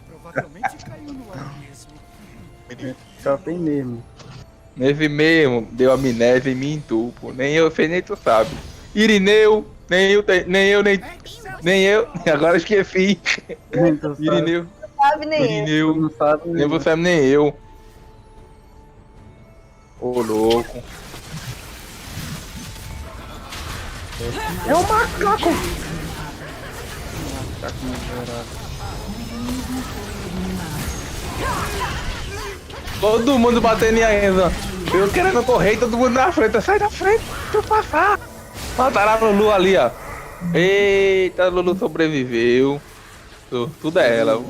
Provavelmente caiu no abismo. Só tem mesmo. Neve mesmo, deu amnésia em mim e tu, pô. Nem eu sei, nem tu sabe. Irineu, nem eu. Agora esqueci. Tu sabe, Irineu, Sabe nem eu. tu Irineu, não sabe nem você, nem eu. Ô, louco. É um macaco! Macaco miserável. Todo mundo batendo em Aenza. Eu querendo correr e todo mundo na frente. Sai da frente, deixa eu passar. Mataram a Lulu ali, ó. Eita, a Lulu sobreviveu. Tudo é ela.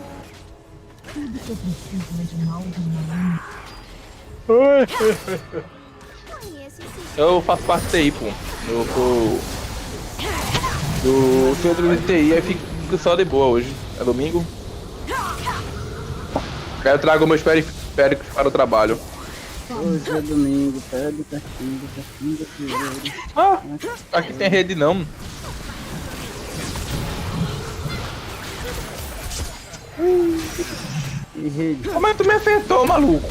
Eu faço parte do TI, pô. Eu tô do centro de TI, aí fico só de boa hoje. É domingo. Aí eu trago meus periféricos para o trabalho. Hoje é domingo, pede pertinho da fileira. Ah, aqui tem rede não. E rede. Como é que tu me acertou, maluco?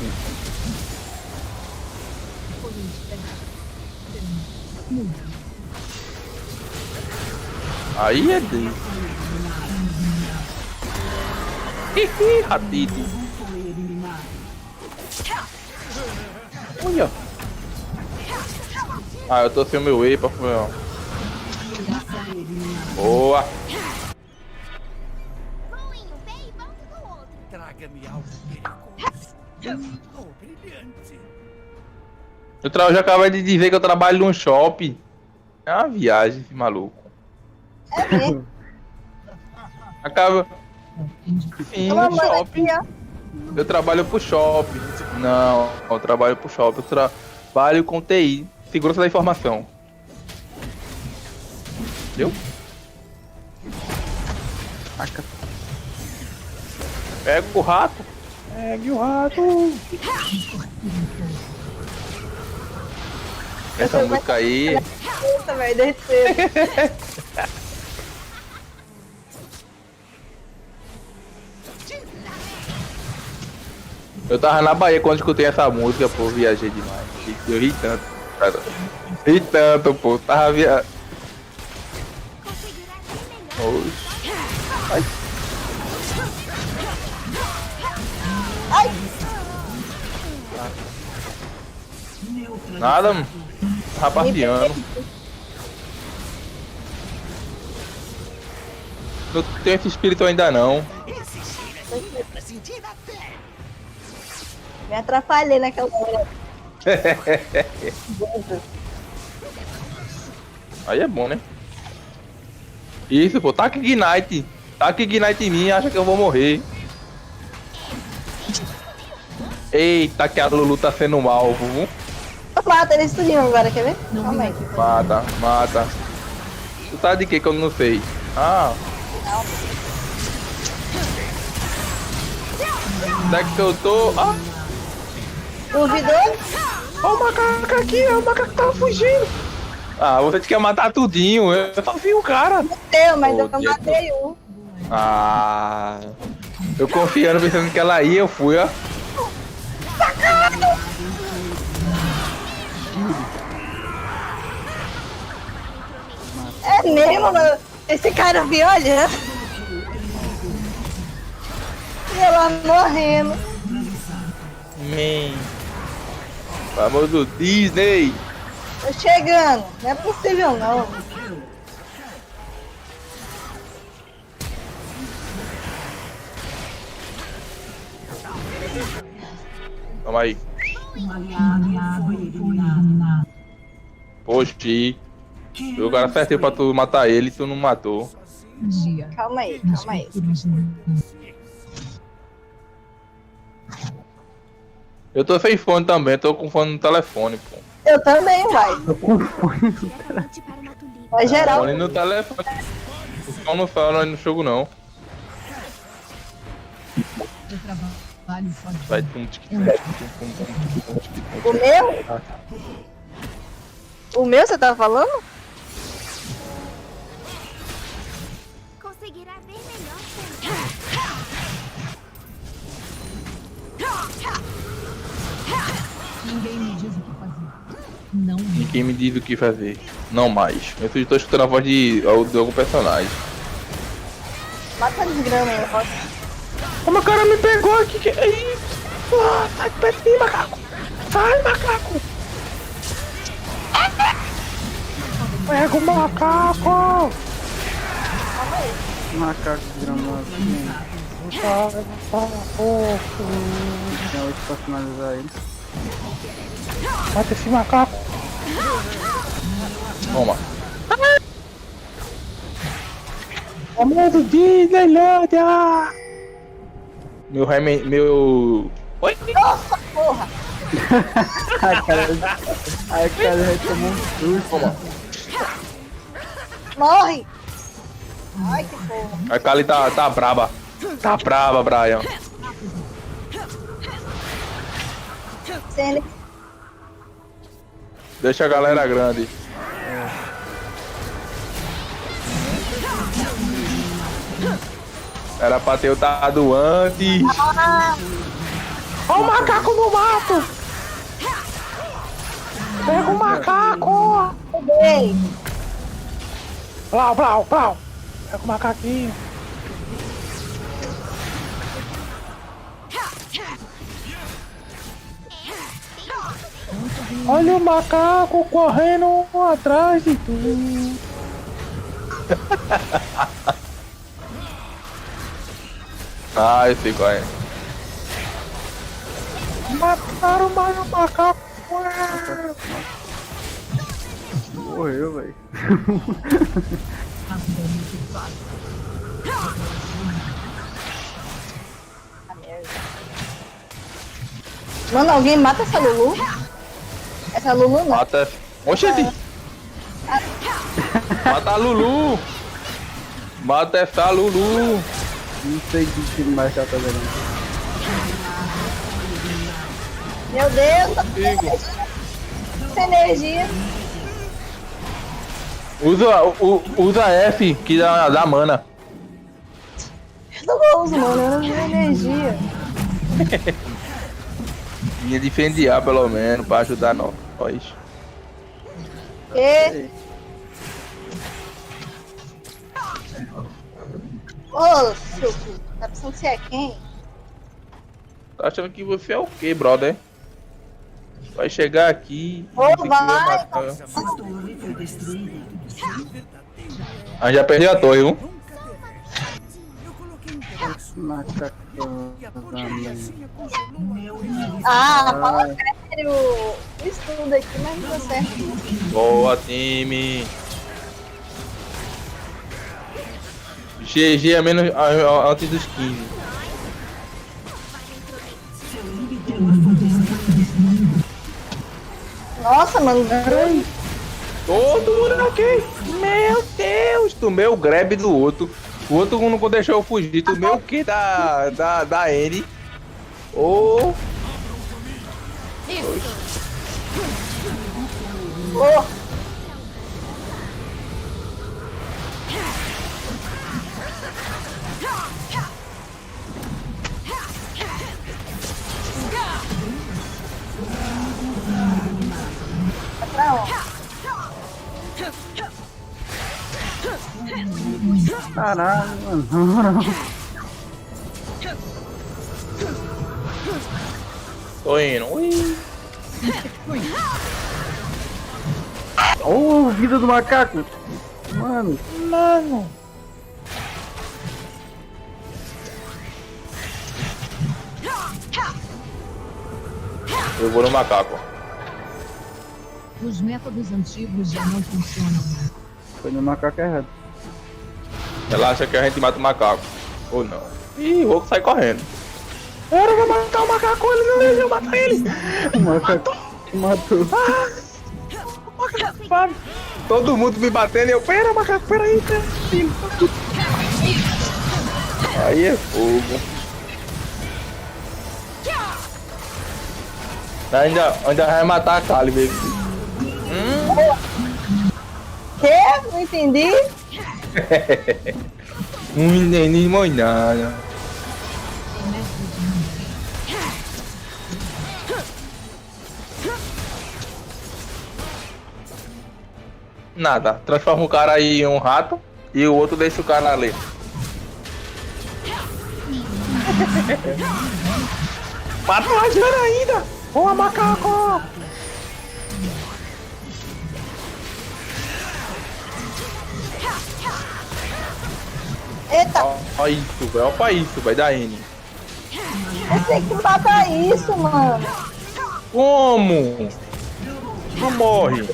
Aí é Deus. Hihi, ratito. Olha. Ah, eu tô sem o meu whey pra comer. Boa. Traga-me algo perigoso. Oh, brilhante. Eu já acabei de dizer que eu trabalho num shopping. É uma viagem, esse maluco. É mesmo. Acaba. Sim, Uma no mãe shopping. aqui, Eu trabalho pro shopping. Não, eu trabalho pro shopping. Eu trabalho com TI, segurança da informação. Entendeu? Pega o rato. Pegue o rato. Essa música aí. Puta, vai descer. Eu tava na Bahia quando escutei essa música, pô, viajei demais. Eu ri tanto, cara. Ri tanto, pô. Tava viajando. Oxi. Ai. Ai, Nada, mano. Rapaziano. Não tenho esse espírito ainda não. me atrapalhei naquela hora. Aí é bom, né? Isso, pô. Taca Ignite. Taca Ignite em mim, acha que eu vou morrer. Eita, que a Lulu tá sendo um alvo, viu? Mata eles tudinho agora, quer ver? Calma aí. Mata, mata. Tu tá de que eu não sei? Ah. Onde é que eu tô? Ah, Duvidou? ó o macaco aqui, ó, o macaco tava fugindo. Ah, você quer matar tudinho, eu só vi o cara. Deu, mas Ô, eu Diego. matei um. Ah, eu confiando, pensando que ela ia, eu fui, ó. É mesmo, mano. Esse cara vi olhando. E ela morrendo. Man. Famoso Disney. Tô chegando. Não é possível, não. Toma aí. Poxa, o cara certinho pra tu matar ele e tu não matou. Calma aí, calma aí. Eu tô sem fone também, tô com fone no telefone, pô. Eu também, vai. Vai geral. Fone no telefone. O som não fala no jogo não. Vai O meu? O meu você tava falando? Conseguirá ver melhor. aqui me diz o que fazer. Não mais. Eu estou escutando a voz de algum personagem. Mata a desgrama aí, Rosa. Como o cara me pegou aqui? Que é isso? Ah, sai de perto de mim, macaco! Sai, macaco! Pega o macaco! Macaco desgramado. Sai, macaco! Tem outro pra finalizar ele. Mata esse macaco! Toma! Famoso de Tailândia! Meu... Oi? Nossa, porra! Ai, cara já tomou um susto. Toma! Morre! Ai, que porra. A Kali tá braba. Tá braba, Brian. Ele... Deixa a galera grande. Era pra ter dado antes. Olha o macaco no mato! Pega o macaco! Peguei! Plau, plau, plau! Pega o macaquinho. Olha o macaco correndo atrás de tu. Ah, eu sei qual é. Mataram mais um macaco. Morreu, velho. Mano, alguém mata essa Lulu? Essa Lulu não. Mata. Oxente! Mata a Lulu! Mata essa Lulu! Não sei o que mais tá fazendo. Meu Deus, tá Contigo. sem energia. Usa F que dá mana. Eu não uso, mano, eu não tenho energia. Vinha defender pelo menos pra ajudar nós. E... Ô, seu cu, tá pensando que você é quem? Tá achando que você é o que, brother? Vai chegar aqui. Ô, e vai! matar. Ah, já perdeu a torre, viu? Nunca derrete. Eu coloquei um pedaço Macacão. e a porcaria assim congelou a Ah, fala sério. Eu estudo aqui, mas não deu certo. Boa, time. GG a menos antes dos 15. Nossa, mano. Todo mundo aqui. Meu Deus. Tomei o grab do outro. O outro não deixou eu fugir. Tomei o que da N. Oh. Ô, tá pra onde? Caralho, mano. Tô indo. Ui. Oh, vida do macaco. Mano. Eu vou no macaco. Os métodos antigos já não funcionam. Foi no macaco errado. Relaxa que a gente mata o macaco. Ou não. Ih, o Roco sai correndo. Eu vou matar o macaco, ele não deixa eu matar ele. O macaco matou. Macaco, todo mundo me batendo e eu, pera, macaco, peraí. Aí é fogo. Ainda vai matar a Kali, baby. Quê? Não entendi. Não entendi mais nada. Nada. Transforma o cara aí em um rato e o outro deixa o cara ali. Matou a Jana ainda! Boa, macaco! Eita, Olha isso, velho. Olha isso, vai dar N. eu tenho que matar isso, mano. Como? Não morre.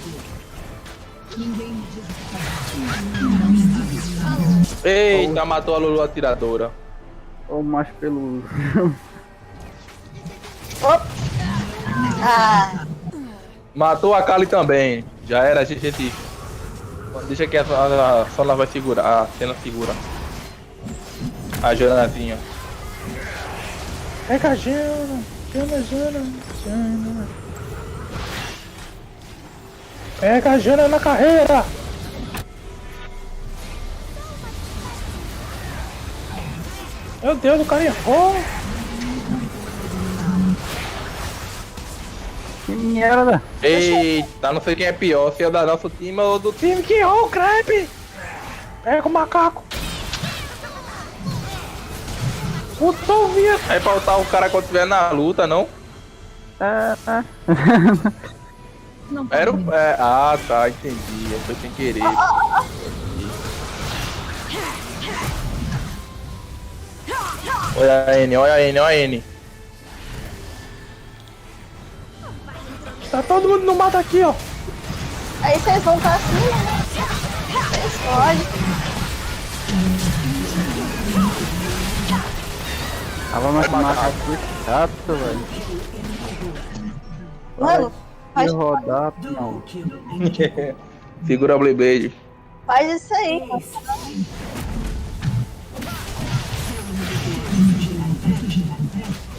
Ninguém me diz o que Eita, matou a Lulu atiradora. Ô macho peludo. Opa. Ah, Matou a Kali também. Já era, gente. Deixa que a Sona vai segurar. A cena segura. A Janazinha. Pega a Jana. Jana. Pega a Jana na carreira. Meu Deus, o cara errou. Que merda. Eita, não sei quem é pior, se é da nosso time ou do time que errou o crepe. Pega o macaco. Puta vida. Aí pra ultar o cara quando estiver na luta, não? não Era pode o... tá, entendi. Foi sem querer. Olha a N, olha a N, olha a N. Tá todo mundo no mato aqui, ó. aí vocês vão pra cima, né? Vocês podem. Tava mais macaco chato, velho. Mano, Vai faz, rodar, não. Segura a Blade. faz isso aí, mano.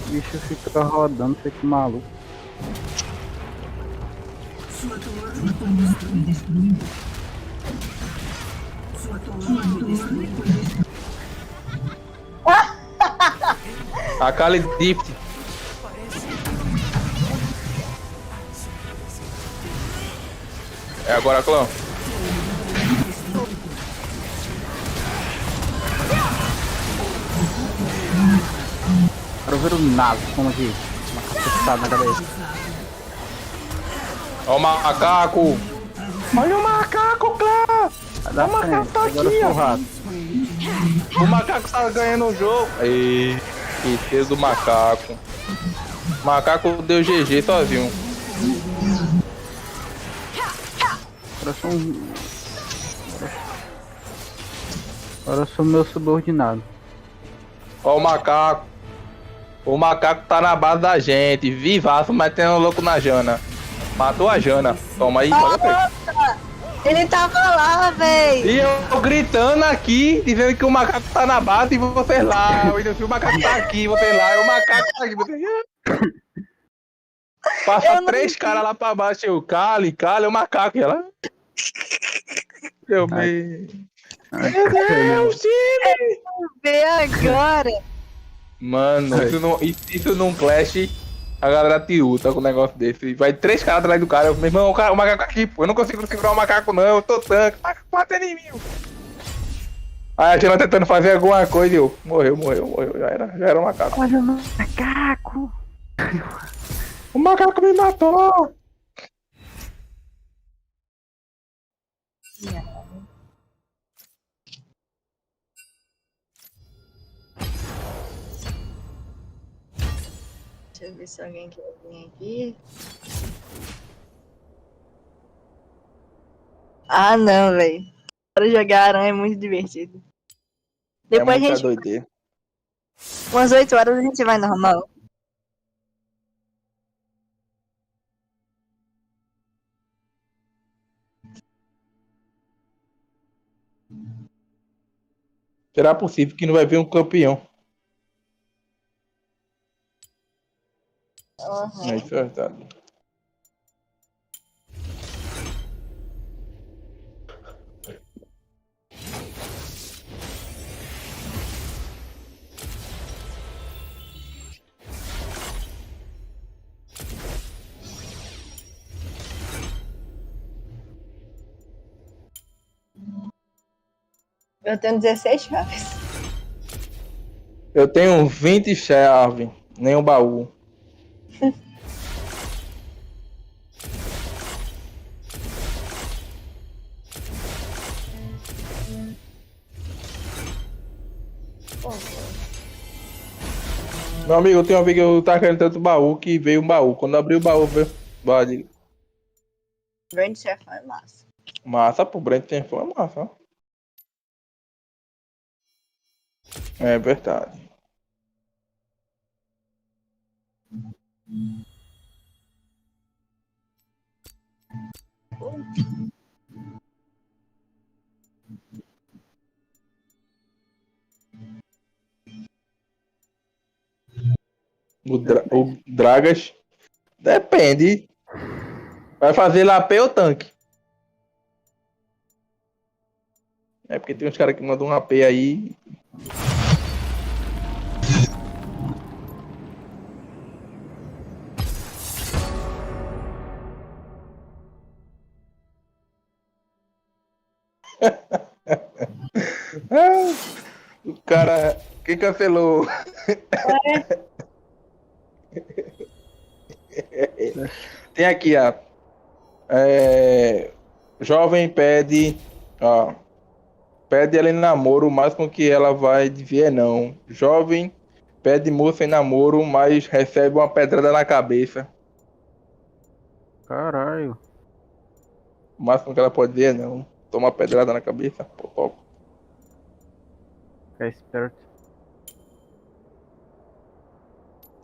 O bicho fica rodando, fica maluco. A Kali Dift. É agora, clã. Quero ver o Naso, como aqui. Uma cabeçada na cabeça. Ó o macaco. Olha o macaco, clã. Vai dar frente, tá agora aqui, eu sou ó. rato. O macaco tá ganhando o jogo. Ei, esqueci do macaco. O macaco deu GG sozinho. Agora eu sou um... Agora eu sou meu subordinado. Ó o macaco. O macaco tá na base da gente. Vivaço, metendo louco na Jana. Matou a Jana. Toma aí, olha pra ele. Nossa, ele tava lá, véi. E eu gritando aqui, dizendo que o macaco tá na base e vocês lá. Eu ainda vi o macaco tá aqui, vocês lá. E o macaco tá aqui, vocês... Passa Eu não 3 caras lá pra baixo. Eu, Cali, o macaco. E ela... Eu me... Meu Deus, time! Vê agora. Mano, isso num clash, a galera te ulta com um negócio desse. Vai 3 caras atrás do cara. Eu, meu irmão, o macaco aqui, pô. Eu não consigo segurar o macaco, não. Eu tô tanque. O macaco batendo em mim. Aí a gente tentando fazer alguma coisa e eu... Morreu. Já era um macaco. Olha o macaco. O macaco me matou! Deixa eu ver se alguém quer vir aqui. Ah, não, velho. Para jogar aranha é muito divertido. Depois É muita a gente, doideira. umas 8 horas a gente vai normal. Será possível que não vai vir um campeão? Uhum. Isso é verdade. Eu tenho 16 chaves. Eu tenho 20 chave, nem um baú. Meu amigo, eu tenho uma vez que eu tava querendo tanto baú que veio um baú. Quando eu abri o baú, veio. Vale. Grande chefão é massa. Massa, pro Brent tem foi massa. Ó. É verdade. O Dragas depende. Vai fazer lapê ou tanque? É porque tem uns caras que mandam um AP aí. O cara. Quem cancelou? Tem aqui, ó. Jovem pede. Ó. Pede ela em namoro, mas com que ela vai devia não. Jovem pede moça em namoro, mas recebe uma pedrada na cabeça. Caralho. O máximo que ela pode ver não. Toma uma pedrada na cabeça. Pô, top. Fica esperto.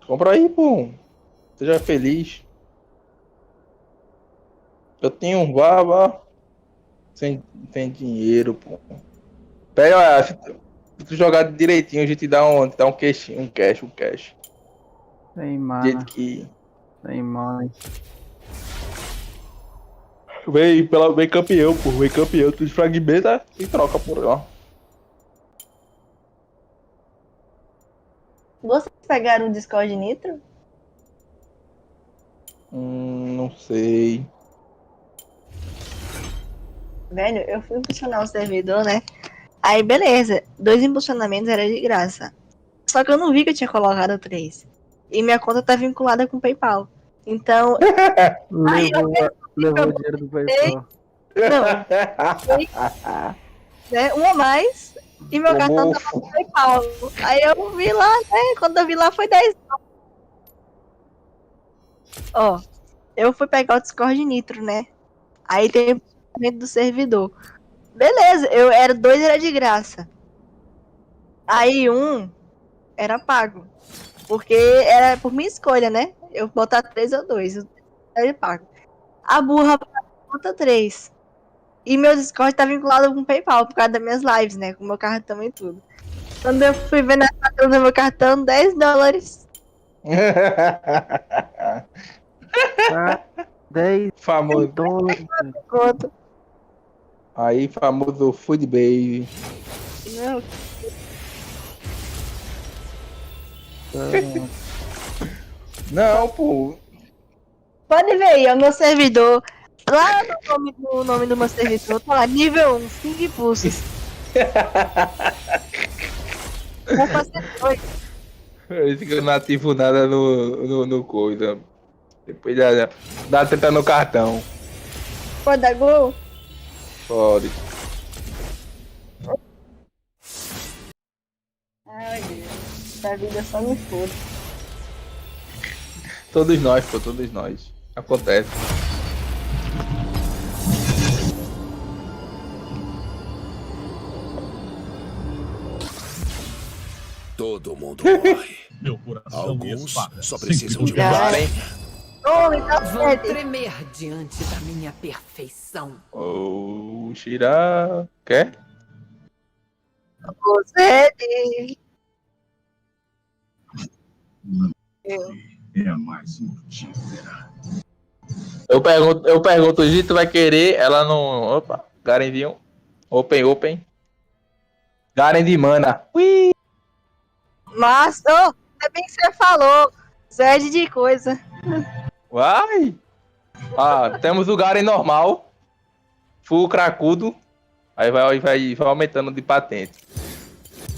Compra aí, pô. Seja feliz. Eu tenho um vava sem dinheiro, pô. Pega, olha, se tu jogar direitinho, a gente dá um cash, um cash. Sem Do jeito mana, que sem mãe. vem campeão, pô. Vem campeão. Tu desfragmenta e troca por lá. Vocês pegaram o Discord Nitro? Não sei. Velho, eu fui impulsionar o servidor, né? Aí, beleza. 2 impulsionamentos era de graça. Só que eu não vi que eu tinha colocado 3. E minha conta tá vinculada com o PayPal. Então, aí eu Levou o dinheiro do PayPal. não, né? Um a mais. E meu cartão tava no PayPal. Aí eu vi lá, né? Quando eu vi lá foi 10. Ó, eu fui pegar o Discord Nitro, né? Aí tem o pagamento do servidor. Beleza, era 2 era de graça. Aí um era pago. Porque era por minha escolha, né? Eu botar 3 ou 2. Era pago. A burra bota 3. E meu Discord tá vinculado com o PayPal por causa das minhas lives, né? Com o meu cartão e tudo. Quando eu fui ver na fatura do meu cartão, $10. Tá 10 Famoso. dólares. Conto. Aí, famoso Food Baby. Não, Não, pô. pode ver aí, é o meu servidor. Lá no nome do meu servidor, tá lá, nível 1, 5 impulsos. Vou fazer 2. Esse que eu não ativo nada no coisa. Depois dá treta no cartão. Pode dar gol? Pode. Ai, Deus. Essa vida só me foda. Todos nós, pô, todos nós. Acontece. Todo mundo morre. Meu coração e Alguns espada só sempre precisam de doerão. Karen. Tome, tá Vão certo. tremer diante da minha perfeição. Ô, Shira. Quer? Você É mais mortífera. Eu pergunto, o Gito vai querer, ela não. Opa, Garenzinho. Open. Garen de mana. Ui! Mas, é bem que você falou. Zed de coisa. Vai! Ah, temos o Garen normal. Full cracudo. Aí vai aumentando de patente.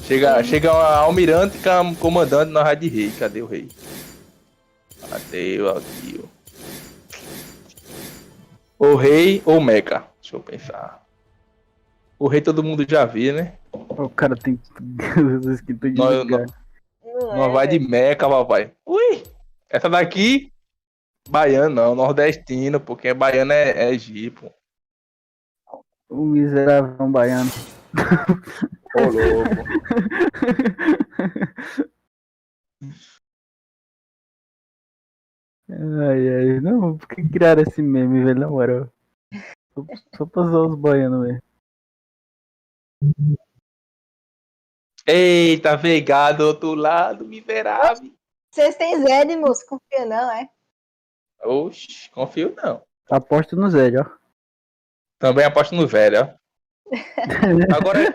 Chega almirante, comandante, nós vai de rei. Cadê o rei? Cadê aqui, ó. O rei ou meca? Deixa eu pensar. O rei todo mundo já viu, né? O cara tem os skins de Nós, lugar. nós vai de meca, papai. Ui! Essa daqui, baiano não, nordestino, porque baiano é Egito. O miserável baiano. Ô, louco. Ai, ai, não, por que criaram esse meme, velho? Na moral. Só pra zoar os baianos, velho. Eita, vegado do outro lado, miserável. Vocês têm Zed, moço? Confia não, é? Oxi, confio não. Aposto no Zé, ó. Também aposto no velho, ó.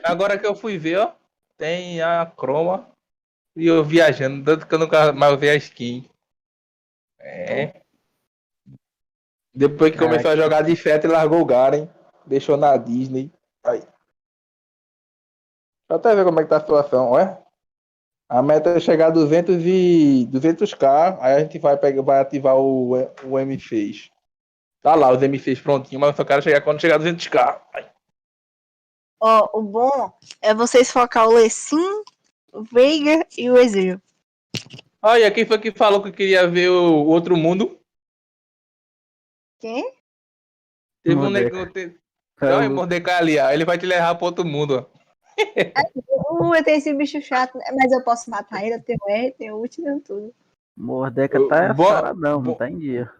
Agora que eu fui ver, ó, tem a croma e eu viajando, tanto que eu nunca mais usei a skin. É. Depois que começou a jogar de feta e largou o Garen, deixou na Disney. Aí. Deixa eu até ver como é que tá a situação, olha. A meta é chegar a 200k, aí a gente vai ativar o M6. Tá lá os M6 prontinho, mas eu só quero chegar quando chegar a 200k. Aí. Ó, o bom é vocês focar o Lecim, o Veiga e o Ezreal. Olha, quem foi que falou que queria ver o outro mundo? Quem? Teve um Mordecai. negócio. Olha, Mordecai ali, ó, ele vai te levar pro outro mundo, ó. Eu tenho esse bicho chato, né? Mas eu posso matar ele, eu tenho R, tenho ult, tenho tudo. Mordeca tá saradão, não tá em dia.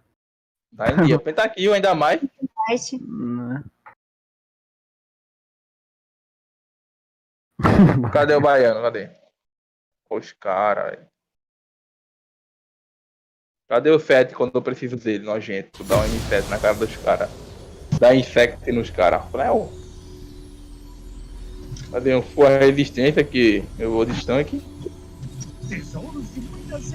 Tá em dia. Pentakill ainda mais. Fight. Né? Cadê o baiano? Cadê? Poxa, cara. Cadê o Fett quando eu preciso dele, nojento? Dá um infect na cara dos caras. Dá infect nos caras. Cadê um full resistência que eu vou de estanque? Tesouros de muitas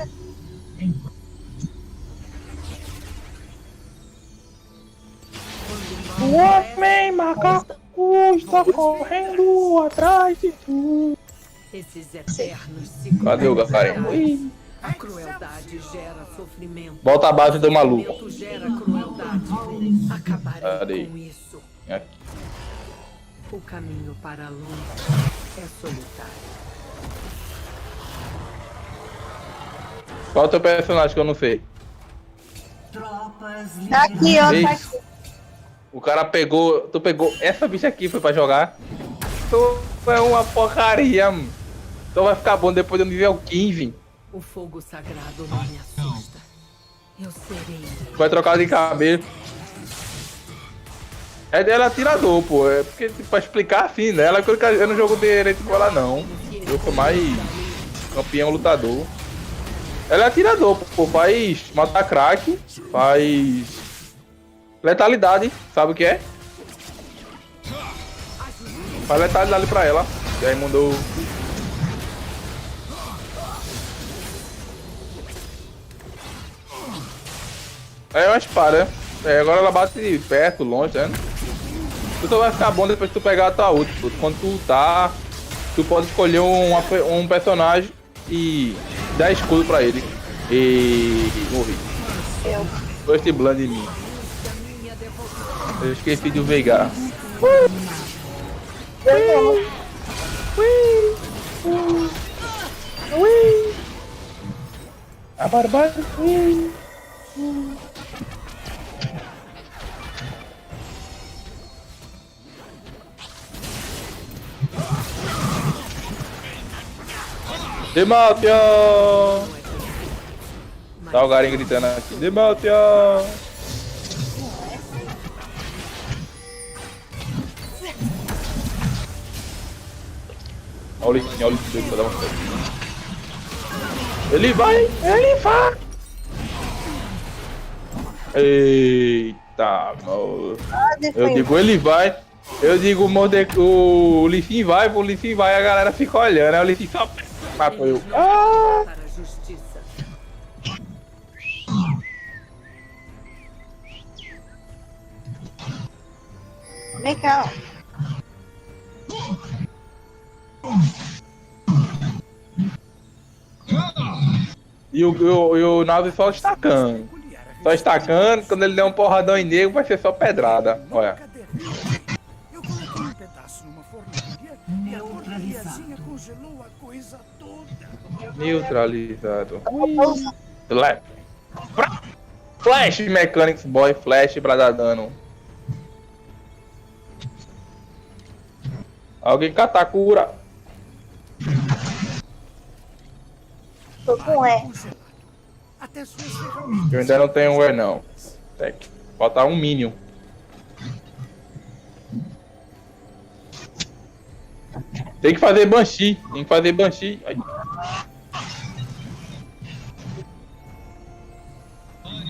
O homem macaco está correndo atrás de tu. Esses eternos ciclos. Cadê o Garen? A crueldade gera sofrimento. Volta a base do maluco. Sofrimento gera crueldade. Acabarei Cadê? com isso. Aqui. O caminho para a luz é solitário. Qual é o teu personagem que eu não sei? Tá aqui, ó, Ei, tá aqui. o cara pegou. Tu pegou essa bicha aqui, foi pra jogar. Tu é uma porcaria, mano. Então vai ficar bom depois do nível 15. O fogo sagrado não me assusta. Eu serei. Vai trocar de cabelo. É dela atirador, pô. É porque, tipo, pra explicar assim, né? Eu não jogo direito com ela, não. Eu sou mais campeão lutador. Ela é atirador, pô. Faz matar crack. Faz letalidade. Sabe o que é? Faz letalidade pra ela. E aí mandou. É uma espada, né? É, agora ela bate perto, longe, né? Tu só vai ficar bom depois que tu pegar a tua ult. Quando tu tá, tu pode escolher um personagem e dar escudo pra ele. E morri. First Blood em mim. Eu esqueci de o Veigar. A barbárie. Demaltion! Tá o Garen gritando aqui. Demaltion! Olha o Lichinho, olha o Lichinho pra dar uma coisa. Ele vai! Eita, mano. Eu digo ele vai. Eu digo o Lichinho vai, a galera fica olhando. Aí o Lichinho só matou eu. Ah! Para a justiça. Vem cá, ó. E o Navi só estacando. Só estacando, quando ele der um porradão em nego, vai ser só pedrada. Olha. Eu coloquei um pedaço numa fornalha e a porcariazinha congelou a coisa toda. Neutralizado. Flash Mechanics Boy, Flash pra dar dano. Alguém Katakura. Tô com E. Até suas ferramentas. Eu ainda não tenho um E não. Tem que faltar um Minion. Tem que fazer Banshee. Tem que fazer Banshee.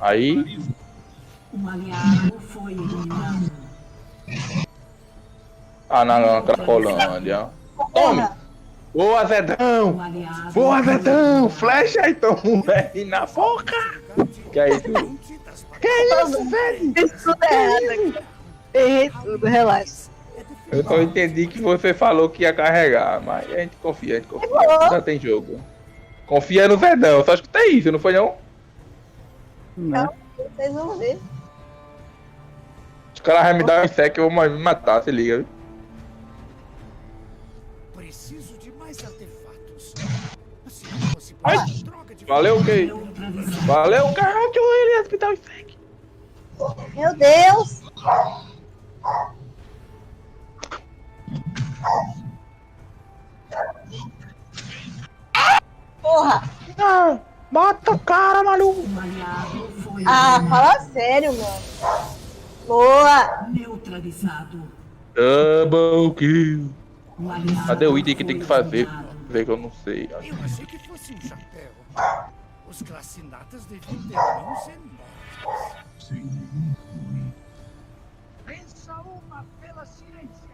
Aí. Um aliado foi eliminado. Ah, não, Cracolândia. Tome! Boa, Zedão! Um aliado Boa, Zedão! Flecha aí, toma um velho na boca! Que é isso? Que é isso, velho? Fiz tudo errado. Errei tudo, relaxa. Eu só entendi que você falou que ia carregar, mas a gente confia, Já tem jogo. Confia no Zedão, só escutei isso, não foi não? Né? Vocês vão ver. Os caras vão me dar um sec, eu vou me matar, se liga. Viu? Preciso de mais artefatos. Se não fosse Ai. droga de Valeu o quê? Valeu, caralho, ele ia me dar um sec. Meu Deus! Porra! Ah, mata o cara, maluco! Um aliado foi Fala sério, mano. Boa! neutralizado. Double kill. Um aliado Cadê o item que tem que fazer? eliminado. Vê que eu não sei. Eu achei que fosse um chapéu. Os classinatas deviam ter mãos enormes. Pensa uma pela ciência.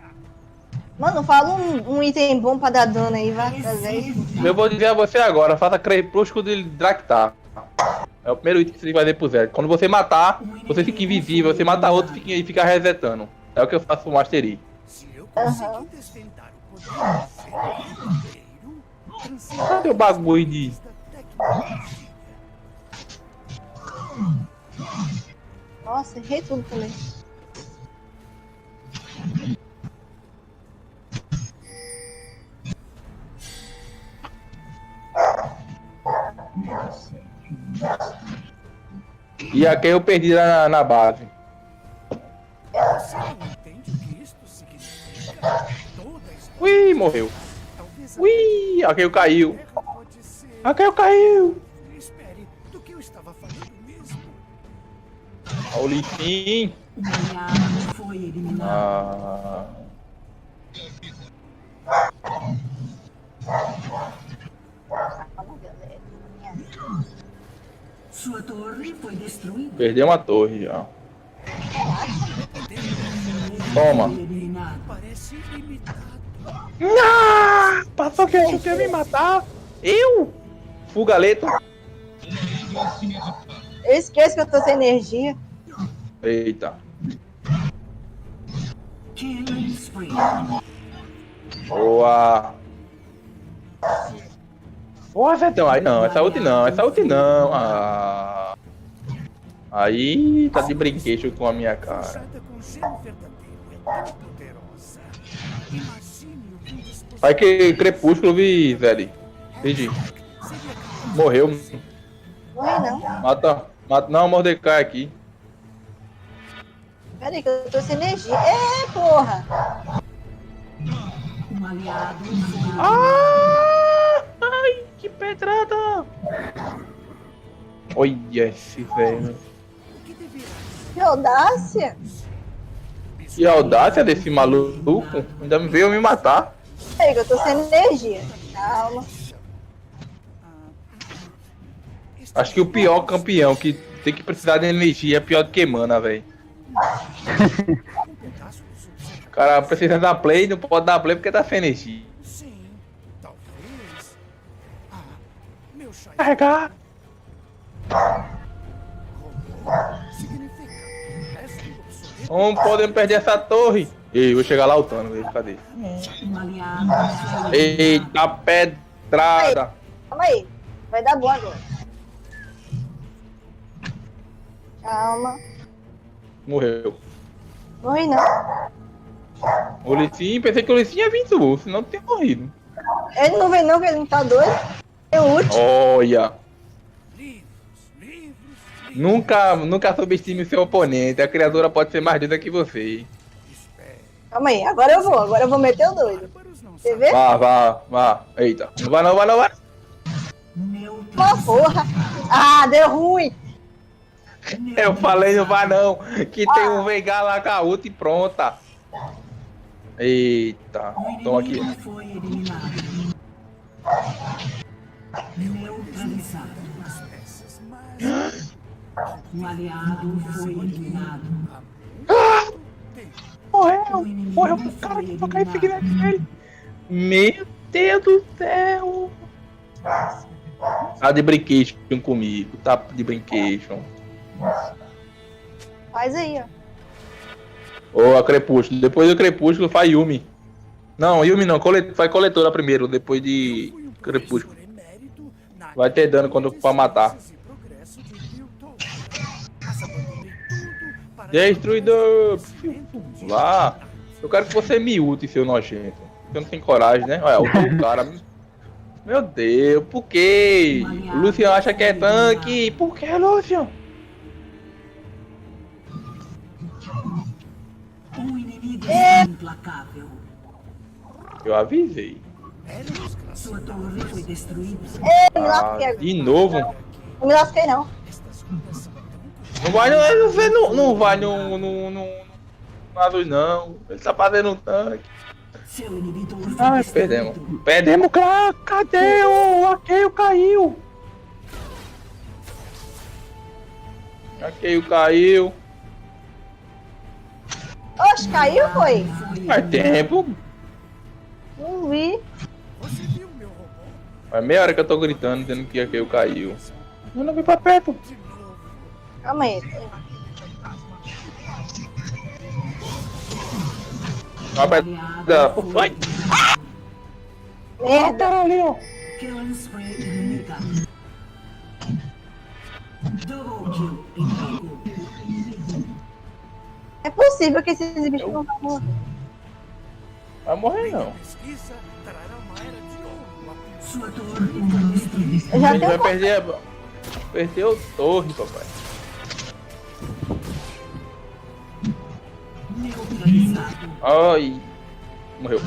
Mano, fala um item bom pra dar dano aí, vai fazer. Eu vou dizer a você agora, faça Crepúsculo de Draktar. É o primeiro item que você tem que fazer pro Zé. Quando você matar, você fica invisível, você mata outro e fica resetando. É o que eu faço pro Master Yi. Se eu conseguir desvendar o poder do inteiro, Cadê o bagulho de... da tecnologia. Nossa, errei tudo também. E aqui eu perdi lá na base. Você não entende o que isto significa? Toda a história Ui, morreu. talvez Ui, aqui eu caiu. Terra pode ser... Aqui eu caiu. Espere, do que eu estava falando mesmo? Olha o lixinho. Um aliado foi eliminado. Ah. Sua torre foi destruída. Perdeu uma torre já. Toma. Foi eliminado. Parece ilimitado. Não! Passou que achou que ia me matar. Eu? Fugaleto. Eu esqueço que eu tô sem energia. Eita. Killing spree. Boa. Boa, Zetão. Aí não, essa ult não, essa ult não. Ah. Aí tá de brinquedo com a minha cara. Usada com gelo verdadeiro é tão poderosa. Imagine o que um dispositivo Vai que Crepúsculo, vi, velho. Entendi. Morreu. Morri não. Mata. Não, Mordecai aqui. Pera aí que eu tô sem energia. É, porra! Um aliado foi Ah! Ai, que pedrada! Olha esse velho. Que audácia! Que audácia desse maluco. Ainda veio me matar. Pera aí que eu tô sem energia. Calma. Acho que o pior campeão que tem que precisar de energia é pior do que mana, velho. O cara precisa dar play, não pode dar play porque tá sem energia. Sim, talvez. Meu chá Carregar! significa resto obsoleto. Não podemos perder essa torre. Ei, vou chegar lá lutando, velho. Cadê? um aliado foi eliminado. Eita pedrada! Calma aí. Vai dar boa agora. Calma. Morreu. Morri não. O Lissinho, pensei que o Lissinho ia vir tu, senão tu tinha morrido. Ele não vem não, que ele não tá doido. É o último. Olha. Livros, livros, livros. Nunca subestime seu oponente. A criatura pode ser mais doida que você. Espere. Calma aí, agora eu vou meter o doido. Bárbaros não Quer sabem. ver? Vá. Eita. Não vai não, vai não, vai. Uma porra. Ah, deu ruim. Eu falei não vai não. Que tem um Veigar lá com a ult e pronta. Eita. Toma aqui. Foi eliminado. Neutralizado. As peças mais. Um aliado foi eliminado. Morreu pro cara que toca esse aqui nele. Meu Deus do céu. Tá de brincation comigo. Tá de brincation. Faz aí, ó. Ô, a Crepúsculo. Depois do Crepúsculo faz Yumi. Não, Yumi não. Faz coletora primeiro, depois de Crepúsculo. Vai ter dano quando for matar. Destruidor! Lá! Eu quero que você me ute, seu nojento. Você não tem coragem, né? Olha, o cara. Meu Deus, por quê? O Lucian acha que é tanque. Por que, Lucian? Um inimigo está implacável. Eu avisei. Sua torre foi destruída. Me lasquei agora. De novo? Não me lasquei, não. Não vai no. Você não vai no azul, não. Ele tá fazendo um tanque. Seu inibidor foi Ai, destruído. perdemos. Perdemos, claro. Cadê o Arqueio caiu? Arqueio caiu. Oxe, caiu, foi? Faz tempo. Não vi. Você viu meu robô? Faz meia hora que eu tô gritando, dizendo que Arqueio caiu. Eu não vim pra perto. De novo. Calma aí. Vai. Merda. Ali, ó. Killing spree inimiga. Double kill inimigo. É possível que esses bichos não vão morrer. Vai morrer, não. Pesquisa trará uma era de ouro. Sua torre foi destruída. Eu já A gente vai tenho. perder o torre, papai. Neutralizado. Ai. Morreu.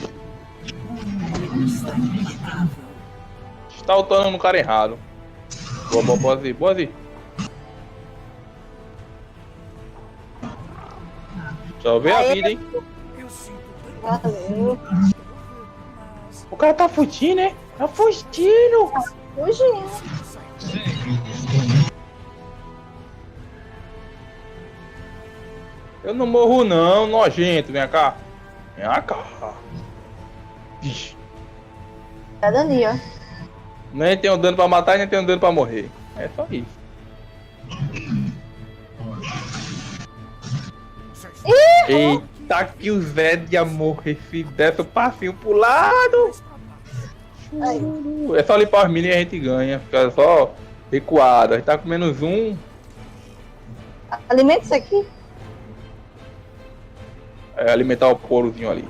Está implacável. Está lutando no cara errado. Boa, Zi. Salvei a vida, hein? Eu sinto tanto. Valeu. Mas O cara tá fugindo, né? Tá fugindo. Fugindo. Eu não morro, não, nojento. Vem cá. Vem cá. Ixi. Tá dando ali, ó. Nem tenho dano pra matar, nem tenho dano pra morrer. É só isso. Eita, que o Zé de amor se desse o passinho pro lado. Aí. É só limpar os minions e a gente ganha. Fica só recuado. A gente tá com menos um. Alimenta isso aqui. É alimentar o porozinho ali.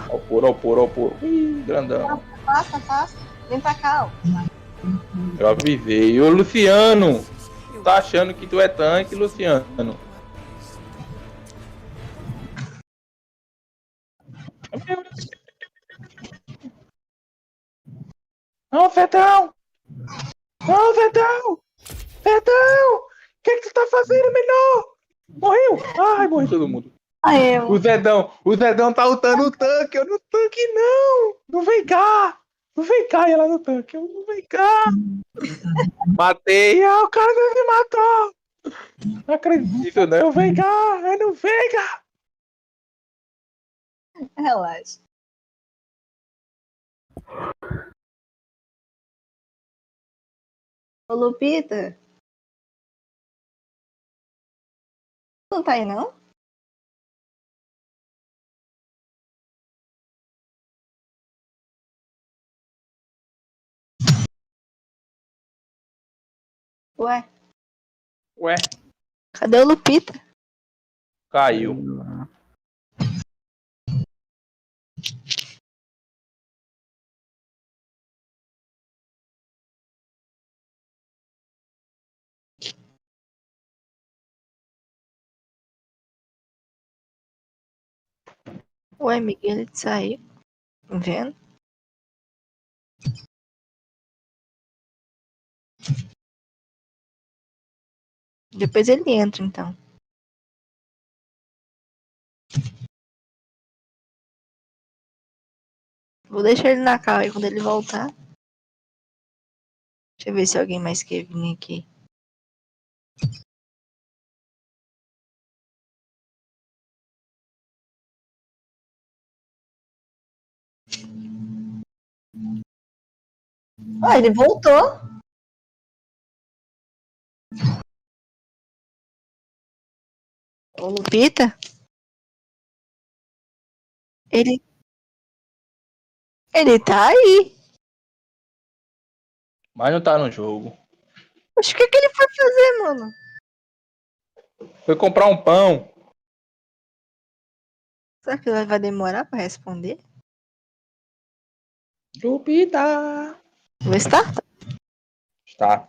Ó o poro. Ih, grandão. Passa. Vem pra cá, ó. Eu avisei. Ô, Luciano. Tá achando que tu é tanque, Luciano? Não, Fetão! Não, Fetão! Fetão! O que tu tá fazendo, menor? Morreu! Ai, morreu todo mundo. Aí, eu. O Zedão tá lutando no tanque, eu no tanque não! Não vem cá! Não vem cá, ela no tanque, eu não vem cá! Matei, o cara me matou! Não acredito, não, eu vem cá, eu não vem cá! Relaxa. Ô, Lupita. Não tá aí, não? Ué, Ué, cadê o Lupita? caiu. Ué, Miguel, ele saiu. Vendo? Depois ele entra, então. Vou deixar ele na cal aí quando ele voltar. Deixa eu ver se alguém mais quer vir aqui. Ah, ele voltou. O Lupita? Ele. Ele tá aí. Mas não tá no jogo. Acho que ele foi fazer, mano? Foi comprar um pão. Será que vai demorar pra responder? Jupita. Vou estar. Está.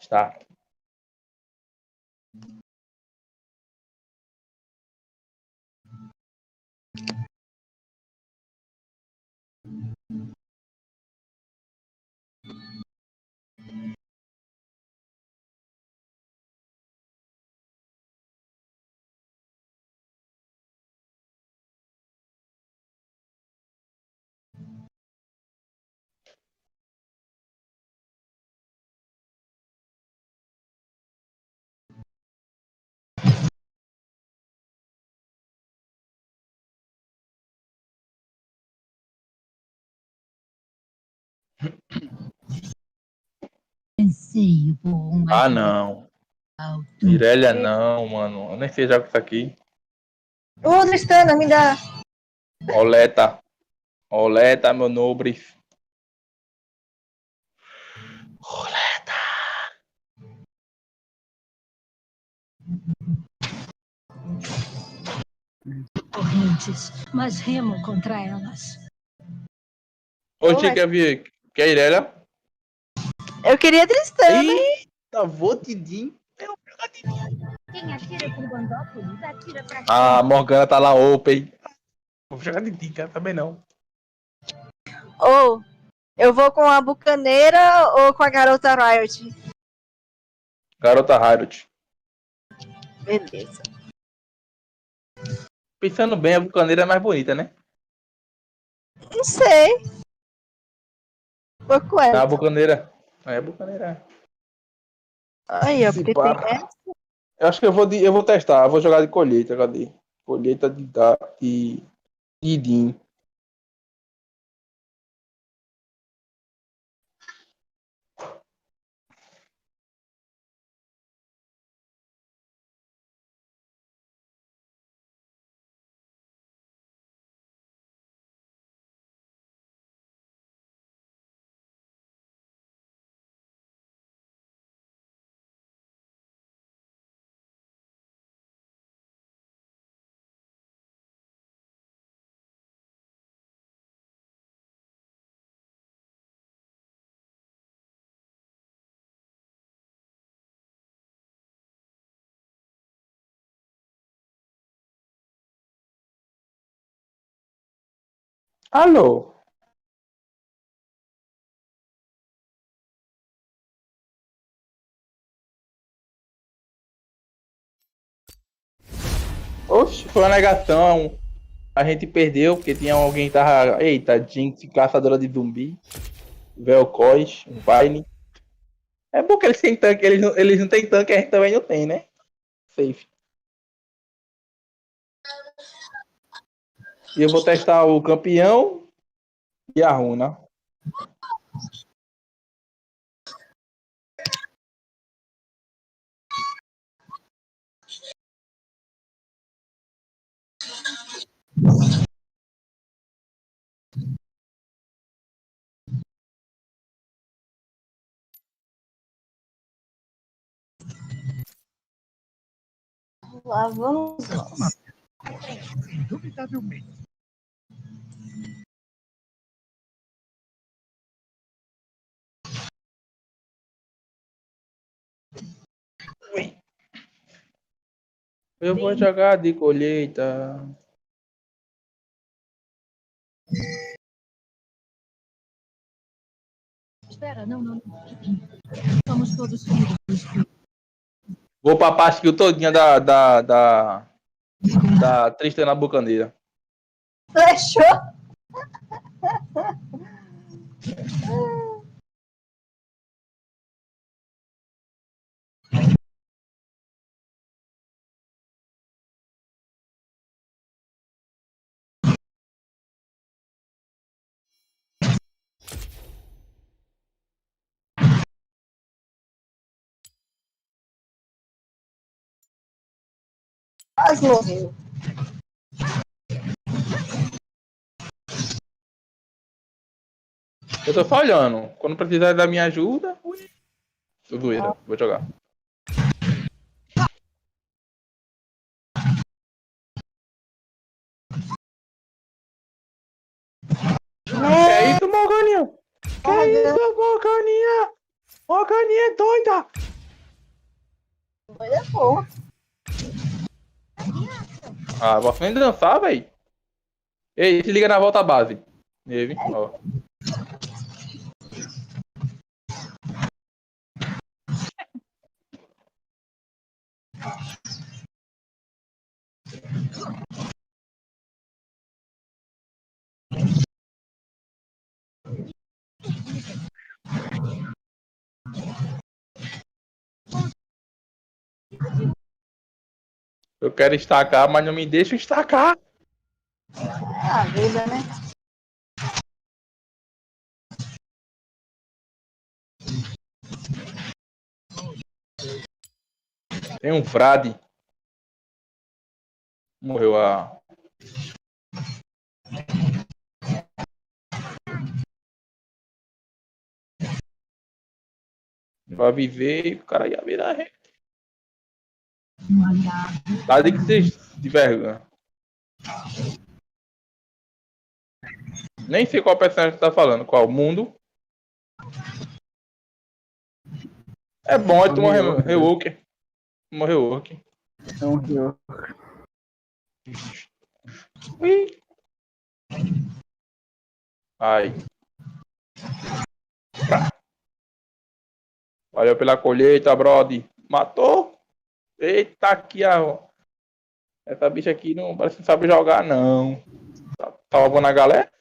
Anseio por uma Ah, vida não. alto. Mirélia, não, mano. Eu nem sei jogar isso aqui. Ô, Tristana, me dá. Oleta. Oleta, meu nobre. Oleta. Correntes, mas remo contra elas. Oxi, quer vir? Quer Irélia? Eu queria Tristana. Eita, vou Didim. Quem atira por Bandópolis, atira pra A Morgana tá lá open. Vou jogar Didim, cara, também não. Ou eu vou com a Bucaneira ou com a Garota Riot? Garota Riot. Beleza. Pensando bem, a Bucaneira é mais bonita, né? Não sei. Vou com ela, A então. Bucaneira. É, a Bucaneira. Aí, ó, Se porque tem pá. Eu acho que eu vou testar. Eu vou jogar de colheita, cadê? Colheita de Didim. Alô? Oxe, foi uma negação. A gente perdeu porque tinha alguém que tava. Eita, Jinx, caçadora de zumbi. Vel'Koz, um Vayne. É bom que eles têm tanque, eles não têm tanque, a gente também não tem, né? Safe. E eu vou testar o campeão e a runa. Lá vamos nós. Indubitavelmente. Eu vou jogar de colheita. Espera, não. Somos todos filhos. Vou pra parte que todinha da Tristana Bucaneira. Fechou? Quase morreu. Eu tô falhando. Quando precisar da minha ajuda, tô doida. Vou jogar. Que isso, Morganinha? Que isso, Morganinha? Morganinha é doida. Olha, pô. Ah, posso nem dançar, velho. Ei, se liga na volta à base. Neve, ó. Eu quero estacar, mas não me deixa estacar. A vida, né? Tem um frade. Morreu a... Vai viver e o cara ia virar rei. Tá de que vocês de vergonha. Nem sei qual personagem que tá falando. Qual? Mundo? É bom, aí tu morreu. Rewalker. Morreu Walker. É um rio. Ui. Ai. Valeu pela colheita, brother. Matou? Eita, aqui, ó. Essa bicha aqui não parece que não sabe jogar, não. Tá salvando a galera?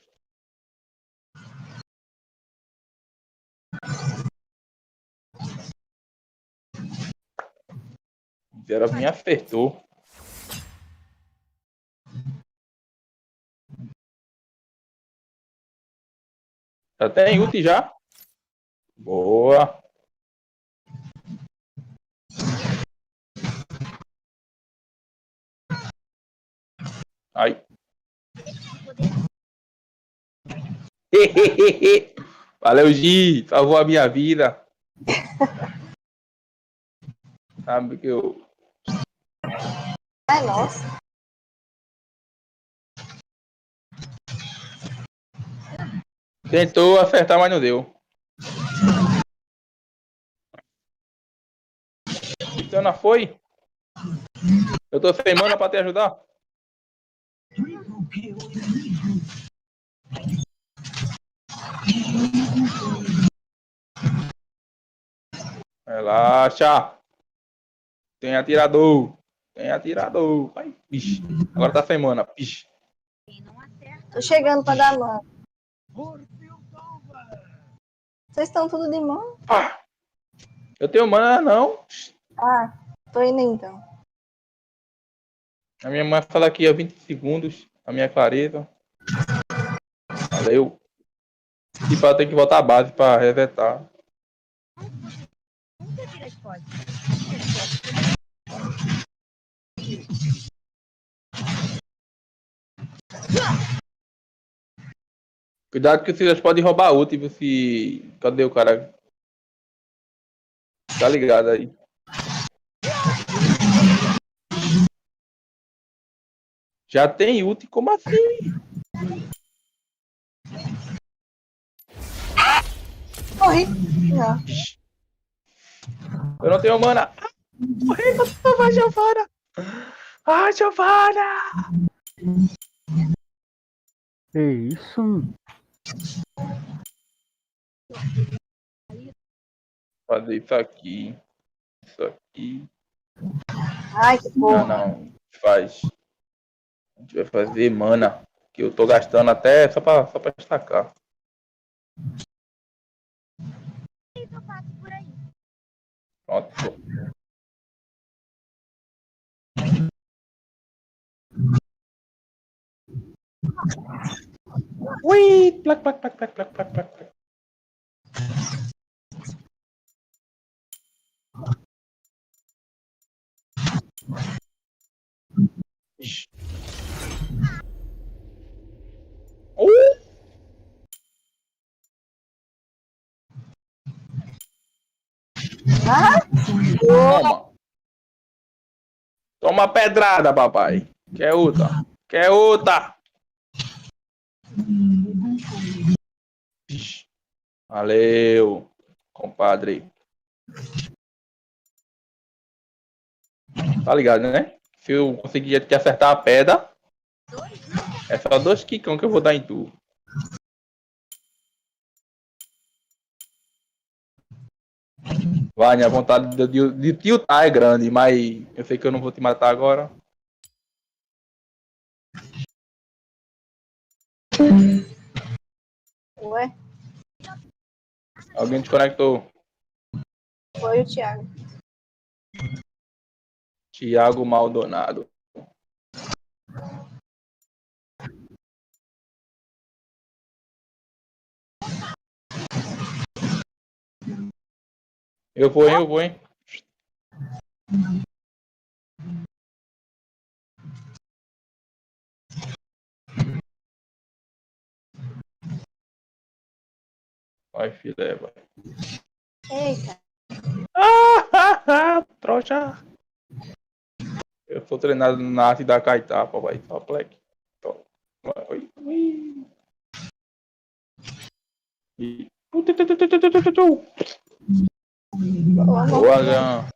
Ela me acertou. Já tem ult já? Boa. Ai. Valeu, Gi. Salvou a minha vida. Sabe que eu... Ai, nossa. Tentou acertar, mas não deu. Cristiana foi? Eu tô sem mana pra te ajudar. Relaxa. Tem atirador. Tem atirador. Ai, bicho. Agora tá sem mana. Bicho. Tô chegando pra dar mão. Vocês estão tudo de mão? Ah, eu tenho mana, não. Ah, tô indo então. A minha mãe fala aqui há 20 segundos. A minha clareza. Valeu. Tipo, ela tem que voltar à base pra resetar. Cuidado que vocês podem roubar a ult e você... Cadê o cara? Tá ligado aí. Já tem ult, como assim? Morri. Não. Eu não tenho mana. Ah, morri, vai, Giovana. Ai, Giovana. Que isso? Fazer isso aqui. Isso aqui. Ai, que Não, porra. não. Faz. A gente vai fazer mana. Que eu tô gastando até só pra destacar. Pronto. Ui! Plac, plac, plac, plac, plac, plac, plac. Ixi. Ah, Toma. Toma pedrada, papai. Quer outra? Quer outra? Ixi. Valeu, compadre. Tá ligado, né? Se eu conseguir te acertar a pedra, é só 2 quicão que eu vou dar em tu. Vai, minha vontade de tiltar é grande, mas eu sei que eu não vou te matar agora. ué, Alguém desconectou. foi o Thiago. Thiago Maldonado. Eu vou, hein, eu vou, hein. Vai, filé, vai. Eita. Trouxa. Eu sou treinado na arte da caetapa, vai. Só pleque. Só. Oi, oi. E... Boa, Jean.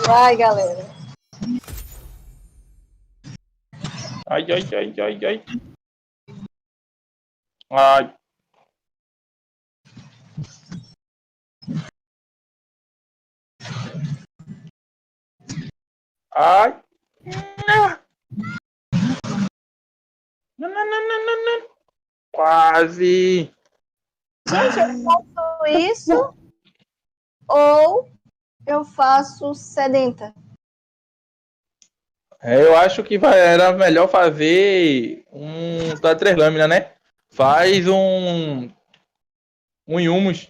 Vai, galera. Ai, ai, ai, ai, ai. Ai. Ai. Não, não, não, não, não, não. Quase. Gente, eu faço isso ou eu faço sedenta? Eu acho que era melhor fazer da 3 lâminas, né? Faz um humus.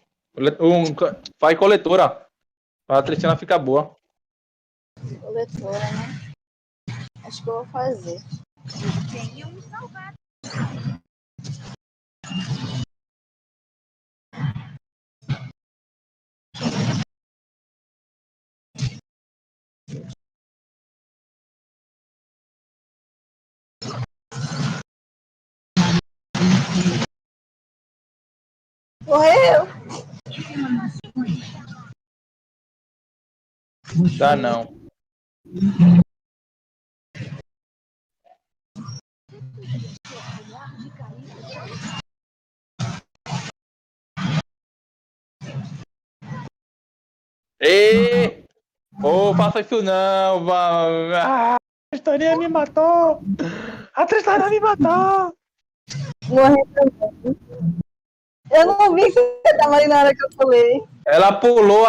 Faz coletora. Pra Tristina ficar boa. Coletora, né? Acho que eu vou fazer. Morreu! Dá não. Ê! Ô, faça isso não, a Tristina me matou! A Tristina me matou! Morreu também. Eu não vi que você tava ali na hora que eu pulei. Ela pulou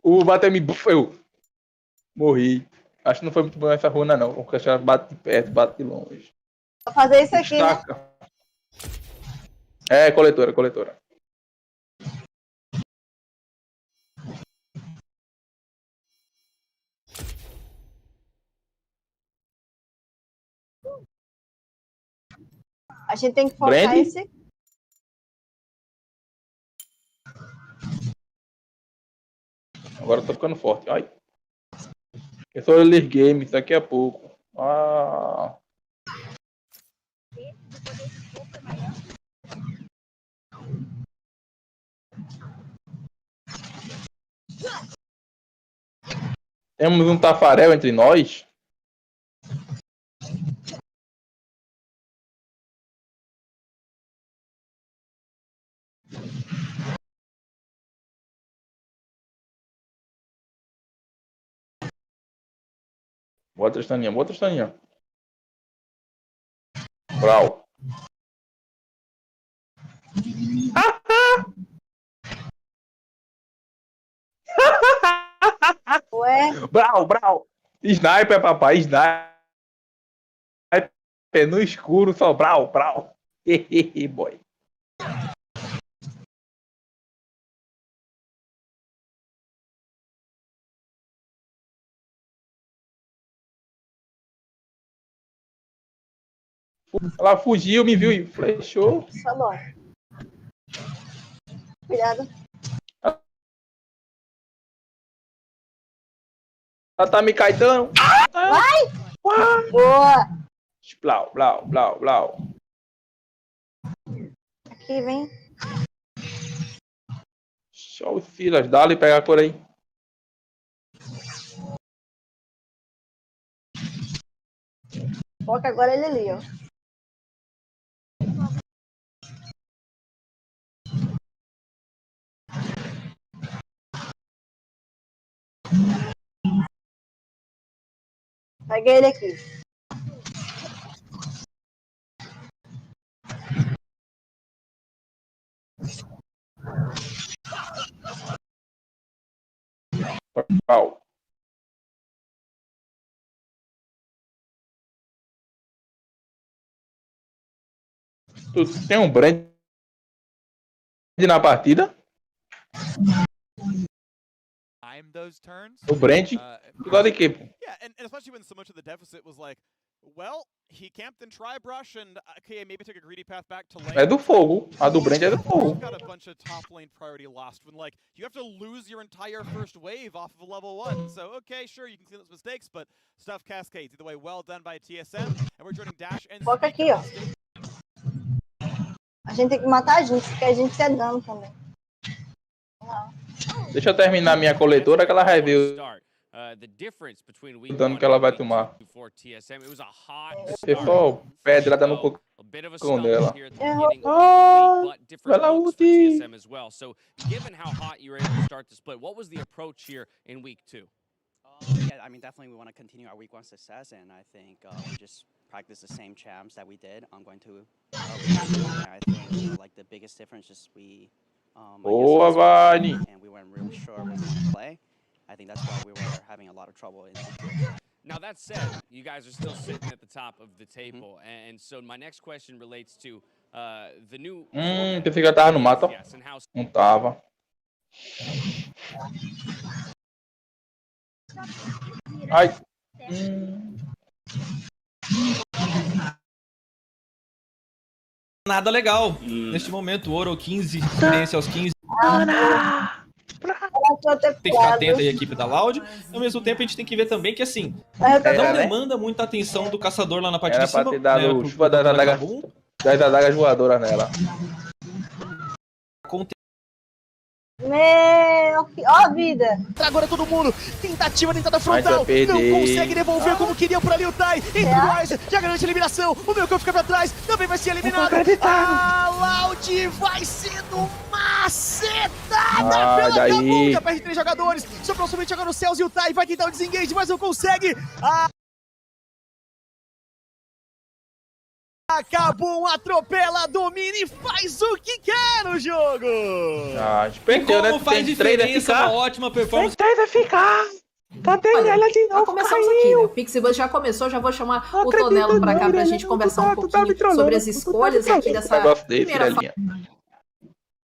o bater-me. Eu morri. Acho que não foi muito bom essa runa, não. Porque ela bate de perto, bate de longe. Vou fazer isso aqui, né? Destaca. É, coletora, coletora. A gente tem que focar Brand? esse. Agora eu tô ficando forte. Ai. Eu sou early game daqui a pouco. Ah. Temos um Tafarel entre nós. Bota estaninha, bota estaninha. Brau. Ué, Brau, brau. Sniper, papai, sniper no escuro, só brau, brau. Hehehe, boy. Ela fugiu, me viu e flechou. só bora. Cuidado. Ela tá me caetando. Vai! Boa! Blau, blau, blau, blau. Aqui, vem. Show os filas, dá-lhe pegar por aí. Foca agora ele ali, ó. Peguei ele aqui. Brau. Tu tem um brand na partida? Those turns. O brand? Tu gosta de quê, pô? Yeah, and especially when so much of the deficit was like, well, he camped in Tribrush and okay, maybe took a greedy path back to lane. É do fogo. A do brand é do fogo. You've got a bunch of top lane priority lost when like you have to lose your entire first wave off of a level 1. So okay, sure, you can clean those mistakes, but stuff cascades. Either way, well done by TSM, and we're joining Dash and Foca aqui, ó. A gente tem que matar a gente, porque a gente quer dano também. Não. Deixa eu terminar minha coletora que ela vai ver o dano que ela vai tomar. É só pedrada no cocão dela. Ah, ela ulti. So, given how hot you were able to start the split, what was the approach here in week 2? Yeah, I mean, definitely we want to continue our week 1 success, and I think we just practice the same champs that we did. I'm going to. I think like the biggest difference is we. Boa, Vani. And we weren't really sure what to play. I think that's why we were having a lot of trouble. Now that said, you guys are still sitting at the top of the table, and so my next question relates to the new. Pensei que ela tava no mato. Não tava. Ai. Nada legal neste momento. Ouro 15, experiência aos 15. Tem que ficar atento aí a equipe da Loud. Ao mesmo tempo, a gente tem que ver também que, assim, não demanda muita atenção do caçador lá na parte de cima. Era pra ter dado chuva das adagas voadoras nela. Meu, ó a vida. Agora todo mundo, tentativa dentada frontal, não consegue devolver como queria por ali o Tai, entra o Wise, já garante a eliminação, o meu campo fica pra trás, também vai ser eliminado, a Loud vai sendo macetada pela Kabum, já perde 3 jogadores, sobrou somente jogar nos céus e o Tai vai tentar o desengage, mas não consegue, a Kabum atropela, domina e faz o que quer no jogo! Ah, perdeu, né? Como faz diferença, uma ótima performance. Tem ficar! Cadê ela de novo? Já começamos aqui, né? O Pixibus já começou, já vou chamar o Tonelo pra cá pra gente conversar um pouquinho sobre as escolhas aqui dessa primeira fase.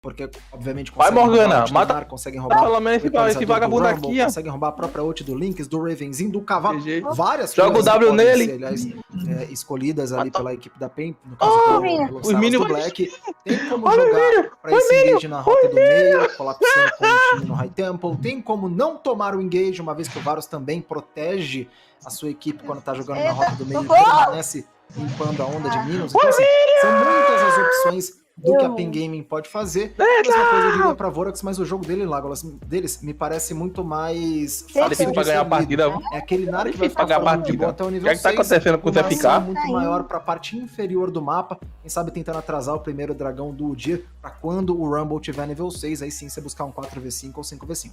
porque obviamente Vai, conseguem roubar Morgana, ult do mata Nar, conseguem roubar pelo menos o equalizador esse do vagabundo Rumble, aqui, ó. conseguem roubar a própria ult do Lynx, do Ravenzinho, do Cavalo, GG. várias Joga coisas o W que podem nele. ser, aliás, escolhidas ali pela equipe da PEN, no Oh, caso pelo os Silas minions. do Black. Tem como jogar para esse engage na rota do meio, colapsando com o time no High Temple. Tem como não tomar o engage, uma vez que o Varus também protege a sua equipe quando tá jogando na rota do meio e permanece limpando a onda de minions. Então, assim, são muitas as opções do que a Pen Gaming pode fazer. A mesma coisa eu diria pra Vorax, mas o jogo deles me parece muito mais Difícil pra ganhar a partida. É aquele Nar que vai Difícil ficar pagar a falando de partida. boa até o O nível que é que tá 6, acontecendo com o uma ZFK? ação muito maior pra parte inferior do mapa, quem sabe tentando atrasar o primeiro dragão do dia, pra quando o Rumble tiver nível 6, aí sim você buscar um 4v5 ou 5v5.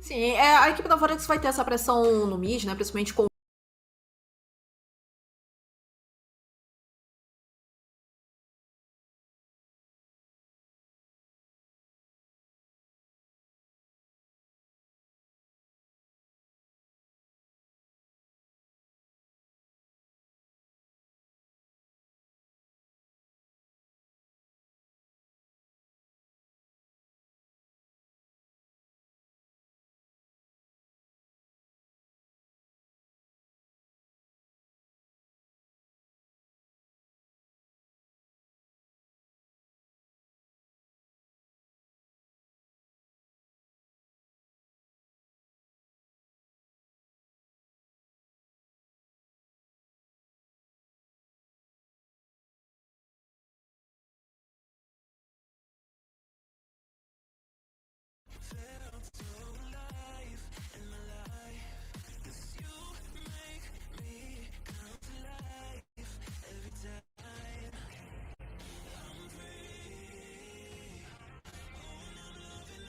Sim, a equipe da Vorax vai ter essa pressão no mid, né? Principalmente com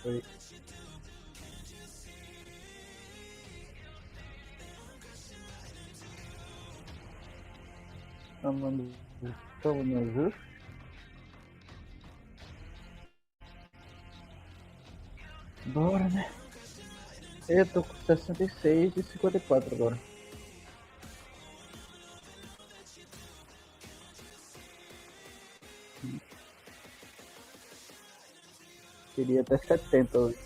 Oi. Mano, estamos no azul. Bora, né? Eu tô com 66 e 54 agora. Queria até 70 hoje.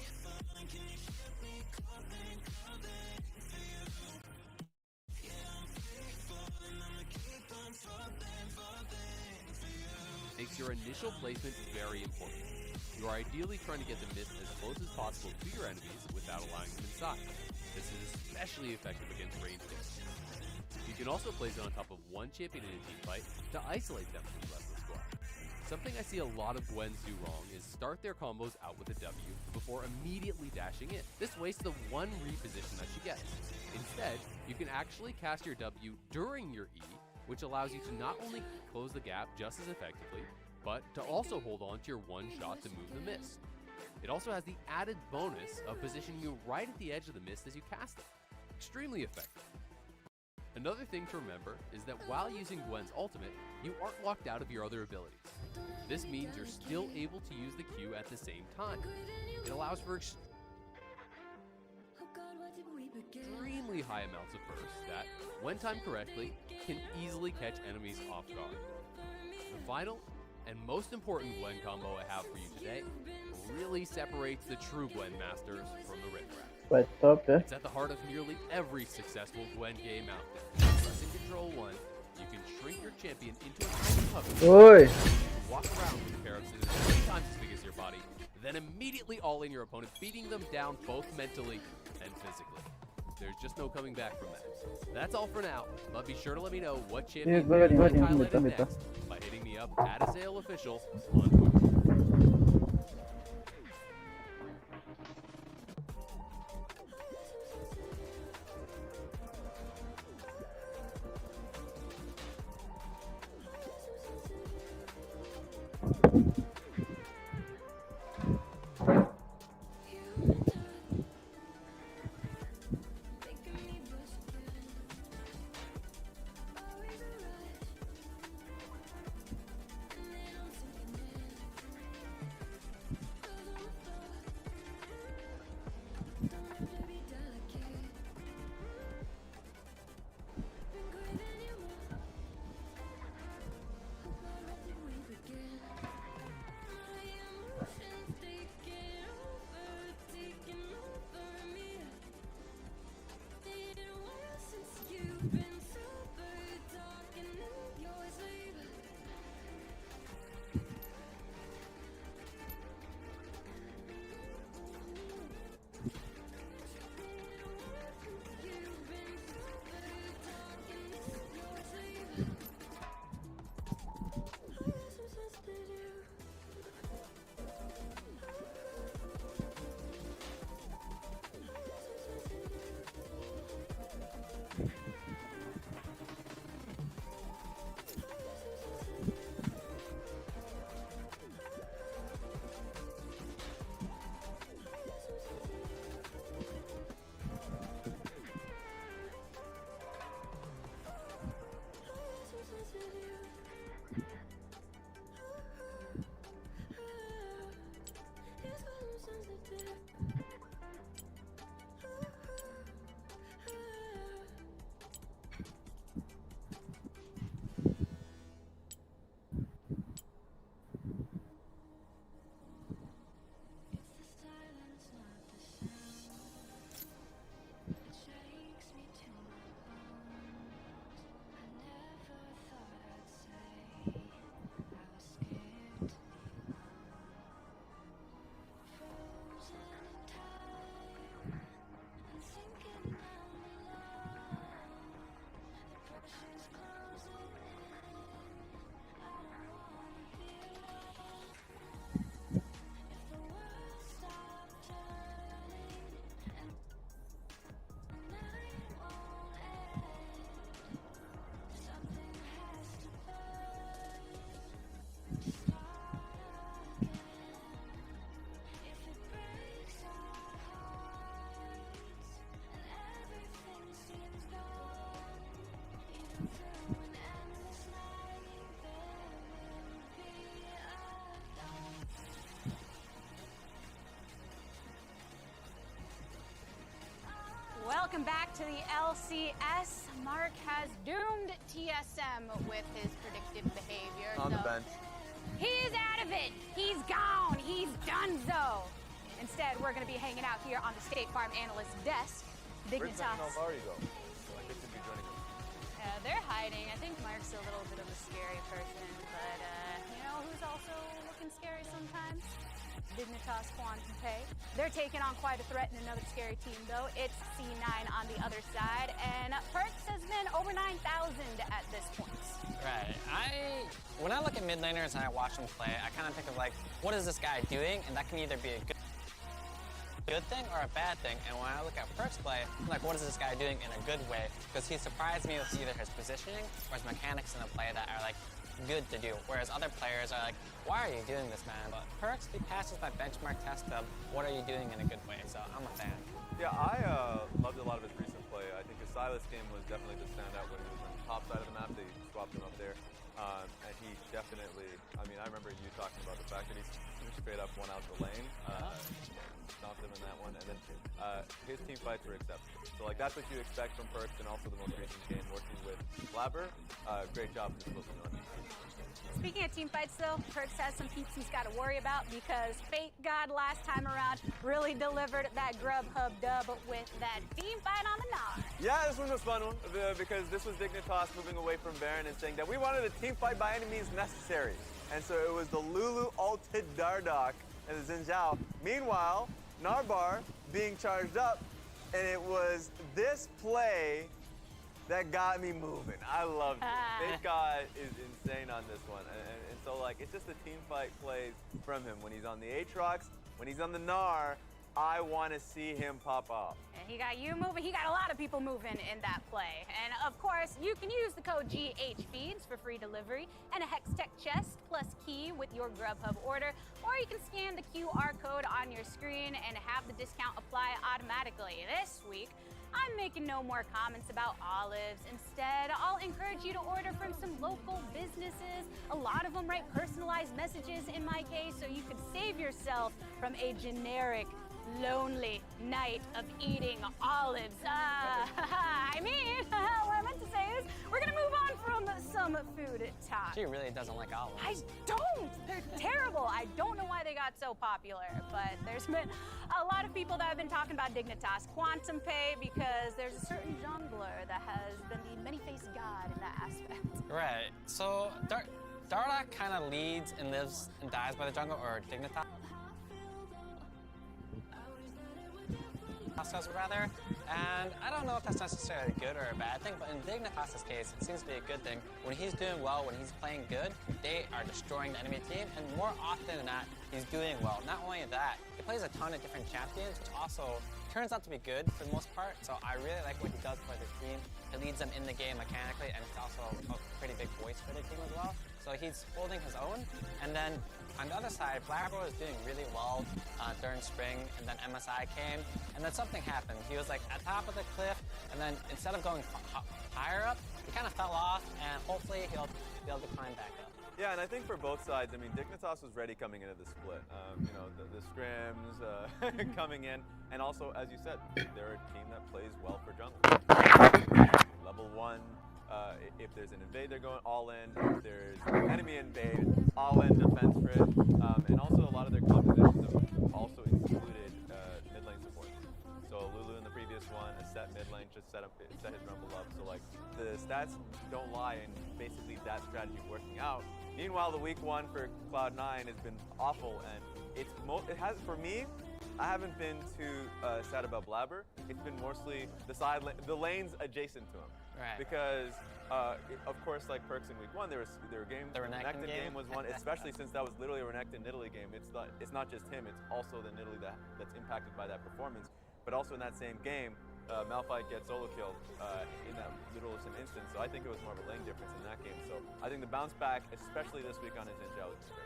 Makes your initial placement very important. You are ideally trying to get the mist as close as possible to your enemies without allowing them inside. This is especially effective against ranged enemies. You can also place it on top of one champion in a team fight to isolate them from the rest of the squad. Something I see a lot of Gwens do wrong is start their combos out with a W before immediately dashing in. This wastes the one reposition that she gets. Instead, you can actually cast your W during your E, which allows you to not only close the gap just as effectively, but to also hold on to your one shot to move the mist. It also has the added bonus of positioning you right at the edge of the mist as you cast it. Extremely effective. Another thing to remember is that while using Gwen's ultimate, you aren't locked out of your other abilities. This means you're still able to use the Q at the same time. It allows for extremely high amounts of burst that, when timed correctly, can easily catch enemies off guard. The final and most important Gwen combo I have for you today really separates the true Gwen masters from the riffraff. Vai top, é? It's at the heart of nearly every successful Gwen game out there. Pressing Control 1, you can shrink your champion into a tiny puppet. Oi! Walk around with a pair of scissors 3 times as big as your body, then immediately all-in your opponent, beating them down both mentally and physically. There's just no coming back from that. That's all for now, but be sure to let me know what champion you'd like highlighted next by hitting me up at AzaelOfficial on Twitter. to the LCS. Mark has doomed TSM with his predictive behavior. On the bench. He's out of it. He's gone. He's donezo. Instead, we're going to be hanging out here on the State Farm analyst desk. Dignitas. Where's Alvaro go? Like they should be joining us. They're hiding. I think Mark's a little bit of a scary person, but you know who's also looking scary sometimes? Dignitas Quantum Pay. They're taking on quite a threat in another scary team, though. It's C9 on the other side, and Perks has been over 9,000 at this point. Right. When I look at mid laners and I watch them play, I kind of think of like, what is this guy doing? And that can either be a good thing or a bad thing. And when I look at Perks play, I'm like, what is this guy doing in a good way? Because he surprised me with either his positioning or his mechanics in the play that are like good to do. Whereas other players are like, why are you doing this, man? But Perks, he passes my benchmark test of what are you doing in a good way. So I'm a fan. Yeah, I loved a lot of his recent play. I think the Silas game was definitely the standout when he was on the top side of the map. They swapped him up there. And he definitely, I mean, I remember you talking about the fact that he straight up won out the lane. Stomped him in that one. And then his team fights were exceptional. So, like, that's what you expect from Perks, and also the most recent game working with Blabber. Great job just looking on. Speaking of team fights, though, Perks has some peeps he's got to worry about because Fate God last time around really delivered that Grubhub dub with that team fight on the Gnar. Yeah, this one was fun one because this was Dignitas moving away from Baron and saying that we wanted a team fight by any means necessary. And so it was the Lulu ulted Dardoch and the Xin Zhao. Meanwhile, Narbar being charged up, and it was this play that got me moving. I loved it. This guy is insane on this one. And so, like, it's just the team fight plays from him. When he's on the Aatrox, when he's on the Gnar, I want to see him pop off. And he got you moving. He got a lot of people moving in that play. And, of course, you can use the code GHFeeds for free delivery and a Hextech chest plus key with your Grubhub order. Or you can scan the QR code on your screen and have the discount apply automatically. This week, I'm making no more comments about olives. Instead, I'll encourage you to order from some local businesses. A lot of them write personalized messages in my case, so you could save yourself from a generic, lonely night of eating olives. I mean, what I meant to say is, we're gonna move on from some food talk. She really doesn't like olives. I don't! They're terrible. I don't know why they got so popular, but there's been a lot of people that have been talking about Dignitas Quantum Pay because there's a certain jungler that has been the many-faced god in that aspect. Right. So Dardoch kind of leads and lives and dies by the jungle, or Dignitas rather, and I don't know if that's necessarily good or a bad thing, but in Dignitas' case, it seems to be a good thing. When he's doing well, when he's playing good, they are destroying the enemy team, and more often than not, he's doing well. Not only that, he plays a ton of different champions, which also turns out to be good for the most part, so I really like what he does for the team. It leads them in the game mechanically, and it's also a pretty big voice for the team as well. So he's holding his own, and then on the other side, Blabber was doing really well during spring, and then MSI came, and then something happened. He was like at the top of the cliff, and then instead of going higher up, he kind of fell off, and hopefully he'll be able to climb back up. Yeah, and I think for both sides, I mean, Dignitas was ready coming into the split. You know, the scrims coming in, and also, as you said, they're a team that plays well for jungle. Level 1, if there's an invade, they're going all in. If there's an enemy invade, all in defense for it. And also, a lot of their compositions have also included mid lane support. So Lulu in the previous one, a set mid lane just set his rumble up. So like the stats don't lie, and basically that strategy working out. Meanwhile, the week 1 for Cloud9 has been awful, and it has for me. I haven't been too sad about Blabber. It's been mostly the lanes adjacent to him. Right. Because, of course, like Perks in week 1, there were games. The Renekton game was one, especially since that was literally a Renekton Nidalee game. It's not just him, it's also the Nidalee that's impacted by that performance. But also in that same game, Malphite gets solo killed in that literal instance. So I think it was more of a lane difference in that game. So I think the bounce back, especially this week on his Ninja, was great.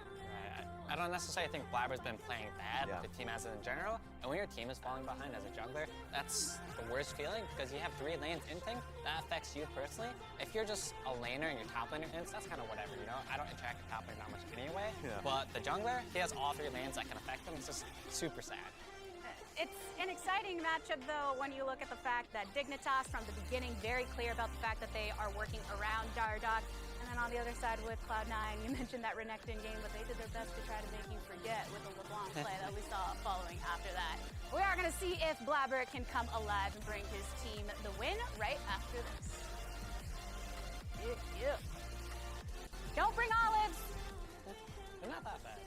I don't necessarily think Blabber's been playing bad with the team as in general, and when your team is falling behind as a jungler, that's the worst feeling because you have 3 lanes inting, that affects you personally. If you're just a laner and your top laner ints, that's kind of whatever, you know? I don't interact with top laner that much anyway, but the jungler, he has all 3 lanes that can affect him. It's just super sad. It's an exciting matchup, though, when you look at the fact that Dignitas, from the beginning, very clear about the fact that they are working around Dardoch. And then on the other side with Cloud9, you mentioned that Renekton game, but they did their best to try to make you forget with the LeBlanc play that we saw following after that. We are going to see if Blabber can come alive and bring his team the win right after this. Yeah. Don't bring olives! They're not that bad.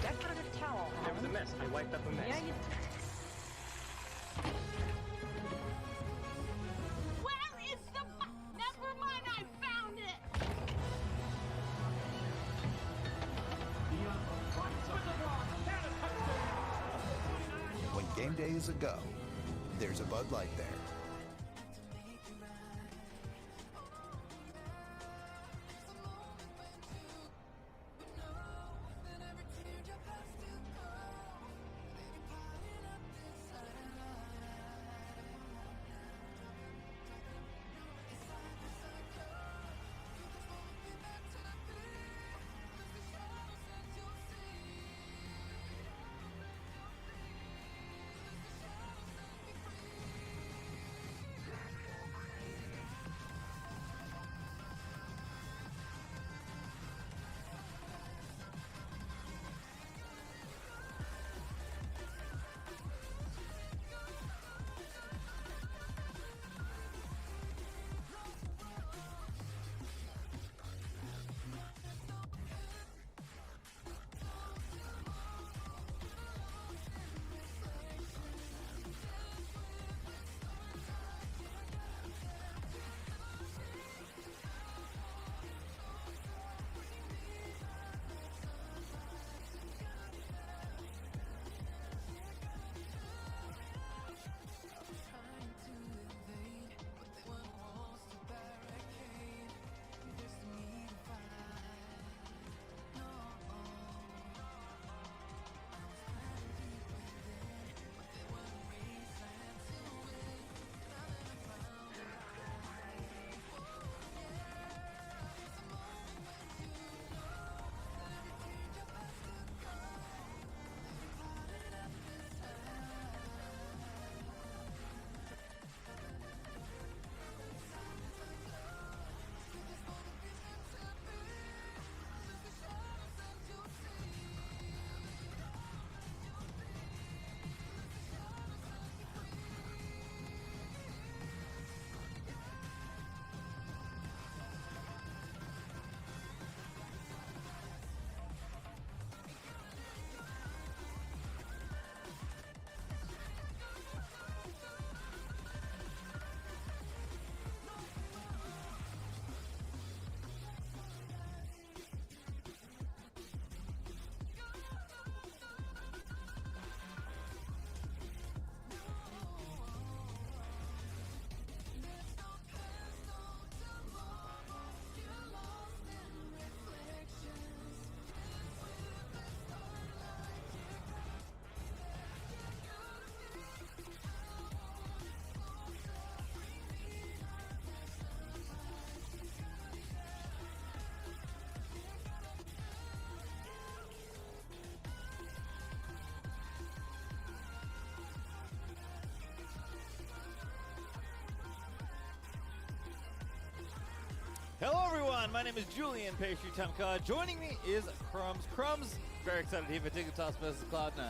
That's not a towel. There was a mess. I wiped up a mess. Yeah, you... Where is the... Never mind, I found it! When game day is a go, there's a Bud Light there. Hello everyone, my name is Julian Pastry Tamka. Joining me is Crumbs. Crumbs, very excited here for Dignitas versus Cloud9.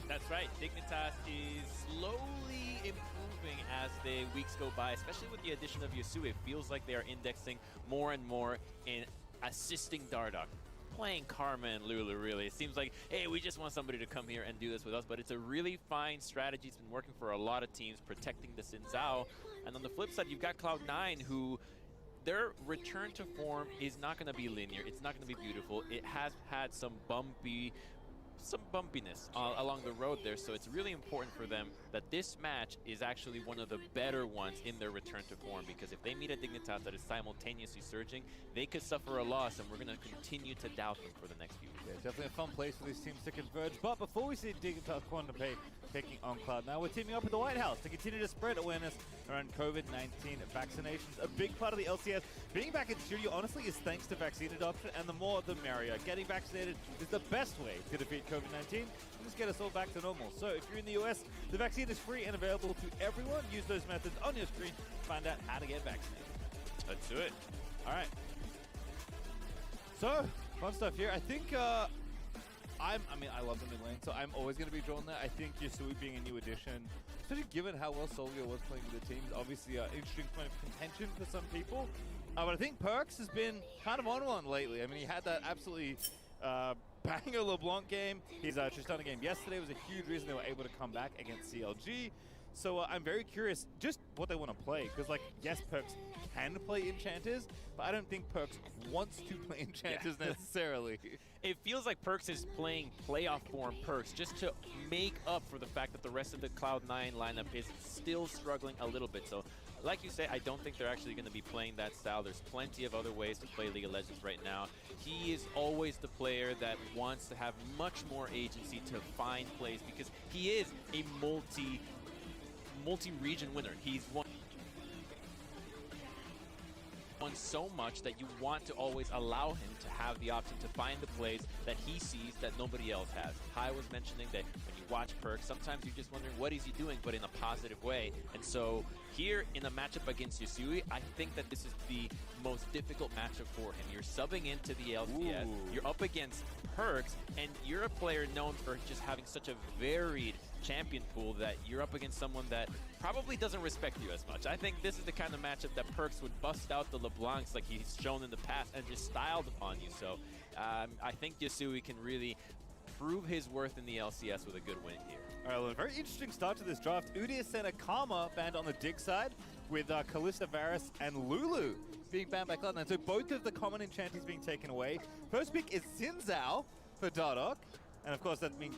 That's right, Dignitas is slowly improving as the weeks go by, especially with the addition of Yasuo. It feels like they are indexing more and more in assisting Dardoch. Playing Karma and Lulu, really. It seems like, hey, we just want somebody to come here and do this with us, but it's a really fine strategy. It's been working for a lot of teams, protecting the Xin Zhao. And on the flip side, you've got Cloud9, who their return to form is not going to be linear. It's not going to be beautiful. It has had some bumpiness along the road there, so it's really important for them that this match is actually one of the better ones in their return to form, because if they meet a Dignitas that is simultaneously surging, they could suffer a loss, and we're going to continue to doubt them for the next few weeks. Yeah, definitely a fun place for these teams to converge. But before we see Dignitas Quantum Pay taking on Cloud, now we're teaming up with the White House to continue to spread awareness around COVID-19 vaccinations. A big part of the LCS being back in studio, honestly, is thanks to vaccine adoption, and the more the merrier. Getting vaccinated is the best way to defeat COVID-19 and just get us all back to normal. So if you're in the US, the vaccine is free and available to everyone. Use those methods on your screen to find out how to get vaccinated. Let's do it. All right. So, fun stuff here. I think, I love the mid lane, so I'm always going to be drawn there. I think Yasui being a new addition, especially given how well Solvio was playing with the team, is obviously an interesting point of contention for some people. But I think Perks has been kind of on one lately. I mean, he had that absolutely banger LeBlanc game. His Tristana game yesterday was a huge reason they were able to come back against CLG. So I'm very curious just what they want to play, because, like, yes, Perks can play Enchanters, but I don't think Perks wants to play Enchanters necessarily. It feels like Perks is playing playoff form Perks just to make up for the fact that the rest of the Cloud9 lineup is still struggling a little bit. So, like you say, I don't think they're actually going to be playing that style. There's plenty of other ways to play League of Legends right now. He is always the player that wants to have much more agency to find plays, because he is a multi-region winner. He's won so much that you want to always allow him to have the option to find the plays that he sees that nobody else has. Kai was mentioning that when you watch Perks, sometimes you're just wondering what is he doing, but in a positive way. And so here in a matchup against Yasui, I think that this is the most difficult matchup for him. You're subbing into the LCS, you're up against Perks, and you're a player known for just having such a varied champion pool that you're up against someone that probably doesn't respect you as much. I think this is the kind of matchup that Perks would bust out the LeBlancs like he's shown in the past and just styled upon you. So I think Yasui can really prove his worth in the LCS with a good win here. All right, well, a very interesting start to this draft. Udyr sent a Karma banned on the Dig side, with Kalista, Varus, and Lulu being banned by Cloud9. So both of the common enchanters being taken away. First pick is Xin Zhao for Dardoch. And of course, that means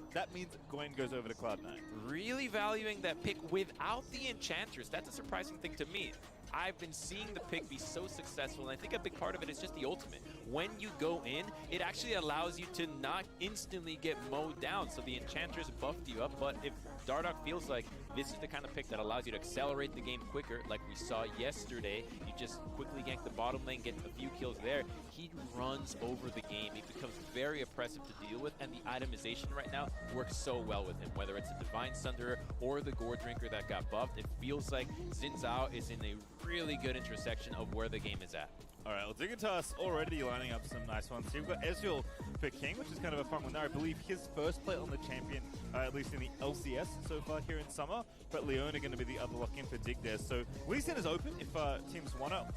Gwen goes over to Cloud9. Really valuing that pick without the Enchantress. That's a surprising thing to me. I've been seeing the pick be so successful, and I think a big part of it is just the ultimate. When you go in, it actually allows you to not instantly get mowed down, so the Enchantress buffed you up. But if Dardoch feels like this is the kind of pick that allows you to accelerate the game quicker, like we saw yesterday, you just quickly gank the bottom lane, get a few kills there, he runs over the game. He becomes very oppressive to deal with, and the itemization right now works so well with him. Whether it's a Divine Sunderer or the Gore Drinker that got buffed, it feels like Xin Zhao is in a really good intersection of where the game is at. All right, well, Dignitas already lining up some nice ones. So you've got Ezreal for King, which is kind of a fun one there. I believe his first play on the champion, at least in the LCS so far here in summer. But Leon are going to be the other lock-in for Dig there. So Lee Sin is open if teams want to.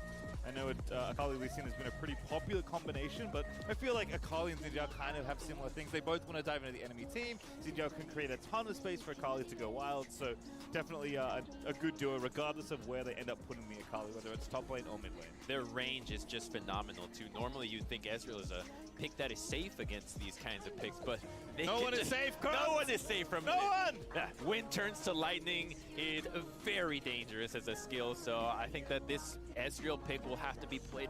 I know Akali Lee Sin has been a pretty popular combination, but I feel like Akali and Xin Zhao kind of have similar things. They both want to dive into the enemy team. Xin Zhao can create a ton of space for Akali to go wild, so definitely a good duo, regardless of where they end up putting the Akali, whether it's top lane or mid lane. Their range is just phenomenal, too. Normally, you'd think Ezreal is a pick that is safe against these kinds of picks, but no one is safe, Carl. No one is safe from no one. Wind turns to lightning is very dangerous as a skill, so I think that this Ezreal pick will have to be played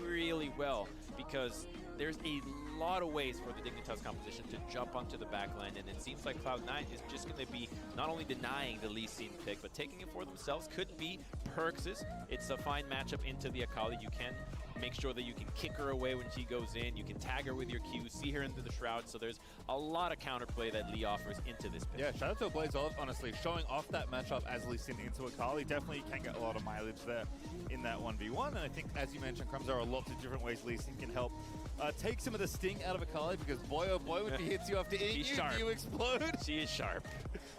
really well, because there's a lot of ways for the Dignitas composition to jump onto the backline, and it seems like Cloud9 is just going to be not only denying the Lee Sin pick, but taking it for themselves. Could be Perks's. It's a fine matchup into the Akali. You can make sure that you can kick her away when she goes in. You can tag her with your Q, see her into the Shroud. So there's a lot of counterplay that Lee offers into this pick. Yeah, shout out to Blaze Olive, honestly. Showing off that matchup as Lee Sin into Akali, definitely can get a lot of mileage there in that 1v1. And I think, as you mentioned, Crumbs, there are lots of different ways Lee Sin can help take some of the sting out of Akali, because boy, oh boy, when he hits you after eating you explode. She is sharp.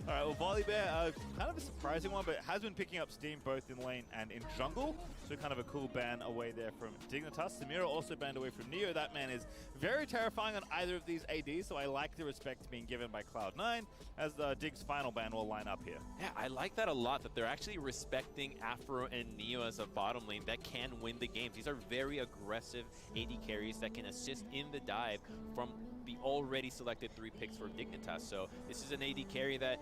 All right, well, Volibear, kind of a surprising one, but has been picking up steam both in lane and in jungle. So kind of a cool ban away there from Dignitas. Samira also banned away from Neo. That man is very terrifying on either of these ADs, so I like the respect being given by Cloud9 as Dig's final ban will line up here. Yeah, I like that a lot, that they're actually respecting Afro and Neo as a bottom lane that can win the games. These are very aggressive AD carries that can assist in the dive from the already selected 3 picks for Dignitas. So this is an AD carry that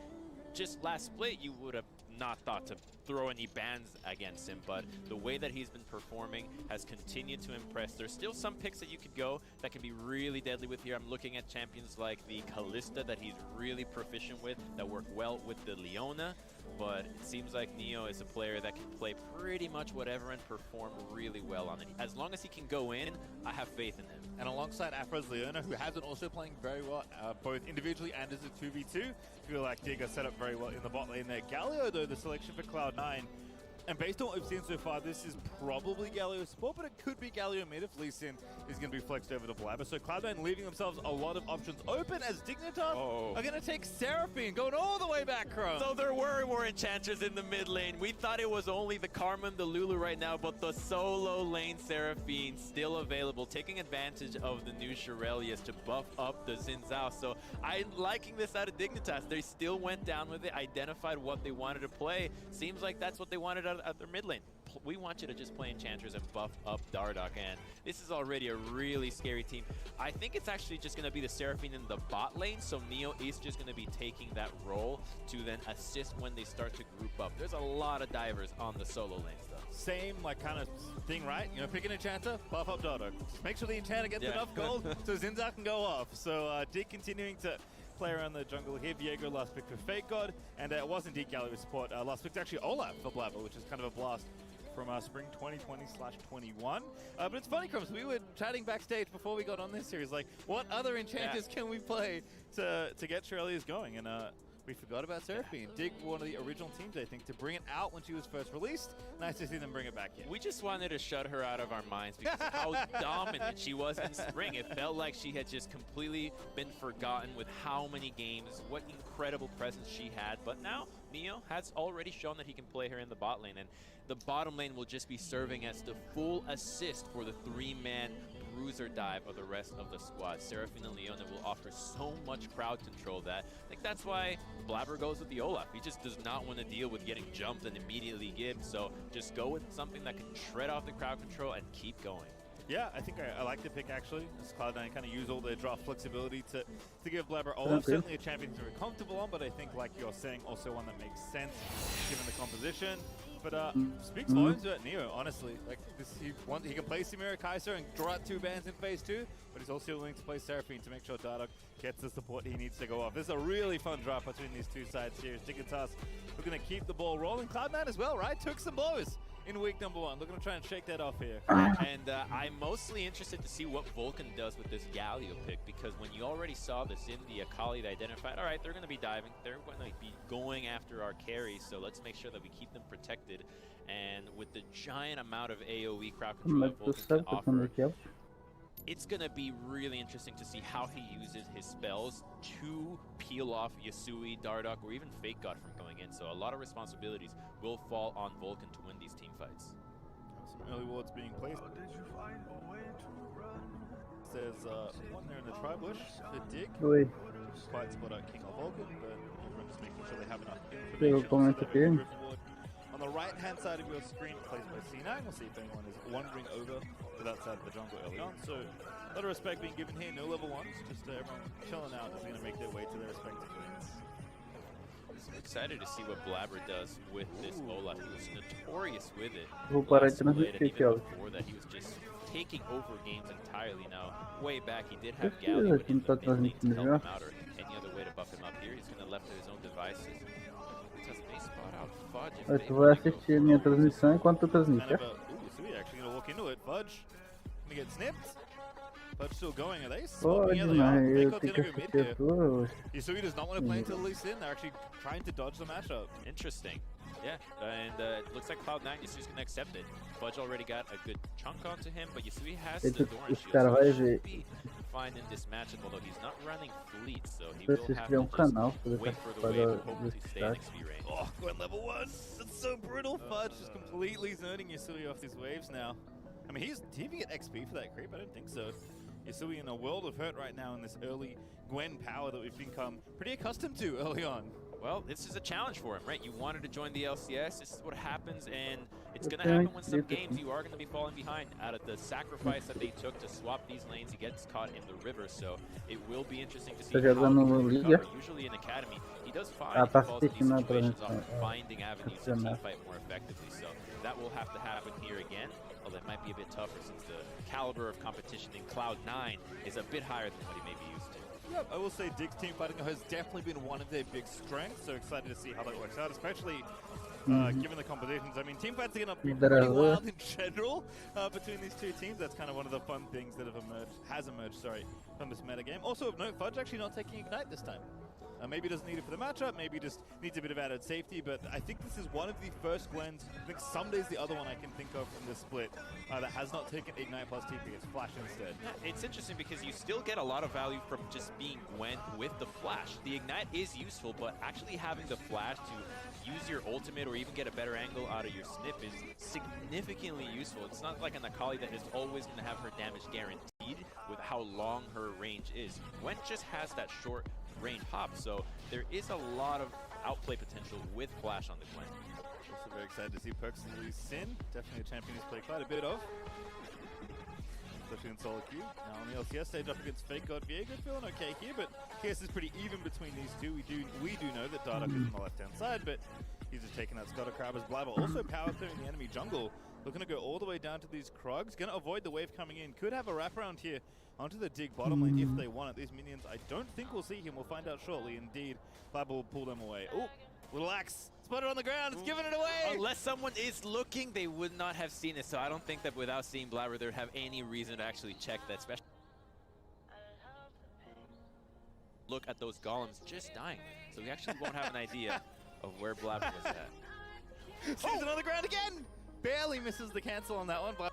just last split, you would have not thought to throw any bans against him, but the way that he's been performing has continued to impress. There's still some picks that you could go that can be really deadly with here. I'm looking at champions like the Kalista that he's really proficient with, that work well with the Leona, but it seems like Neo is a player that can play pretty much whatever and perform really well on it. As long as he can go in, I have faith in him. And alongside Afra's Leona, who has been also playing very well, both individually and as a 2v2, I feel like Dig are set up very well in the bot lane there. Galio, though, the selection for Cloud9, and based on what we've seen so far, this is probably Galio support, but it could be Galio mid if Lee Sin is going to be flexed over to Blabber. So Cloud9 leaving themselves a lot of options open as Dignitas are going to take Seraphine, going all the way back, Chrome. So there were more enchanters in the mid lane. We thought it was only the Karma and the Lulu right now, but the solo lane Seraphine still available, taking advantage of the new Shurelius to buff up the Xin Zhao. So I'm liking this out of Dignitas. They still went down with it, identified what they wanted to play. Seems like that's what they wanted out of their mid lane. We want you to just play enchanters and buff up Dardoch, and this is already a really scary team. I think it's actually just going to be the Seraphine in the bot lane, so Neo is just going to be taking that role to then assist when they start to group up. There's a lot of divers on the solo lanes though. Same like kind of thing, right? You know, pick an enchanter, buff up Dardoch. Make sure the enchanter gets enough gold so Xin Zhao can go off. So Dig continuing to play around the jungle here. Viego last pick for Fake God, and it was indeed Galio support. Last pick's actually Olaf for Blabber, which is kind of a blast from spring 2020/21. But it's funny, Crumbs, we were chatting backstage before we got on this series, like, what other enchanters can we play to get Shurelius going? And we forgot about Seraphine. Dig, one of the original teams, I think, to bring it out when she was first released. Nice to see them bring it back in. We just wanted to shut her out of our minds because of how dominant she was in spring. It felt like she had just completely been forgotten with how many games, what incredible presence she had. But now, Neo has already shown that he can play her in the bot lane, and the bottom lane will just be serving as the full assist for the three-man bruiser dive of the rest of the squad. Seraphine and Leona will offer so much crowd control that I think that's why Blabber goes with the Olaf. He just does not want to deal with getting jumped and immediately give, so just go with something that can shred off the crowd control and keep going. Yeah, I think I like the pick actually. As Cloud9 kind of use all their draft flexibility to give Blabber Olaf. Certainly a champion to be comfortable on, but I think, like you're saying, also one that makes sense given the composition. But speaks volumes about Neo, honestly. Like this, he can play Samira Kaiser and draw out 2 bans in phase 2, but he's also willing to play Seraphine to make sure Dardoch gets the support he needs to go off. This is a really fun draft between these two sides here. Dignitas looking to keep the ball rolling. Cloud9 as well, right? Took some blows in week number 1. Looking to try and shake that off here. And I'm mostly interested to see what Vulcan does with this Galio pick, because when you already saw this in the Akali, they identified, all right, they're going to be diving. They're going to be going after our carries, so let's make sure that we keep them protected. And with the giant amount of AoE crowd control that Vulcan can offer, it's going to be really interesting to see how he uses his spells to peel off Yasui, Dardoch, or even Fake God from going in. So a lot of responsibilities will fall on Vulcan to win these team fights. Some early wards being placed. There's one there in the tri-bush for Dig. Quite spot out King of Vulcan, but everyone's making sure they have enough information. On the right-hand side of your screen, placed by C9, we'll see if anyone is wandering over to that side of the jungle early on. So, a lot of respect being given here, no level 1s, just everyone chilling out as they're going to make their way to their respective lanes. I'm excited to see what Blabber does with this Olaf. He was notorious with it. Even before that, he was just taking over games entirely. Now, way back, he did have Galio in the mid lane to help him out, or any other way to buff him up. Here, he's going to left to his own devices. Tu vai assistir minha transmissão enquanto tu transmite. So we're actually gonna walk into it. Fudge gonna get snipped. Fudge still going. Are they swapping? Yeah, they are. Fake's gonna go mid here. Yasui does not want to play until Lee Sin. They're actually trying to dodge the mashup. Interesting. Yeah, and it looks like Cloud9, Yasui's gonna accept it. Fudge already got a good chunk onto him, but Yasui has the Doran shield, so he should be fine in this matchup, although he's not running fleet, so he will have to just wait for the wave and hope to stay in XP range. Oh, Gwen level 1! That's so brutal! Fudge is completely zoning Yasui off these waves now. I mean, did he get XP for that creep? I don't think so. Yasui in a world of hurt right now in this early Gwen power that we've become pretty accustomed to early on. Well, this is a challenge for him, right? You wanted to join the LCS. This is what happens, and it's going to happen when some games you are going to be falling behind. Out of the sacrifice that they took to swap these lanes, he gets caught in the river, so it will be interesting to see how he can recover. Usually in Academy, he does fine if he falls in these situations, often finding avenues to teamfight more effectively. So that will have to happen here again, although it might be a bit tougher since the caliber of competition in Cloud9 is a bit higher than what he may be used to. Yep, I will say Dig's team fighting has definitely been one of their big strengths, so excited to see how that works out, especially given the competitions. I mean, team fights are going to be pretty wild in general between these two teams. That's kind of one of the fun things that has emerged from this meta game. Also of note, Fudge actually not taking Ignite this time. Maybe doesn't need it for the matchup, maybe just needs a bit of added safety, but I think this is one of the first Glens, I think Sunday's the other one I can think of from this split that has not taken Ignite plus TP, it's Flash instead. Yeah, it's interesting because you still get a lot of value from just being Gwen with the Flash. The Ignite is useful, but actually having the Flash to use your ultimate or even get a better angle out of your snip is significantly useful. It's not like an Akali that is always going to have her damage guaranteed with how long her range is. Gwen just has that short range pop, so there is a lot of outplay potential with Flash on the Gwen. Also very excited to see Perks lose Sin. Definitely a champion he's played quite a bit of. Especially in solo queue. Now on the LCS stage up against Fake God Viego, feeling okay here, but KS is pretty even between these two. We do know that Dardoch is on the left-hand side, but he's just taking that Scuttle Crab as Blabber. Also power clearing the enemy jungle. Looking to go all the way down to these Krugs. Gonna avoid the wave coming in. Could have a wraparound here onto the Dig bottom lane if they want it. These minions, I don't think we'll see him. We'll find out shortly. Indeed, Blabber will pull them away. Oh, little axe. Splutter on the ground. It's giving it away. Unless someone is looking, they would not have seen it. So I don't think that without seeing Blabber, they'd have any reason to actually check that special. Look at those golems just dying. So we actually won't have an idea of where Blabber was at. Sees it on the ground again. Barely misses the cancel on that one. Blabber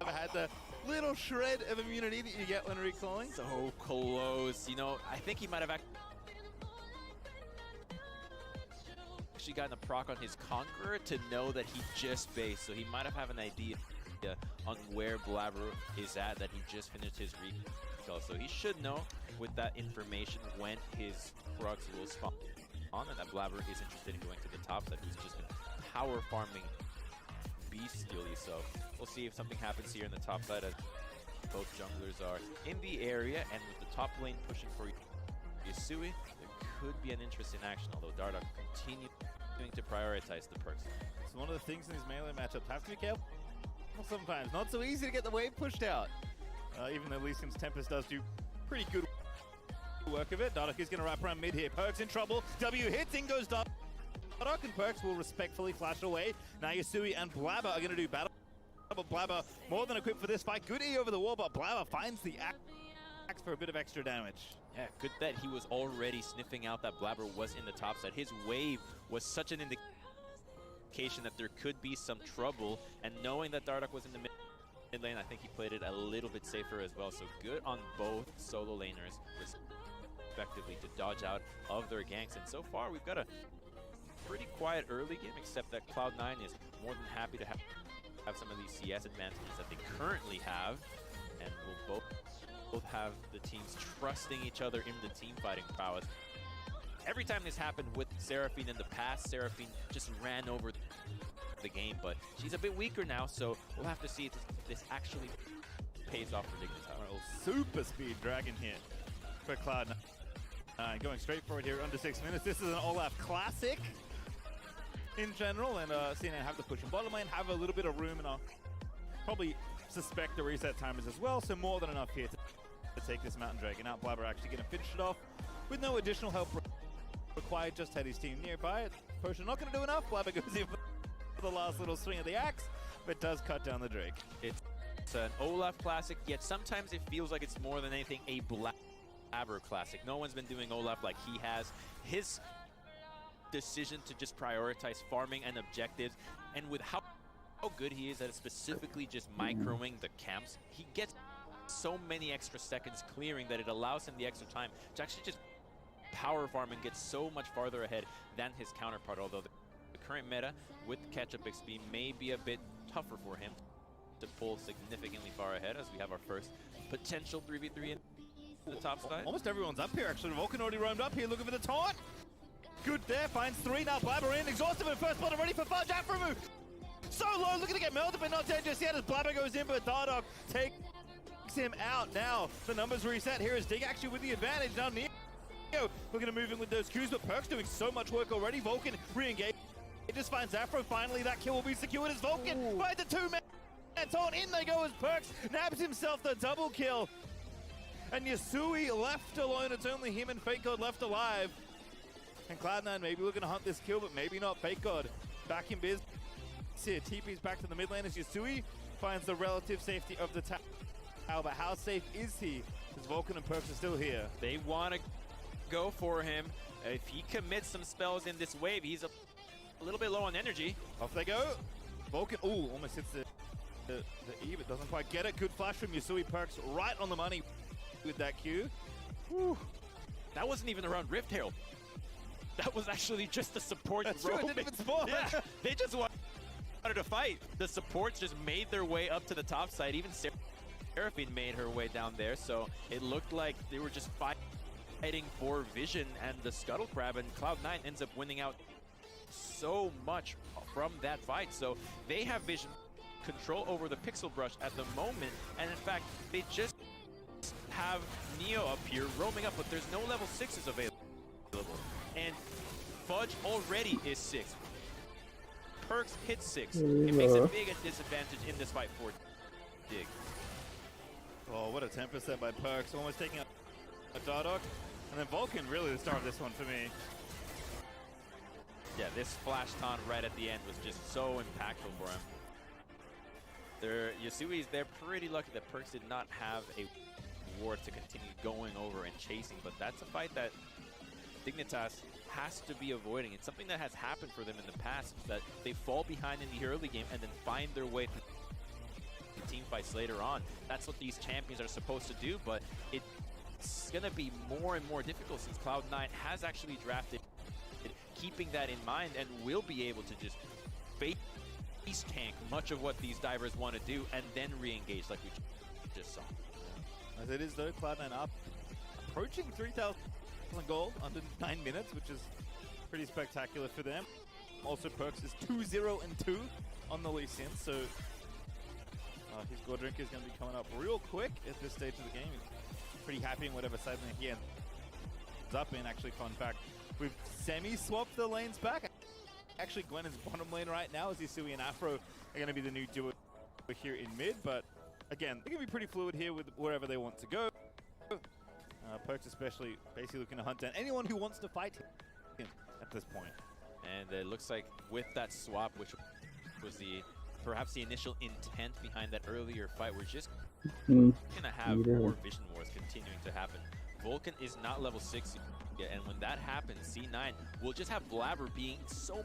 had the little shred of immunity that you get when recalling. So close. You know, I think he might have actually gotten a proc on his Conqueror to know that he just based. So he might have an idea on where Blabber is at, that he just finished his recall. So he should know with that information when his Krugs will spawn. And that Blabber is interested in going to the top side, who's just been power farming bestially. So we'll see if something happens here in the top side as both junglers are in the area, and with the top lane pushing for Yasui, there could be an interest in action, although Dardoch continuing to prioritize the perks. So one of the things in these melee matchups, have to be careful sometimes. Not so easy to get the wave pushed out. Even though Lee Sin's Tempest does do pretty good work of it. Dardoch is going to wrap around mid here. Perks in trouble. W hits, in goes Dardoch, and Perks will respectfully flash away. Now Yasui and Blabber are going to do battle. But Blabber more than equipped for this fight. Good E over the wall, but Blabber finds the axe for a bit of extra damage. Yeah, good that he was already sniffing out that Blabber was in the top side. His wave was such an indication that there could be some trouble, and knowing that Dardoch was in the mid lane, I think he played it a little bit safer as well. So good on both solo laners, respectively, to dodge out of their ganks. And so far, we've got a pretty quiet early game, except that Cloud9 is more than happy to have some of these CS advantages that they currently have, and will both have the teams trusting each other in the team fighting prowess. Every time this happened with Seraphine in the past, Seraphine just ran over the game, but she's a bit weaker now, so we'll have to see if this actually pays off for Dignitas. Super speed dragon hit for Cloud9. Going straight for it here under 6 minutes. This is an Olaf classic in general, and CNN have the push in bottom lane, have a little bit of room, and I'll probably suspect the reset timers as well, so more than enough here to take this Mountain Dragon out. Blabber actually going to finish it off with no additional help required, just had his team nearby. Potion not going to do enough. Blabber goes in for the last little swing of the axe, but does cut down the Drake. It's an Olaf classic, yet sometimes it feels like it's more than anything a Blabber classic. No one's been doing Olaf like he has. His decision to just prioritize farming and objectives, and with how good he is at specifically just microing the camps, he gets so many extra seconds clearing that it allows him the extra time to actually just power farm and get so much farther ahead than his counterpart, although the current meta with catch-up XP may be a bit tougher for him to pull significantly far ahead, as we have our first potential 3v3 in the top side. Almost everyone's up here, actually. Vulcan already roamed up here looking for the taunt. Good there, finds 3 now. Blabber in, exhausted at first blood already for Fudge. Afromu so low, looking to get melted, but not dead just yet as Blabber goes in, but Dardoch takes him out. Now the numbers reset. Here is Dig actually with the advantage. Now Neo looking to move in with those Qs, but Perk's doing so much work already. Vulcan re-engage. It just finds Afro. Finally, that kill will be secured as Vulcan by the 2-man taunt. In they go as Perks nabs himself the double kill. And Yasui left alone. It's only him and Fake God left alive. And Cloud9 maybe looking to hunt this kill, but maybe not. Fake God back in biz. Here, TP's back to the mid lane as Yasui finds the relative safety of the tower. But how safe is he? Because Vulcan and Perks are still here. They want to go for him. If he commits some spells in this wave, he's a little bit low on energy. Off they go. Vulcan, ooh, almost hits the E, but doesn't quite get it. Good flash from Yasui. Perks right on the money with that Q. Whew. That wasn't even around Rift Herald. That was actually just the support. That's true, it didn't even spawn. Yeah, they just wanted to fight. The supports just made their way up to the top side. Even Seraphine made her way down there, so it looked like they were just fighting for vision, and the Scuttle Crab, and Cloud9 ends up winning out so much from that fight. So they have vision control over the Pixel Brush at the moment, and in fact, they just have Neo up here roaming up, but there's no level 6s available. And Fudge already is 6. Perks hit 6. It makes a big disadvantage in this fight for Dig. Oh, what a Tempest set by Perks. Almost taking a Dardoch. And then Vulcan really the star of this one for me. Yeah, this flash taunt right at the end was just so impactful for him. Yasui's, they're pretty lucky that Perks did not have a ward to continue going over and chasing, but that's a fight that Dignitas has to be avoiding. It's something that has happened for them in the past, that they fall behind in the early game and then find their way to team fights later on. That's what these champions are supposed to do, but it's going to be more and more difficult since Cloud9 has actually drafted keeping that in mind and will be able to just face tank much of what these divers want to do and then re-engage like we just saw. As it is though, Cloud9 up approaching 3,000 gold under 9 minutes, which is pretty spectacular for them. Also, Perks is 2-0-2 on the Lee Sin, so his Gore Drinker is going to be coming up real quick at this stage of the game. He's pretty happy in whatever side lane he ends up in. Actually, fun fact, we've semi-swapped the lanes back. Actually, Gwen is bottom lane right now, as Yasui and Afro are going to be the new duo here in mid, but again, they can be pretty fluid here with wherever they want to go. Perks especially basically looking to hunt down anyone who wants to fight him at this point. And it looks like with that swap, which was perhaps the initial intent behind that earlier fight, we're just going to have more vision wars continuing to happen. Vulcan is not level 6 yet, and when that happens, C9 will just have Blabber being so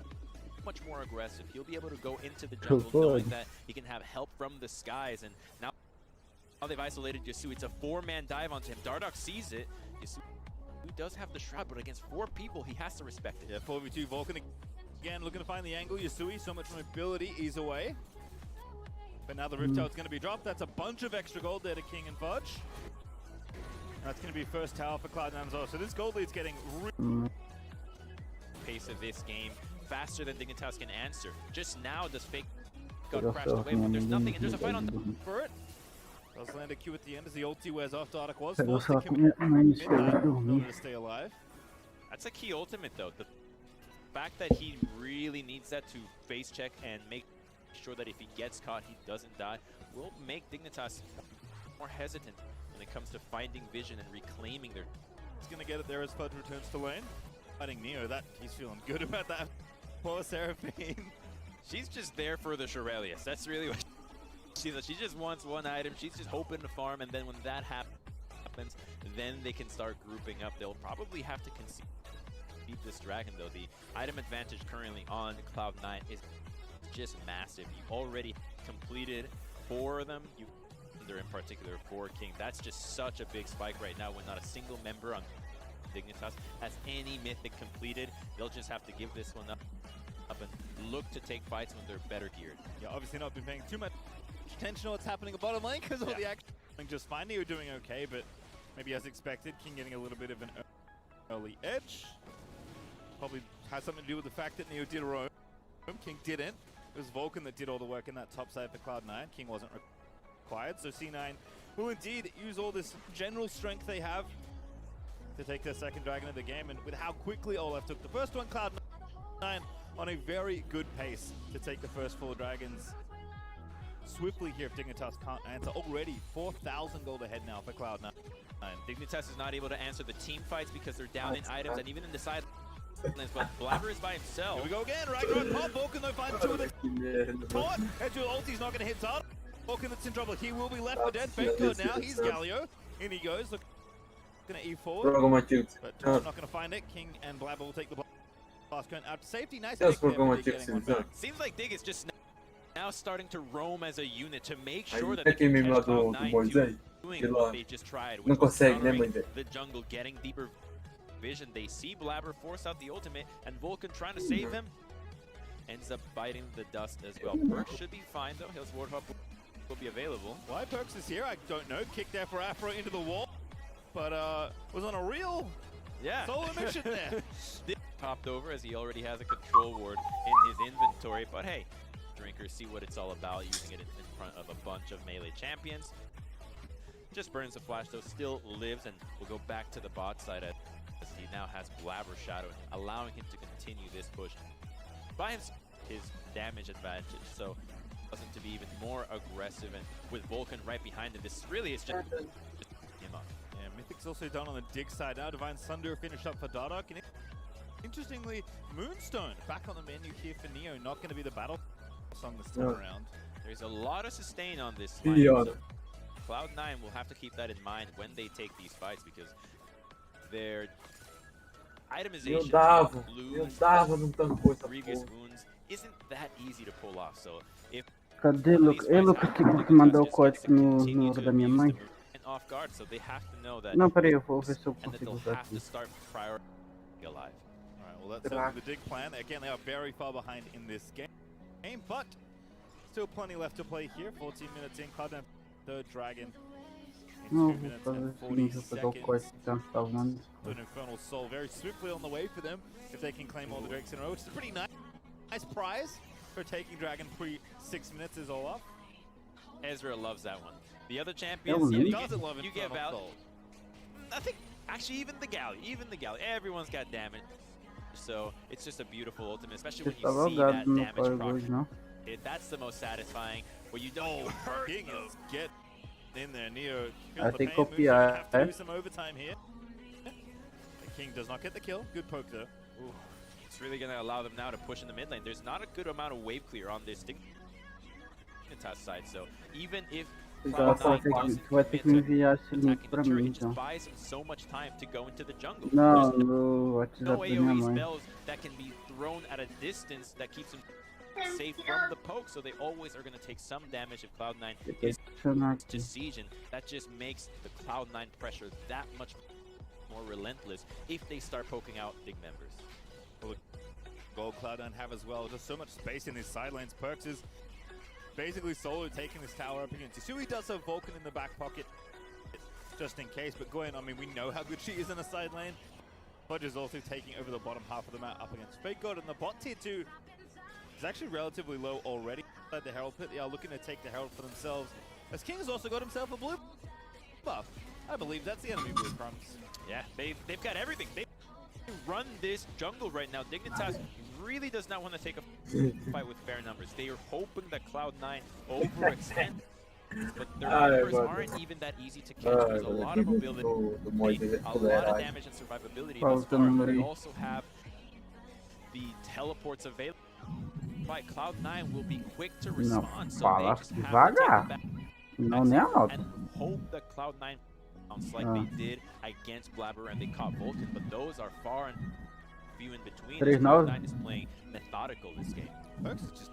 much more aggressive. He'll be able to go into the jungle knowing that he can have help from the skies, and now they've isolated Yasui. It's a 4-man dive onto him. Dardoch sees it. Yasui does have the shroud, but against 4 people, he has to respect it. Yeah, 4v2 Vulcan again looking to find the angle. Yasui, so much mobility, ease away. But now the Rift Tower is going to be dropped. That's a bunch of extra gold there to King and Fudge. That's going to be first tower for Cloud9 as well. So this gold lead's getting pace of this game faster than Dignitas can answer. Just now, this Fake got crashed away, but there's nothing, and there's a fight on for it. Does land a Q at the end as the ulti wears off. Dardoch was forced to commit in order to stay alive. That's a key ultimate though. The fact that he really needs that to face check and make sure that if he gets caught, he doesn't die, will make Dignitas more hesitant when it comes to finding vision and reclaiming their... He's going to get it there as Fudge returns to lane. Fighting Neo, that he's feeling good about that. Poor Seraphine. She's just there for the Shurelius. That's really what she just wants one item. She's just hoping to farm, and then when that happens, then they can start grouping up. They'll probably have to concede this dragon, though. The item advantage currently on Cloud9 is just massive. You already completed 4 of them. They're in particular 4 King. That's just such a big spike right now when not a single member on Dignitas has any mythic completed. They'll just have to give this one up and look to take fights when they're better geared. Yeah, obviously not been paying too much attention to what's happening at bottom lane because all the action just fine. Neo doing okay, but maybe as expected, King getting a little bit of an early edge. Probably has something to do with the fact that Neo did roam. King didn't. It was Vulcan that did all the work in that top side for Cloud9. King wasn't required, so C9 will indeed use all this general strength they have to take their second dragon of the game, and with how quickly Olaf took the first one, Cloud9 on a very good pace to take the first 4 dragons swiftly here if Dignitas can't answer. Already 4,000 gold ahead now for Cloud9. Dignitas is not able to answer the team fights because they're down in items and even in the side lanes, but Blabber is by himself. Here we go again, Ragnarok pop, Vulcan though finds 2 of the taunt. Edge ulti's not going to hit Zard. Vulcan that's in trouble, he will be left for dead. Fake code now, he's Galio. In he goes, look, going to E forward, but not going to find it. King and Blabber will take the blast current out to safety. Nice pick there for Dig getting one back. Seems like Dig is just now starting to roam as a unit to make sure that they can catch Cloud9 doing what they just tried, which was countering the jungle, getting deeper vision. They see Blabber force out the ultimate, and Vulcan trying to save him ends up biting the dust as well. Perks should be fine though. His Wardhop will be available. Why Perks is here, I don't know. Kick there for Afro into the wall, but was on a real solo mission there. Popped over as he already has a control ward in his inventory, but hey, Drinkers see what it's all about, using it in front of a bunch of melee champions. Just burns the flash though, still lives, and will go back to the bot side as he now has Blabber shadowing, allowing him to continue this push by his damage advantage. So doesn't to be even more aggressive, and with Vulcan right behind him, this really is just him up. Yeah, Mythic's also done on the Dig side now. Divine Sunder finished up for Dardoch, and interestingly, Moonstone back on the menu here for Neo. Not going to be the battle song this time around. There's a lot of sustain on this line, so Cloud9 will have to keep that in mind when they take these fights, because their itemization to previous wounds isn't that easy to pull off. So if Cadê Lucas? Ei, Lucas, tem que mandar o código no ouro da minha mãe? Off guard, so they have to know that. Não, peraí, eu vou ver se eu and that consigo they'll usar have aqui. to start priority alive. Alright, well that's certainly the Dig plan. Again, they are very far behind in this game, but still plenty left to play here. 14 minutes in, Cloud9 third dragon in 2 minutes and 40 seconds. So an Infernal Soul very swiftly on the way for them if they can claim all the Drakes in a row, which is a pretty nice prize for taking Dragon pre-6 minutes is all up. Ezra loves that one. The other champions, you get Val. I think actually even the Galley, everyone's got damage. So it's just a beautiful ultimate, especially when you see that damage proc. That's the most satisfying. Where you don't hurt. King is get in there. Neo I feels the think pain. copy Have to do some overtime here. The King does not get the kill. Good poke though. Ooh, it's really going to allow them now to push in the mid lane. There's not a good amount of wave clear on this Dignitas side, so even if Vai ter que me enviar esse link pra mim, então. buys him so much time to go into the jungle. Não, There's no WhatsApp no da minha AoE mãe. spells that can be thrown at a distance that keeps him safe from the poke, so they always are going to take some damage if Cloud9 is to siege, and that just makes the Cloud9 pressure that much more relentless if they start poking out Dig members. Well, gold Cloud9 have as well. Just so much space in his side lanes. Perks is basically solo taking this tower up against Yasui. Does have Vulcan in the back pocket just in case, but Gwen, I mean, we know how good she is in the side lane. Fudge is also taking over the bottom half of the map up against Fake God, and the bot tier 2 is actually relatively low already. The Herald Pit, they are looking to take the Herald for themselves, as King has also got himself a blue buff. I believe that's the enemy blue crumbs. Yeah, they've got everything. They run this jungle right now. Dignitas really does not want to take a fight with fair numbers. They are hoping that Cloud9 overextends, but their numbers aren't even that easy to catch. There's a lot of mobility, a lot of damage and survivability thus far, but they also have the teleports available. But Cloud9 will be quick to respond, so they just have to take it back and hope that Cloud9 like they did against Blabber and they caught Vulcan, but those are far and few in between. Cloud9 is playing methodical this game. Perks is just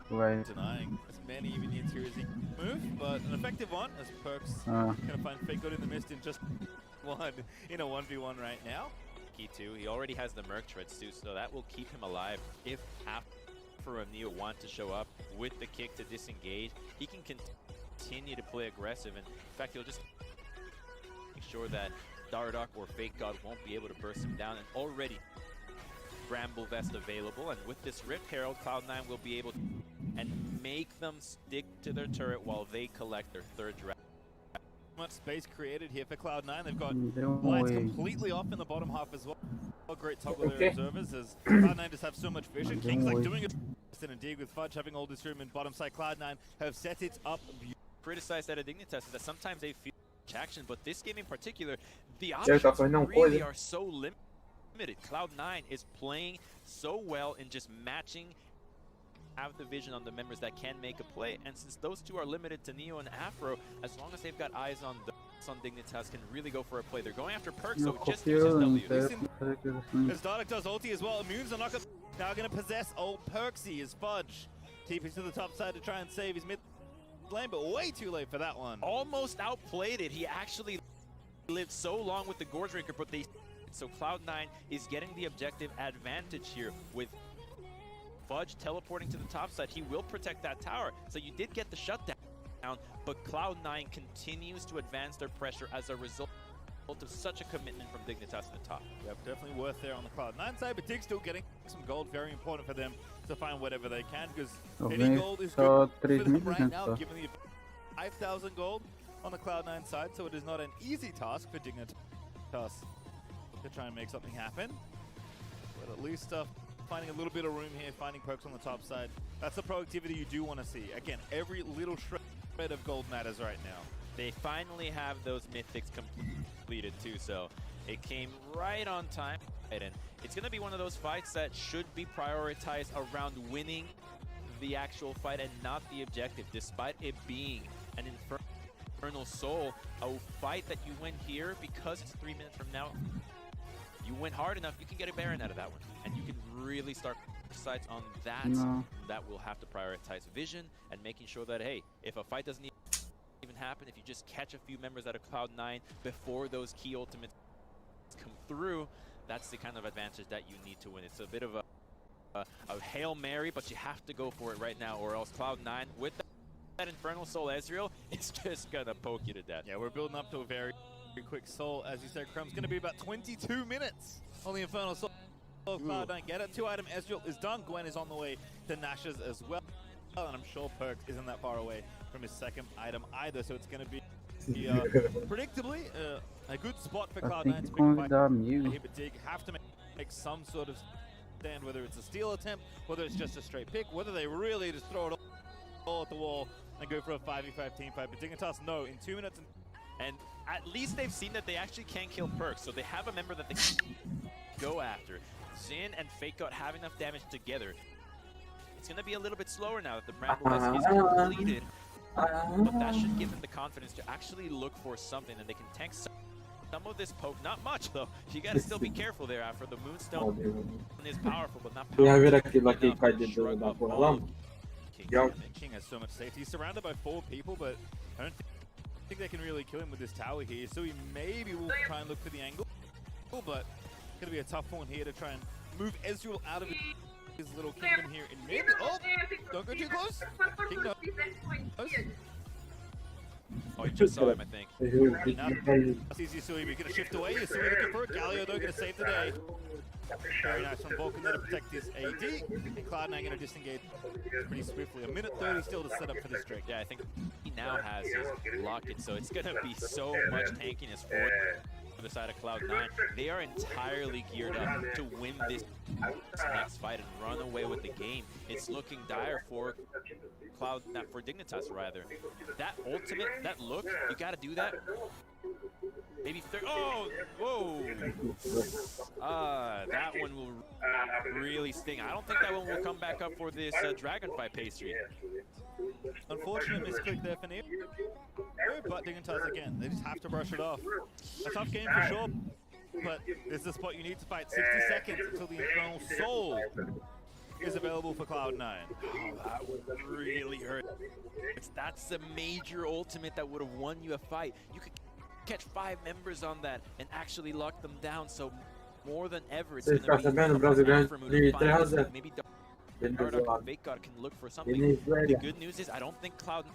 denying as many even the interiors he can move, but an effective one as Perks gonna find Fake God in the mist in just one in a 1v1 right now. Key 2, he already has the Merc Treads too, so that will keep him alive. If Afro and Neo want to show up with the kick to disengage, he can continue to play aggressive, and in fact he'll just sure that Dardoch or Fake God won't be able to burst him down, and already Bramble Vest available, and with this Rift Herald, Cloud9 will be able to and make them stick to their turret while they collect their third dragon. Much space created here for Cloud9. They've got lights completely off in the bottom half as well. Great toggle their observers as Cloud9 just have so much vision. King's like doing it, and indeed with Fudge having all this room in bottom side, Cloud9 have set it up. Criticized at a Dignitas is that sometimes they feel action, but this game in particular, the options really are so limited. Cloud9 is playing so well in just matching, have the vision on the members that can make a play, and since those two are limited to Neo and Afro, as long as they've got eyes on Dignitas, can really go for a play. They're going after Perks, so just uses W. As Dardoch does ulti as well, Immunes are not now going to possess old Perksy as Fudge. TPs to the top side to try and save his mid lane, but way too late for that one. Almost outplayed it. He actually lived so long with the Gorge Raker, but so Cloud9 is getting the objective advantage here with Fudge teleporting to the top side. He will protect that tower, so you did get the shutdown, but Cloud9 continues to advance their pressure as a result of such a commitment from Dignitas to the top. Yep, definitely worth there on the Cloud9 side, but Dig still getting some gold. Very important for them to find whatever they can, because any gold is good for them right now, given the 5,000 gold on the Cloud9 side, so it is not an easy task for Dignitas to try and make something happen. But at least finding a little bit of room here, finding Perks on the top side. That's the productivity you do want to see. Again, every little shred of gold matters right now. They finally have those mythics completed too, so it came right on time. And it's going to be one of those fights that should be prioritized around winning the actual fight and not the objective, despite it being an Infernal Soul, a fight that you win here because it's 3 minutes from now. You win hard enough, you can get a Baron out of that one, and you can really start sights on that. That will have to prioritize vision and making sure that, hey, if a fight doesn't even happen, if you just catch a few members out of Cloud9 before those key ultimates come through, that's the kind of advantage that you need to win. It's a bit of a Hail Mary, but you have to go for it right now, or else Cloud9 with that Infernal Soul Ezreal is just gonna poke you to death. Yeah, we're building up to a very quick soul. As you said, Crumb's going to be about 22 minutes on the Infernal Soul. Cloud9 get it. 2-item Ezreal is done. Gwen is on the way to Nash's as well. And I'm sure Perks isn't that far away from his second item either. So it's going to be predictably a good spot for Cloud9 to pick a fight. But Dig have to make some sort of stand, whether it's a steal attempt, whether it's just a straight pick, whether they really just throw it all at the wall and go for a 5v5 team fight. But Dignitas, no, in 2 minutes and at least they've seen that they actually can kill Perks, so they have a member that they can go after. Xin and Fake God have enough damage together. It's going to be a little bit slower now that the Bramble Vest is completed, but that should give them the confidence to actually look for something, and they can tank some of this poke. Not much, though. You got to still be careful there after the Moonstone is powerful, but not powerful. King has so much safety. He's surrounded by 4 people, but I don't think they can really kill him with this tower here, so he maybe will try and look for the angle, but it's going to be a tough one here to try and move Ezreal out of his little kingdom here in mid. Oh, don't go too close. King knows. Oh, you just saw him, I think. Now, sees Yasui, we're going to shift away. Yasui looking for it. Galio, though, going to save the day. Very nice from Vulcan there to protect his AD. And Cloud9 going to disengage pretty swiftly. A minute 30 still to set up for this trick. Yeah, I think he now has his locket, so it's going to be so much tankiness for the side of Cloud9. They are entirely geared up to win this next fight and run away with the game. It's looking dire for for Dignitas rather. That ultimate, that look, you got to do that. Maybe oh, whoa. That one will really sting. I don't think that one will come back up for this Dragonfly pastry. Unfortunate misclick there for Neo. But Dignitas again, they just have to brush it off. A tough game for sure, but this is the spot you need to fight. 60 seconds until the Infernal Soul is available for Cloud9. Oh, that would really hurt. That's a major ultimate that would have won you a fight. You could catch 5 members on that and actually lock them down, so more than ever it's going to be maybe Dardoch or Fake God can look for something. The good news is I don't think Cloud9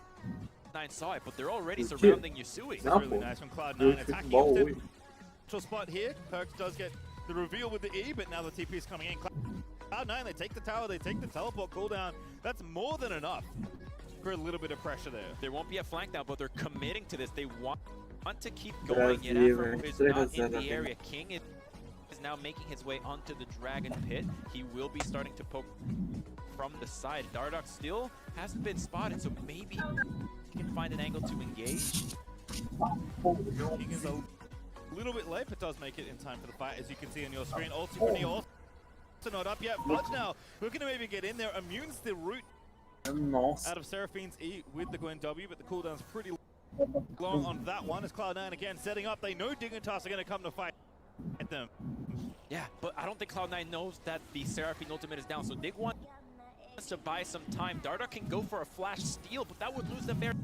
Cloud9 saw it, but they're already surrounding Yusui. It's really nice from Cloud9 attacking the central spot here. Perks does get the reveal with the E, but now the TP is coming in. Cloud9, they take the tower, they take the teleport cooldown. That's more than enough for a little bit of pressure there. There won't be a flank now, but they're committing to this. They want to keep going. Yet Afro is not in the area. King is now making his way onto the Dragon Pit. He will be starting to poke from the side. Dardoch still hasn't been spotted, so maybe he can find an angle to engage. King is a little bit late, but does make it in time for the fight, as you can see on your screen. Ulti for Neo also not up yet. Fudge now looking to maybe get in there. Immune's the root out of Seraphine's E with the Gwen W, but the cooldown's pretty long on that one. As Cloud9 again setting up. They know Dignitas are going to come to fight them. Yeah, but I don't think Cloud9 knows that the Seraphine ultimate is down, so Dig wants to buy some time. Dardoch can go for a flash steal, but that would lose the Baron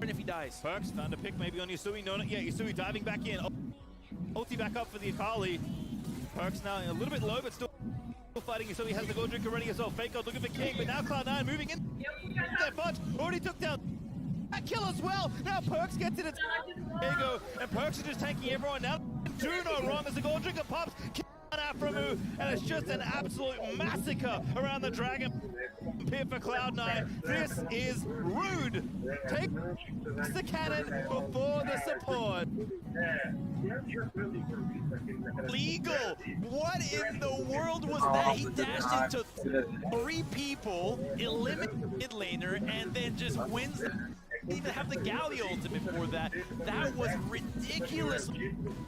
if he dies. Perks found a pick maybe on Yusui. No, not yet. Yusui diving back in. Ulti back up for the Akali. Perks now a little bit low, but still fighting. Yusui has the gold drink already as well. Faker looking for King, but now Cloud9 moving in. Their Fudge already took down that kill as well. Now Perks gets it. There you go. And Perks is just taking everyone down. Do no wrong as the gold drinker pops. Aframu, and it's just an absolute massacre around the Dragon Pit for Cloud9. This is rude. Take the cannon before the support. Legal. What in the world was that? He dashed into 3 people, eliminated mid laner, and then just wins. Even have the Galio ultimate for that. That was ridiculous.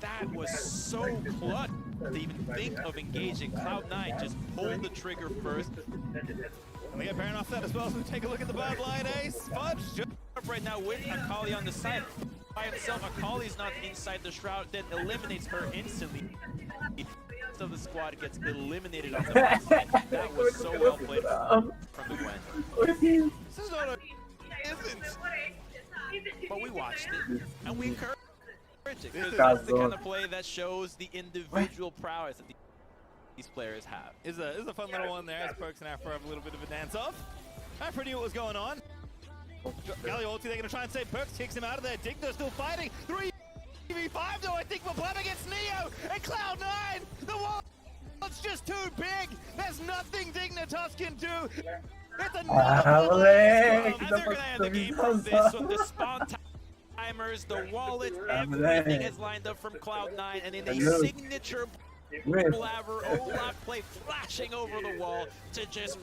That was so clutch to even think of engaging. Cloud9 just pulled the trigger first. And we get Baron off that as well, so we take a look at the bottom line. Ace Fudge just Up right now with Akali on the side. By himself, Akali's not inside the shroud, then eliminates her instantly. So the squad gets eliminated on the left side. That was so well played from the Gwen. This is not a... But we watched it, and we encourage it, because that's the kind of play that shows the individual prowess that these players have. Is a fun little one there, as Perks and Afro have a little bit of a dance-off. Afro knew what was going on. Galio ulti, they're going to try and save Perks, kicks him out of there. Digno still fighting. 3v5 though, I think, we're playing against Neo and Cloud9. The wall, it's just too big. There's nothing Dignitas can do. It's another and they're going to end the game from this one. The spawn timers, the wallet, everything is lined up from Cloud9, and in a signature Blaver Olaf play, flashing over the wall to just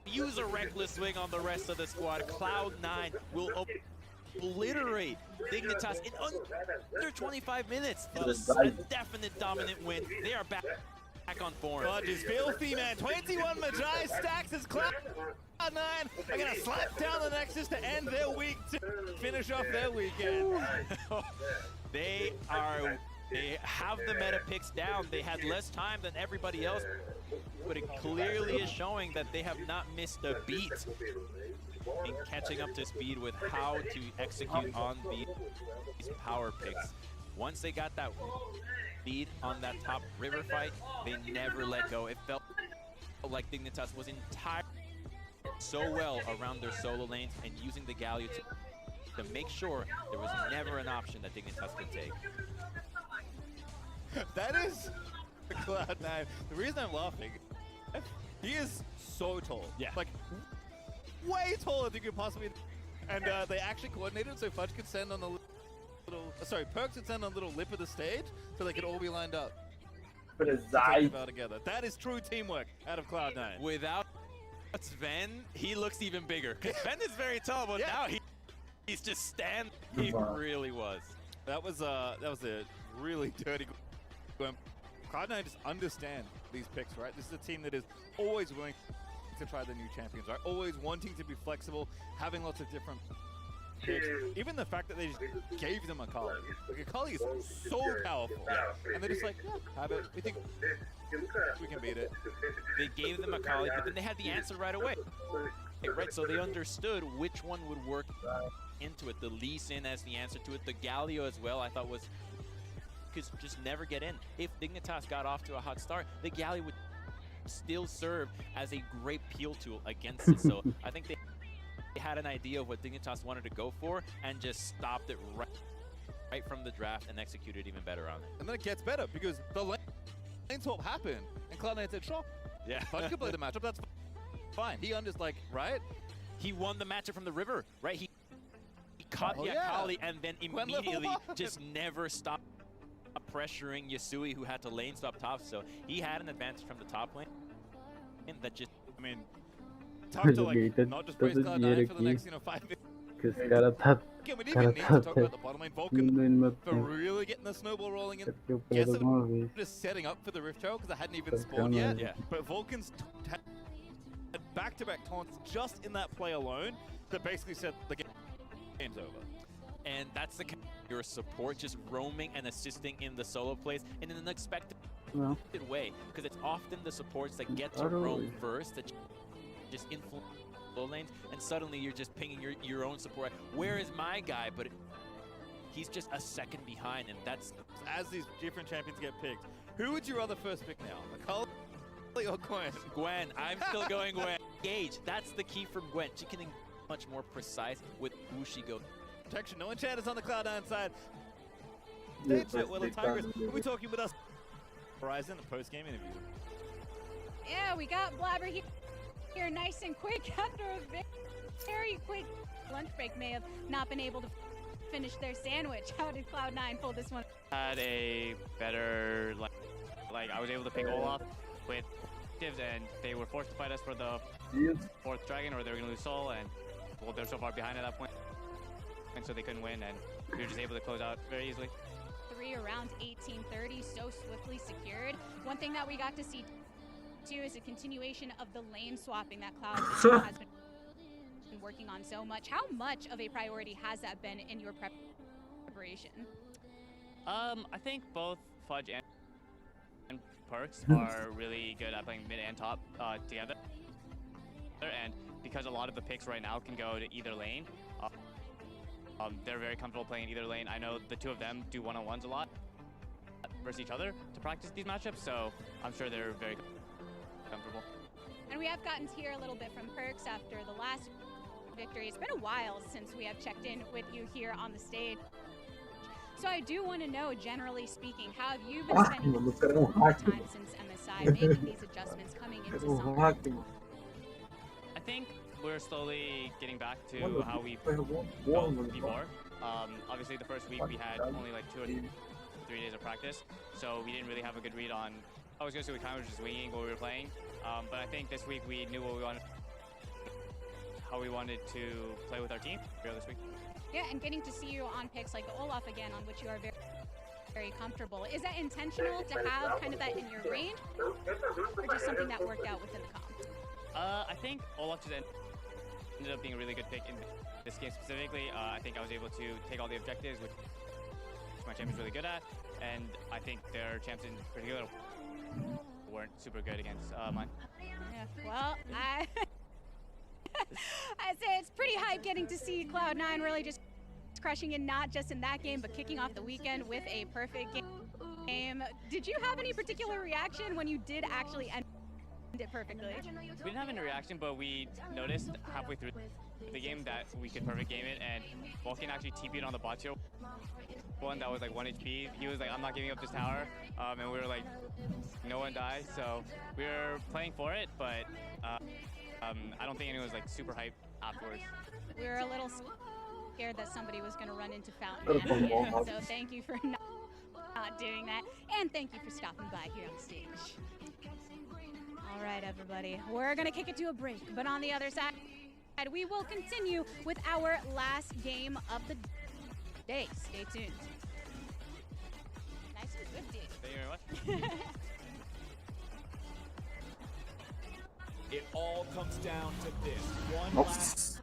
use a reckless swing on the rest of the squad. Cloud9 will obliterate Dignitas in under 25 minutes. It was a definite dominant win. They are back on form. Fudge is filthy, man. 21 Magi stacks as Cloud9 are going to slap down the Nexus to end their week, to finish off their weekend. They have the meta picks down. They had less time than everybody else, but it clearly is showing that they have not missed a beat in catching up to speed with how to execute on these power picks. Once they got that lead on that top river fight, they never let go. It felt like Dignitas was entire so well around their solo lanes and using the Galio to make sure there was never an option that Dignitas could take. That is Cloud9. The reason I'm laughing, he is so tall. Yeah. Like, way taller than you could possibly. And they actually coordinated so Fudge could send on the Perks could send on the little lip of the stage so they could all be lined up. Together. That is true teamwork out of Cloud9. Without Sven, he looks even bigger. Sven is very tall, but now he's just standing. He really was. That was a really dirty game. Cloud9 just understand these picks, right? This is a team that is always willing to try the new champions, right? Always wanting to be flexible, having lots of different picks. Even the fact that they just gave them Akali. Like, Akali is so powerful. And they're just like, yeah, have it. We think we can beat it. They gave them Akali, but then they had the answer right away. Right, so they understood which one would work into it. The Lee Sin as the answer to it. The Galio as well, I thought was could just never get in. If Dignitas got off to a hot start, the Galio would still serve as a great peel tool against it. So I think they had an idea of what Dignitas wanted to go for and just stopped it right from the draft and executed even better on it. And then it gets better because the lane swap happened and Cloud9 said, sure, yeah, I can play the matchup, that's fine. He like, right? He won the matchup from the river, right? He caught the Akali and then immediately just never stopped pressuring Yasui, who had to lane swap top. So he had an advantage from the top lane. And that just, I mean, tough to like not just praise Cloud9 for the next, 5 minutes. Que esse cara tá. Okay, we didn't even need to talk about the bottom lane. Vulcan for really getting the snowball rolling in. Yes, just setting up for the Rift Trail because I hadn't even spawned yet. Yeah. But Vulcan's had back-to-back taunts just in that play alone that basically said the game's over. And that's the kind of your support just roaming and assisting in the solo plays in an unexpected way, because it's often the supports that get to roam first that just influence low lanes, and suddenly you're just pinging your own support. Where is my guy? But he's just a second behind, and that's as these different champions get picked. Who would you rather first pick now, Akali or Gwen? Gwen. I'm still going Gwen. Gage. That's the key from Gwen. She can be much more precise with who she goes. Protection. No enchanters on the Cloud9 side. Stage it. Well, the Tigers will be talking with us. Horizon, the post-game interview. Yeah, we got Blabber here nice and quick after a very quick lunch break. May have not been able to finish their sandwich. How did Cloud9 pull this one? Had a better, like I was able to pick Olaf with divs, and they were forced to fight us for the 4th dragon, or they were going to lose soul, and well, they're so far behind at that point, and so they couldn't win, and we were just able to close out very easily. 3 around 1830, so swiftly secured. One thing that we got to see too is a continuation of the lane swapping that Cloud has been working on so much. How much of a priority has that been in your preparation? I think both Fudge and Perks are really good at playing mid and top together, and because a lot of the picks right now can go to either lane, they're very comfortable playing either lane. I know the two of them do one-on-ones a lot versus each other to practice these matchups, so I'm sure they're very comfortable. And we have gotten to hear a little bit from Perks after the last victory. It's been a while since we have checked in with you here on the stage. So I do want to know, generally speaking, how have you been spending time since MSI, making these adjustments coming into summer? I think we're slowly getting back to how we felt before. Obviously, the first week we had only like 2 or 3 days of practice, so we didn't really have a good read on. I was going to say we kind of just winging what we were playing, but I think this week we knew what we wanted, how we wanted to play with our team this week. Yeah, and getting to see you on picks like Olaf again, on which you are very, very comfortable. Is that intentional to have kind of that in your range, or just something that worked out within the comp? I think Olaf just ended up being a really good pick in this game specifically. I think I was able to take all the objectives, which my champion's really good at, and I think their champs in particular weren't super good against mine. Yeah, well, I say it's pretty hype getting to see Cloud9 really just crushing it, not just in that game, but kicking off the weekend with a perfect game. Did you have any particular reaction when you did actually end it perfectly? We didn't have any reaction, but we noticed halfway through the game that we could perfect game it, and Vulcan actually TP'd on the bot tier one that was like 1 HP. He was like, I'm not giving up this tower, and we were like, no one dies, so we were playing for it, but I don't think anyone was like super hyped afterwards. We were a little scared that somebody was going to run into Fountain Man, so thank you for not doing that, and thank you for stopping by here on stage. All right, everybody, we're going to kick it to a break, but on the other side, we will continue with our last game of the day. Stay tuned. Nice and swift. Thank you very much. It all comes down to this one last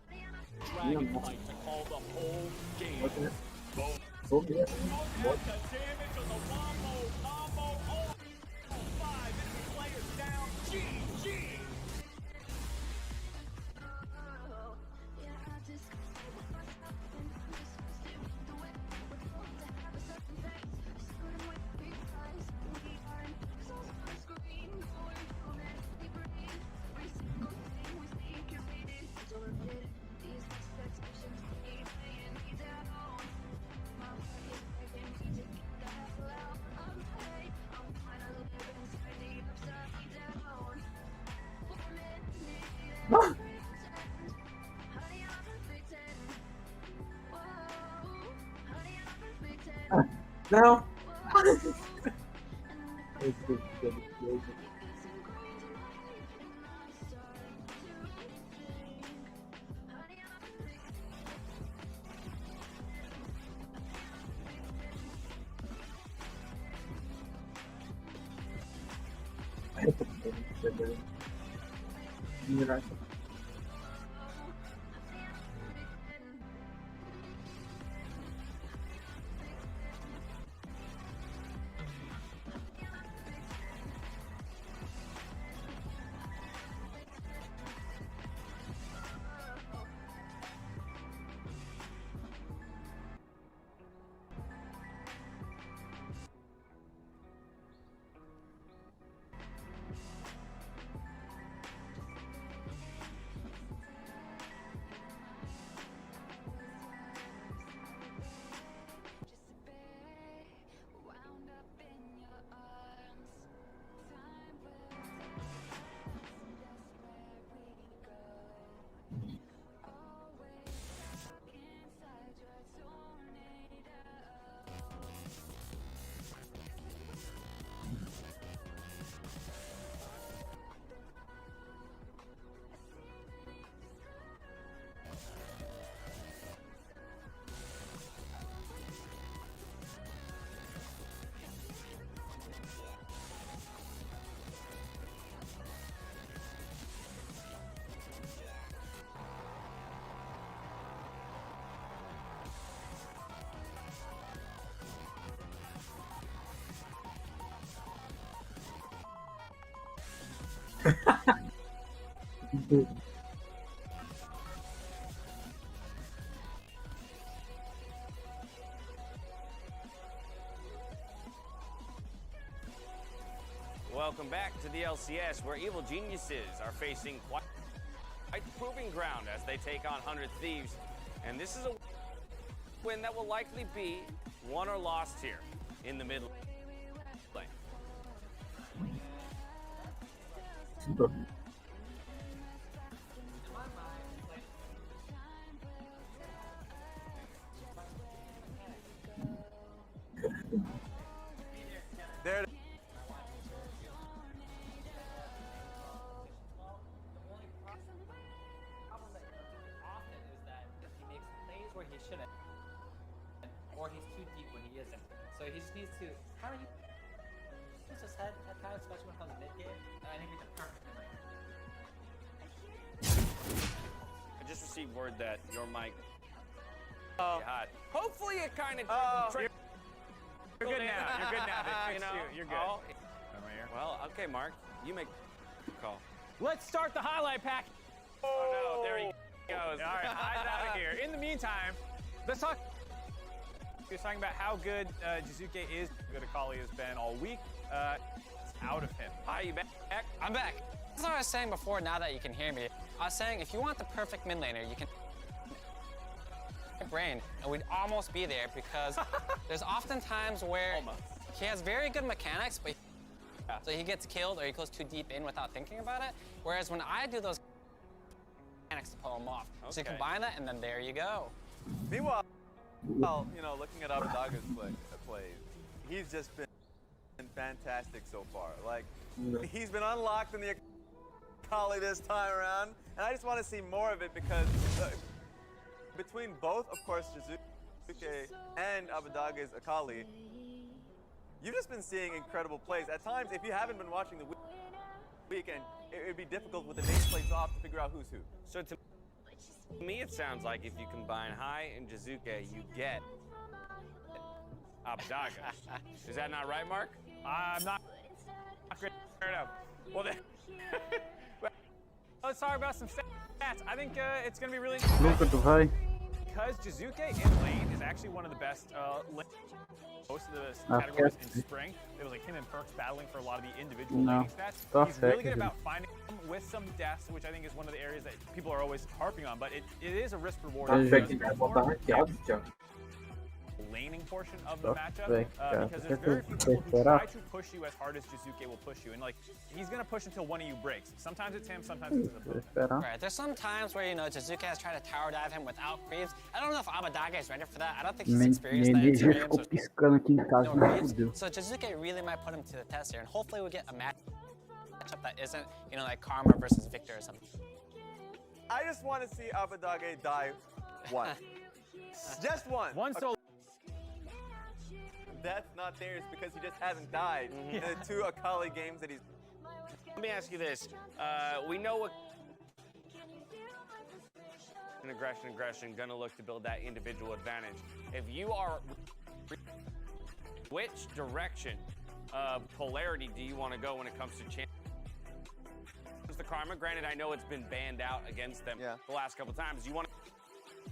dragon fight to call the whole game. Boom. At the damage on the wombo combo. All 5 enemy players down. GG. Não! Welcome back to the LCS, where evil geniuses are facing quite proving ground as they take on 100 Thieves. And this is a win that will likely be won or lost here in the mid lane. There it is. Where he shouldn't, or he's too deep when he isn't. So he just needs to. How are you? Use his head at times, especially when it comes to mid game. And I think he's the perfect mid laner. I just received word that your mic. Hot. Hopefully it kind of. You're good now. You're good now. They fixed you. You're good. Oh, well, okay, Mark. You make the call. Let's start the highlight pack. Oh no! There he goes. All right, eyes out of here. In the meantime, let's talk. He was talking about how good Jizuke is. How good Akali has been all week. It's out of him. Hi, you back? I'm back. That's what I was saying before, now that you can hear me. I was saying, if you want the perfect mid laner, you can brain, and we'd almost be there, because there's often times where he has very good mechanics, but so he gets killed or he goes too deep in without thinking about it. Whereas when I do those mechanics to pull him off, so you combine that, and then there you go. Meanwhile, you know, looking at Abadaga's plays, he's just been fantastic so far. Like, he's been unlocked in the Akali this time around, and I just want to see more of it, because between both, of course, Jizuke and Abadaga's Akali, you've just been seeing incredible plays. At times, if you haven't been watching the weekend, it would be difficult with the nameplates off to figure out who's who. So to me, it sounds like if you combine Hai and Jizuke, you get Abadaga. Is that not right, Mark? I'm not great enough. Well, then, let's talk about some stats. I think it's going to be really interesting. Because Jizuke in lane is actually one of the best most of the categories in spring. It was like him and Perks battling for a lot of the individual laning stats. He's really good about finding them with some deaths, which I think is one of the areas that people are always harping on, but it is a risk reward. laning portion of the matchup because there's Cara, very few people who try to push you as hard as Jizuke will push you, and like he's gonna push until one of you breaks. Sometimes it's him, sometimes it's his opponent. Right, there's some times where, you know, Jizuke has tried to tower dive him without creeps. I don't know if Abadage is ready for that. I don't think he's experienced that in Nenê já games. ficou piscando aqui em casa, me Creeps. fudeu. So Jizuke really might put him to the test here, and hopefully we'll get a matchup that isn't, you know, like Karma versus Victor or something. I just want to see Abadage die once. Just once. One solo. That's not theirs because he just hasn't died in the 2 Akali games that he's. Let me ask you this. We know what aggression, gonna look to build that individual advantage. If you are, which direction of polarity do you want to go when it comes to champions? The Karma, granted, I know it's been banned out against them the last couple times. You want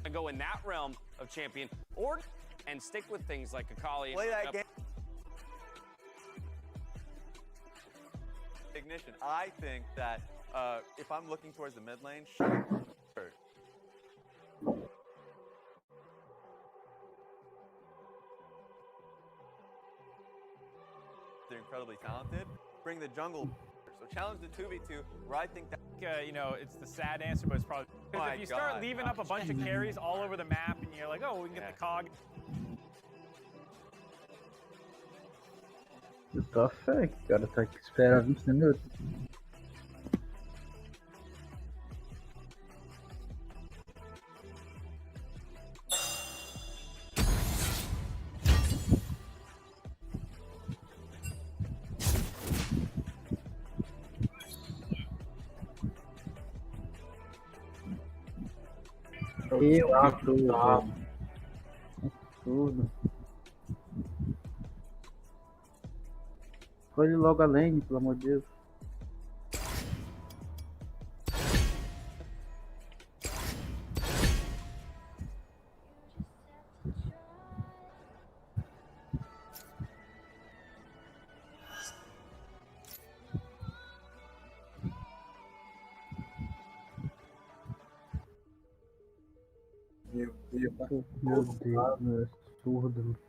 to go in that realm of champion, or and stick with things like Akali. Play that game. Ignition. I think that if I'm looking towards the mid lane, sure. They're incredibly talented. Bring the jungle. So challenge the 2v2, where I think that you know, it's the sad answer, but it's probably because if you start leaving up a bunch of carries all over the map, and you're like, oh, we can get the cog. Eu tô a fé que o cara tá aqui esperar 20 minutos. Eu absurdo. Absurdo. Escolhe logo a lane, pelo amor de Deus. Meu Deus, é absurdo.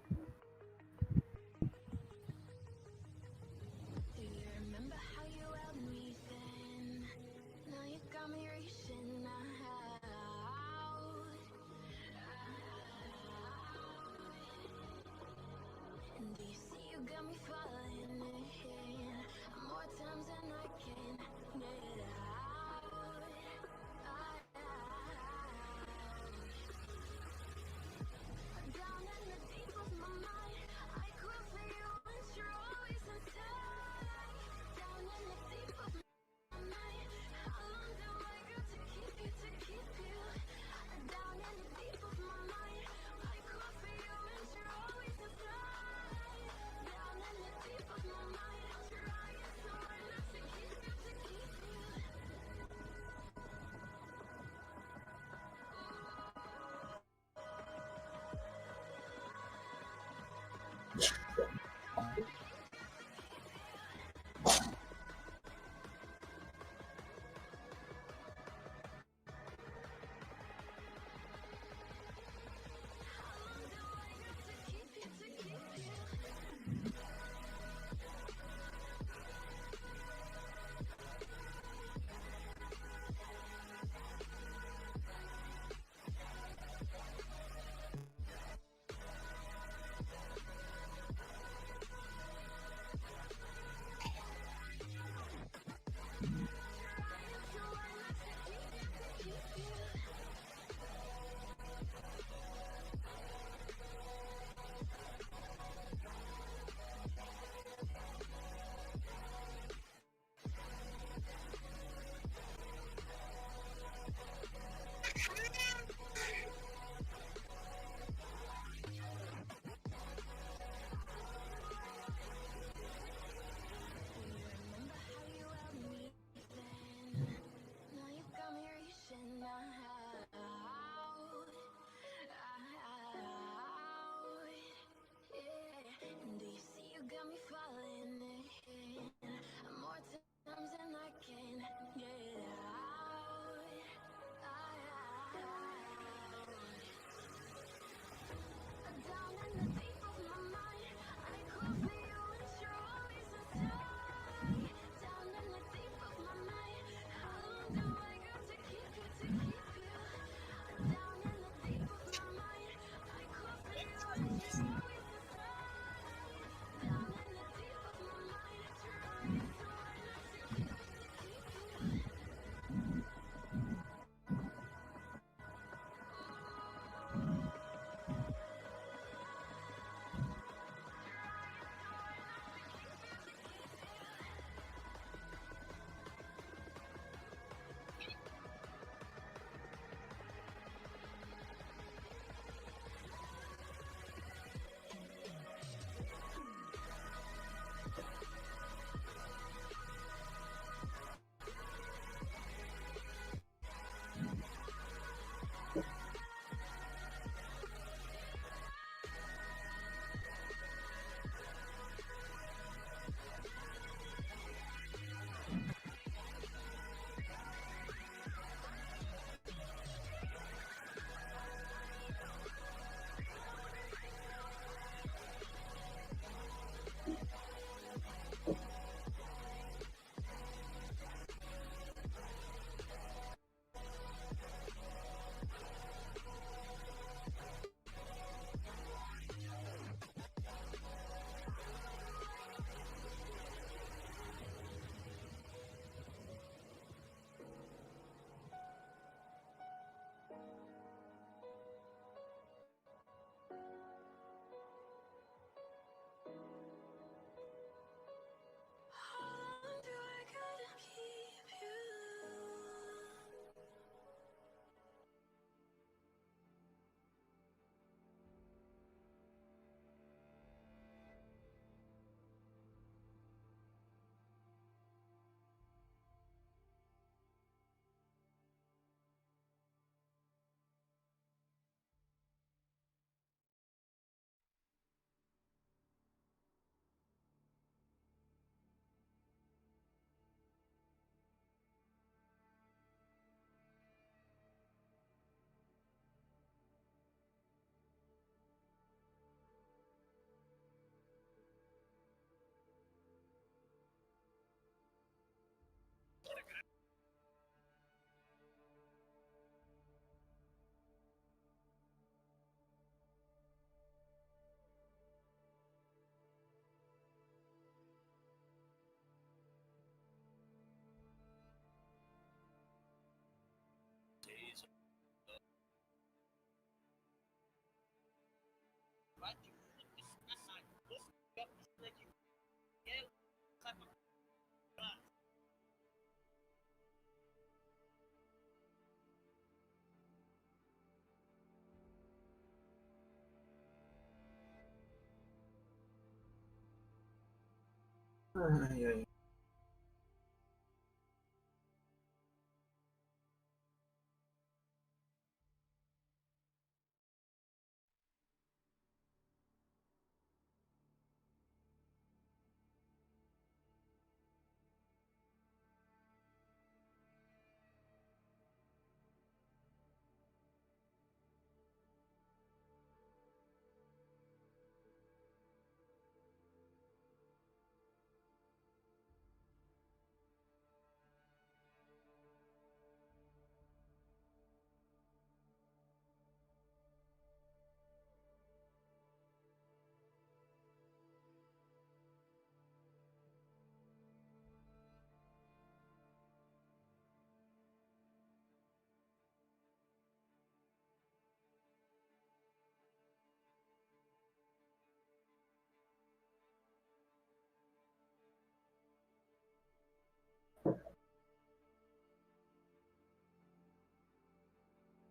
Ai, ai.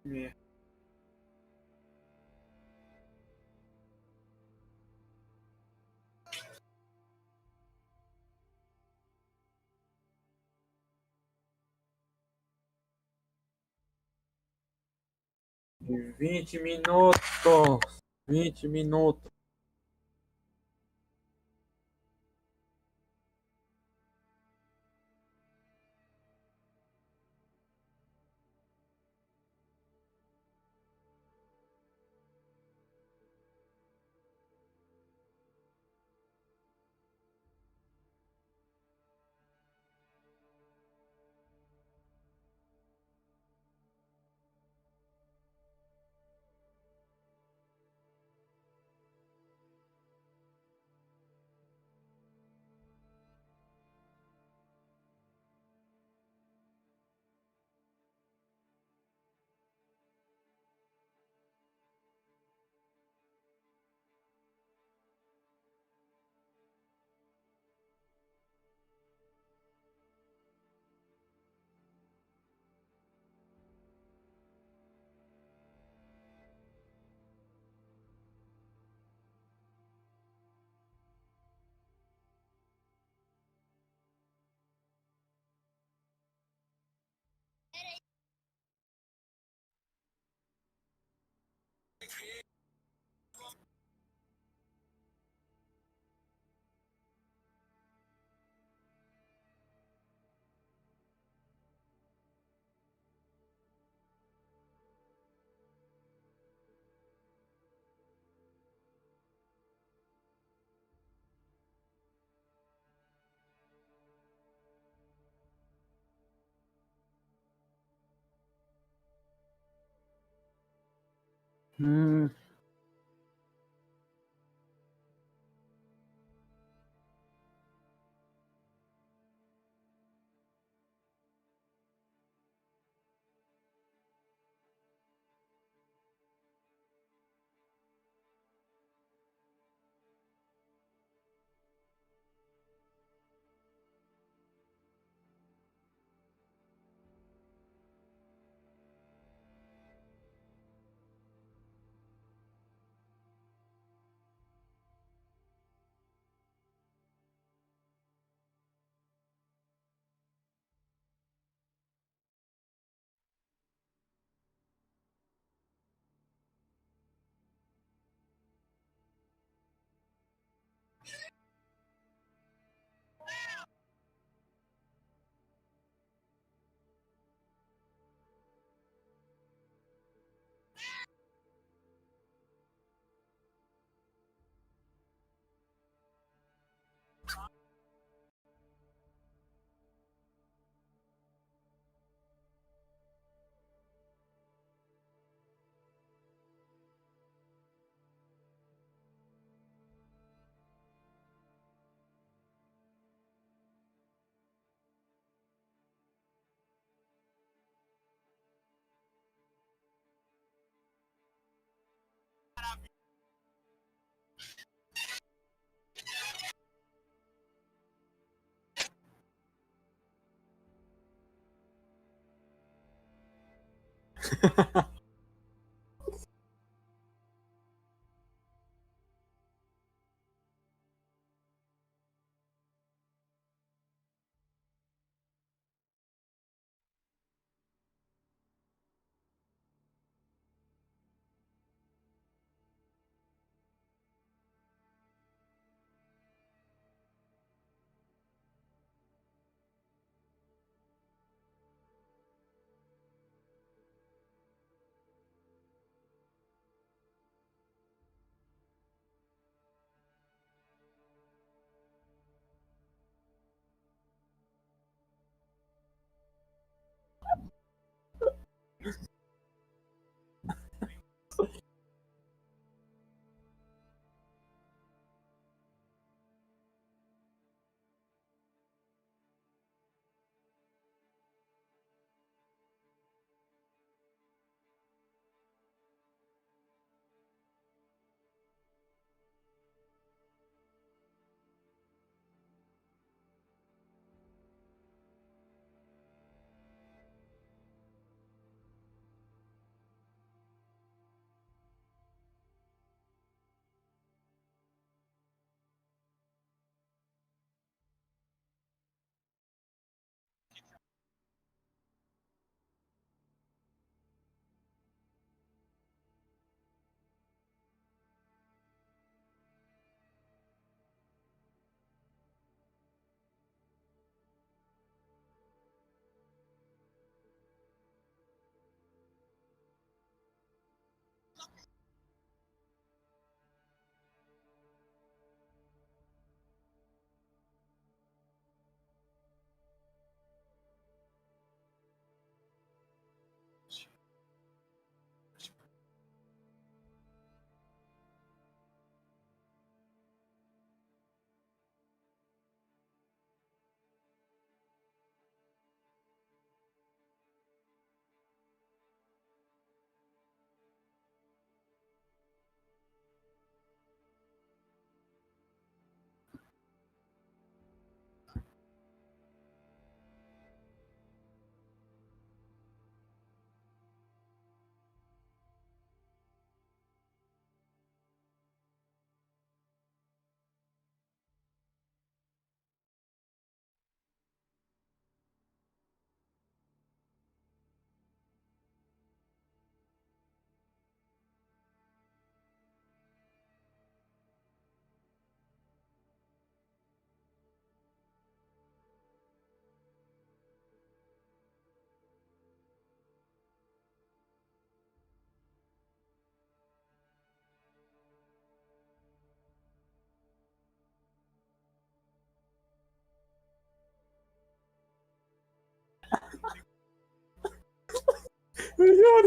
É. De 20 minutos. 20 minutos. Melhor.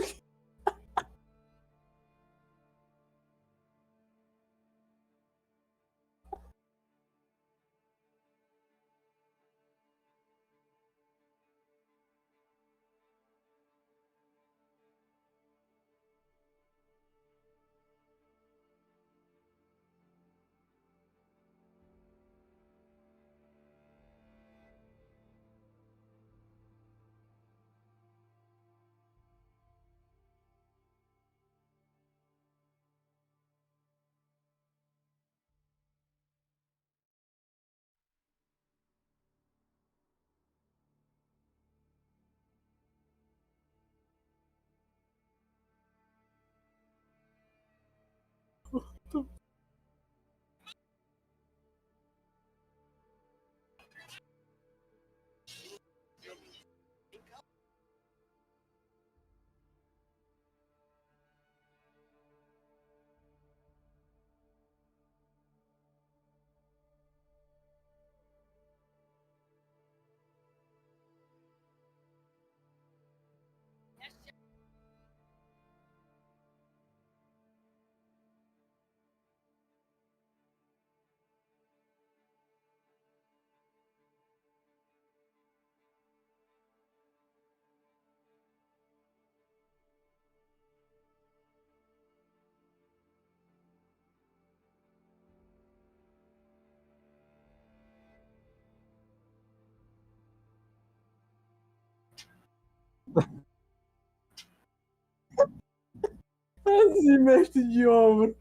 Assim, mestre de obra.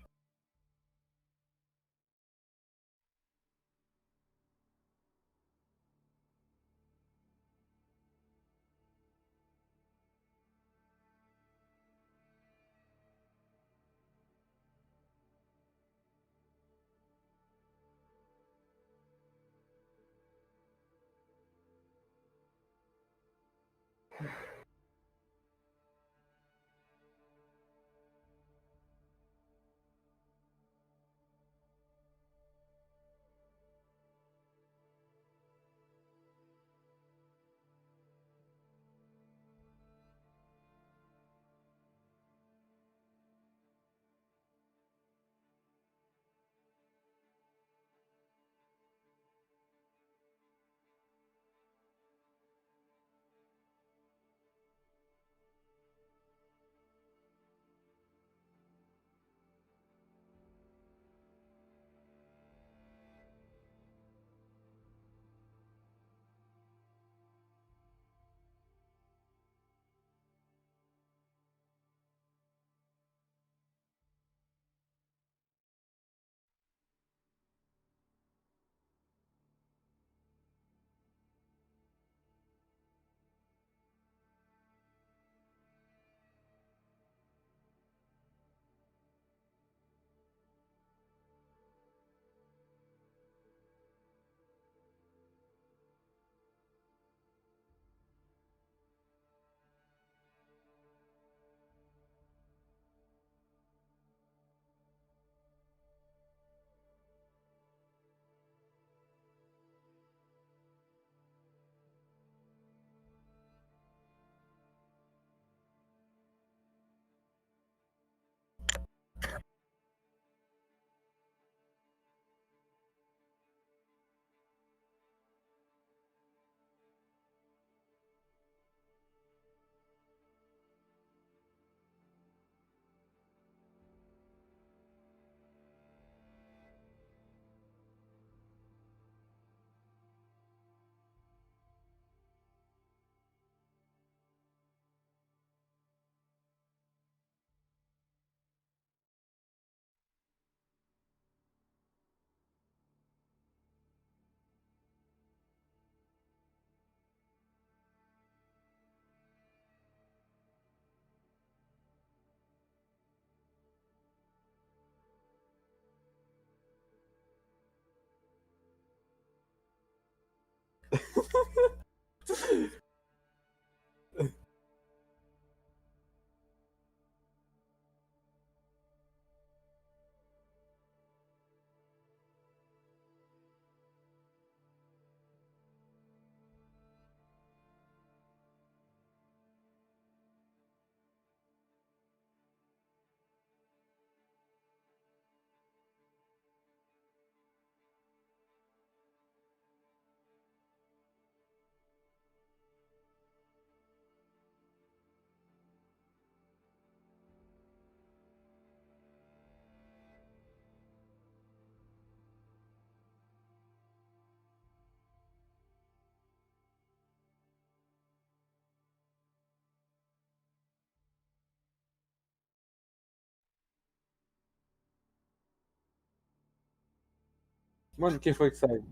Mano, quem foi que saiu?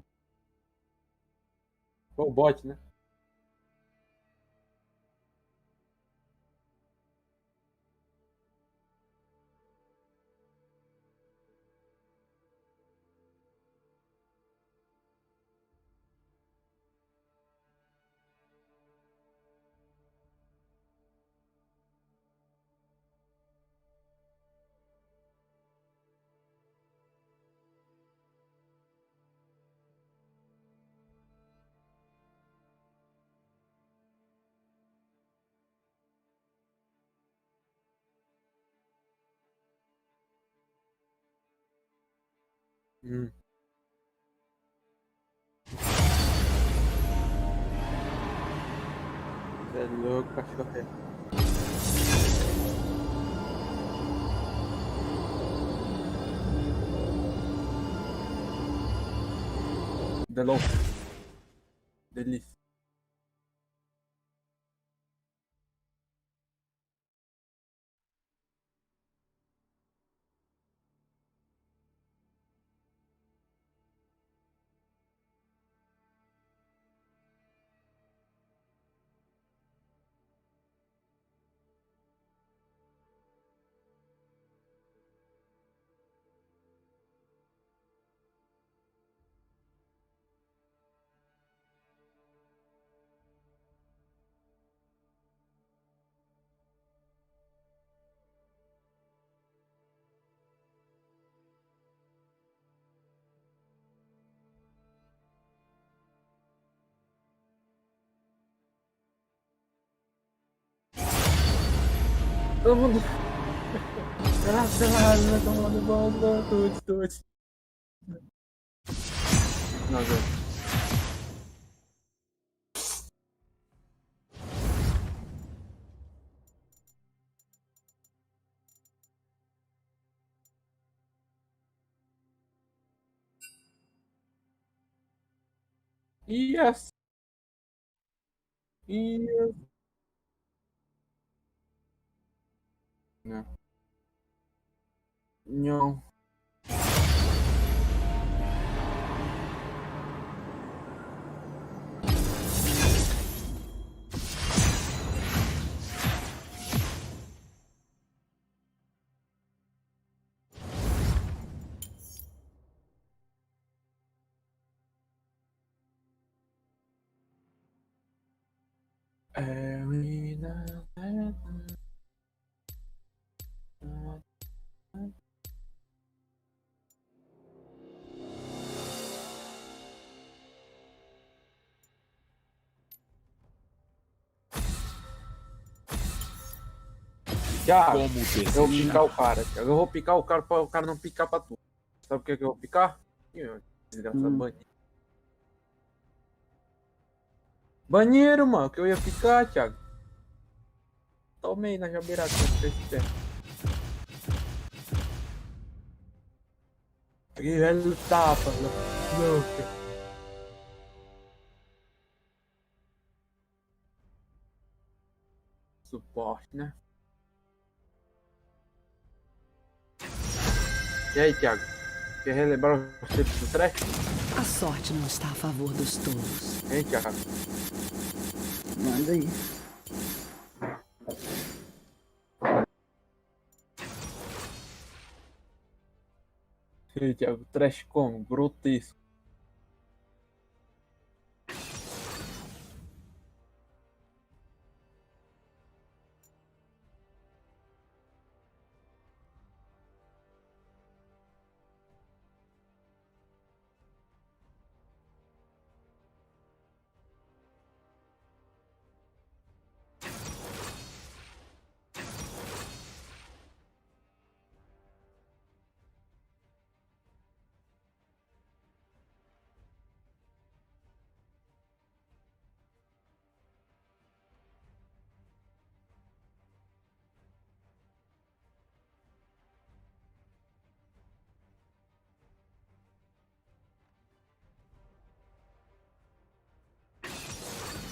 Foi o bot, né? Você é louco, cachorro. Delon. Delícia. Todo mundo. Caralho, tomando bomba, todos. Não, velho. Yes. Yes. Não. Não. Thiago, eu vou picar o cara. Thiago. Eu vou picar o cara para o cara não picar pra tu. Sabe por que eu vou picar? Desgraçado banheiro. Banheiro, mano, que eu ia picar, Thiago. Tomei na jabeirada, esse tempo. Peguei velho tapa, louco. Suporte, né? E aí, Thiago? Quer relembrar os tempos do trash? A sorte não está a favor dos tolos. Hein, Thiago? Manda aí. E aí, Thiago? Trash como? Grotesco.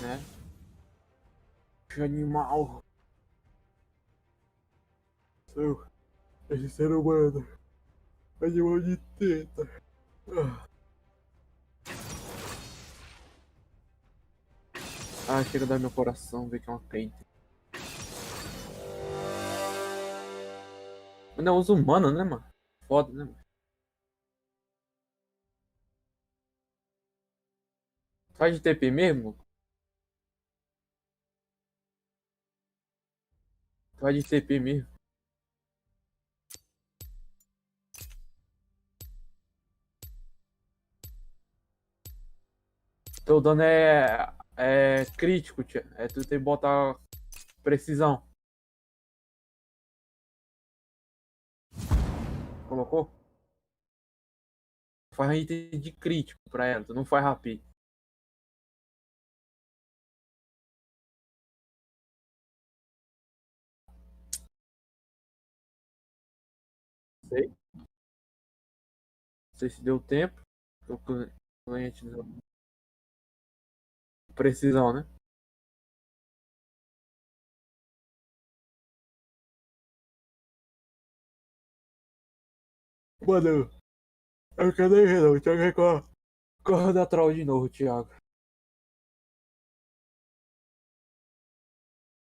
Né? Que animal. Esse ser humano. Animal de teta. Ah, chega a dar meu coração, ver que é uma crente. Mas não, os humanos, né, mano? Foda, né, mano? Faz de TP mesmo? Faz de TP mesmo. Teu dano é crítico, tia. É tu tem que botar precisão. Colocou? Faz item de crítico pra ela, tu não faz rapid. Sei. Não sei se deu tempo. O cliente deu precisão, né? Mano, eu quero ir não. Thiago corre da troll de novo, Thiago.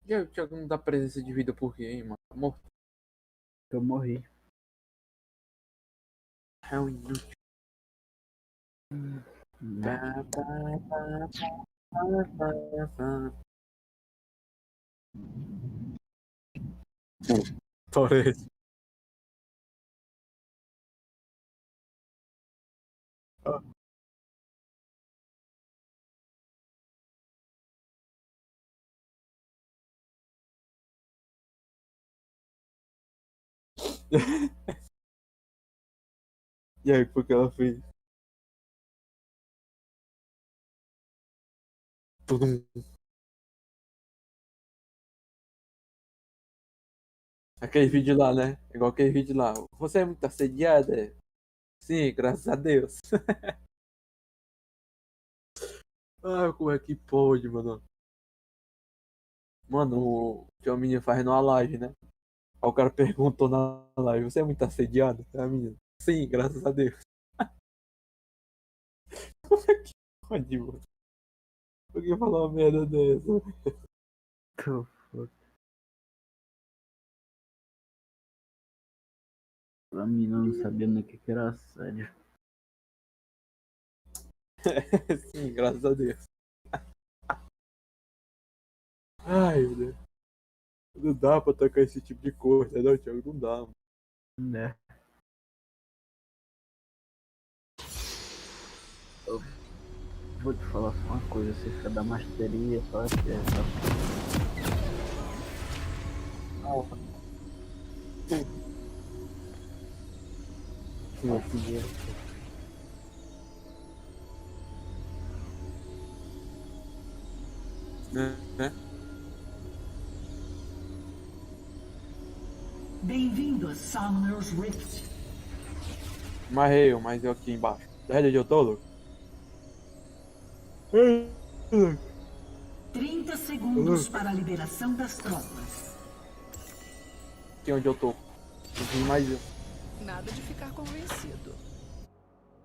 E aí, o Thiago não dá presença de vida por quê, hein, mano? Amor. Eu morri. É um inútil. Torres. E aí, por que ela fez? Todo mundo. Aquele vídeo lá, né? Igual aquele vídeo lá. Você é muito assediada? Sim, graças a Deus. Ah, como é que pode, mano? Mano, tinha um menino fazendo uma live, né? Aí o cara perguntou na live, você é muito assediado? A menina, sim, graças a Deus. Como é que pode, mano? Por que falar uma merda dessa? Tô foda. A menina não sabia nem o que era assédio. Sim, graças a Deus. Ai, meu Deus. Não dá pra tocar esse tipo de coisa, não, Thiago? Não dá, mano. Né? Eu vou te falar só uma coisa, você fica da masteria, só que é só. Né? Bem-vindo a Summoner's Rift. Mas eu aqui embaixo. Tá onde eu tô, Lu? 30 segundos para a liberação das tropas. Aqui onde eu tô. Tem mais eu. Nada de ficar convencido.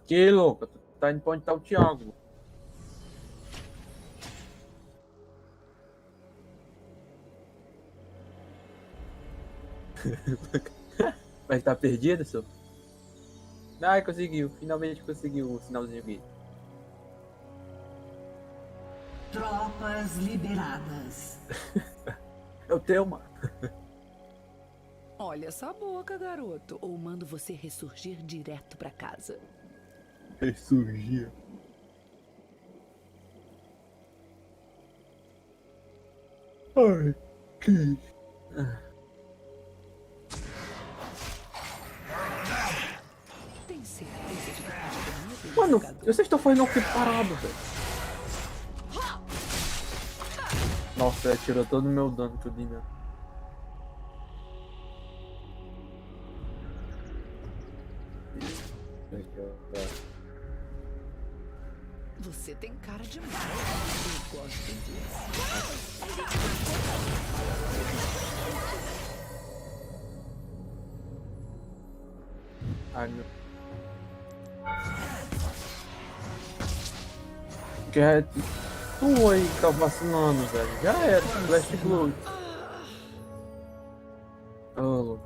Que louca, tu tá indo pra onde tá o Thiago. Mas tá perdido, senhor? Ai, conseguiu. Finalmente conseguiu o sinalzinho aqui. Tropas liberadas. Eu tenho uma. Olha essa boca, garoto. Ou mando você ressurgir direto pra casa. Ressurgir. Ai, que... Tem certeza de que pode dormir? Mano, vocês estão fazendo o que parado, velho? Nossa, tirou todo o meu dano, tudinho. Você tem cara de mal. Eu gosto disso. Ai, meu... Que é... Tu aí que tá vacilando, velho. Já era, Flash Blood. Ô, louco.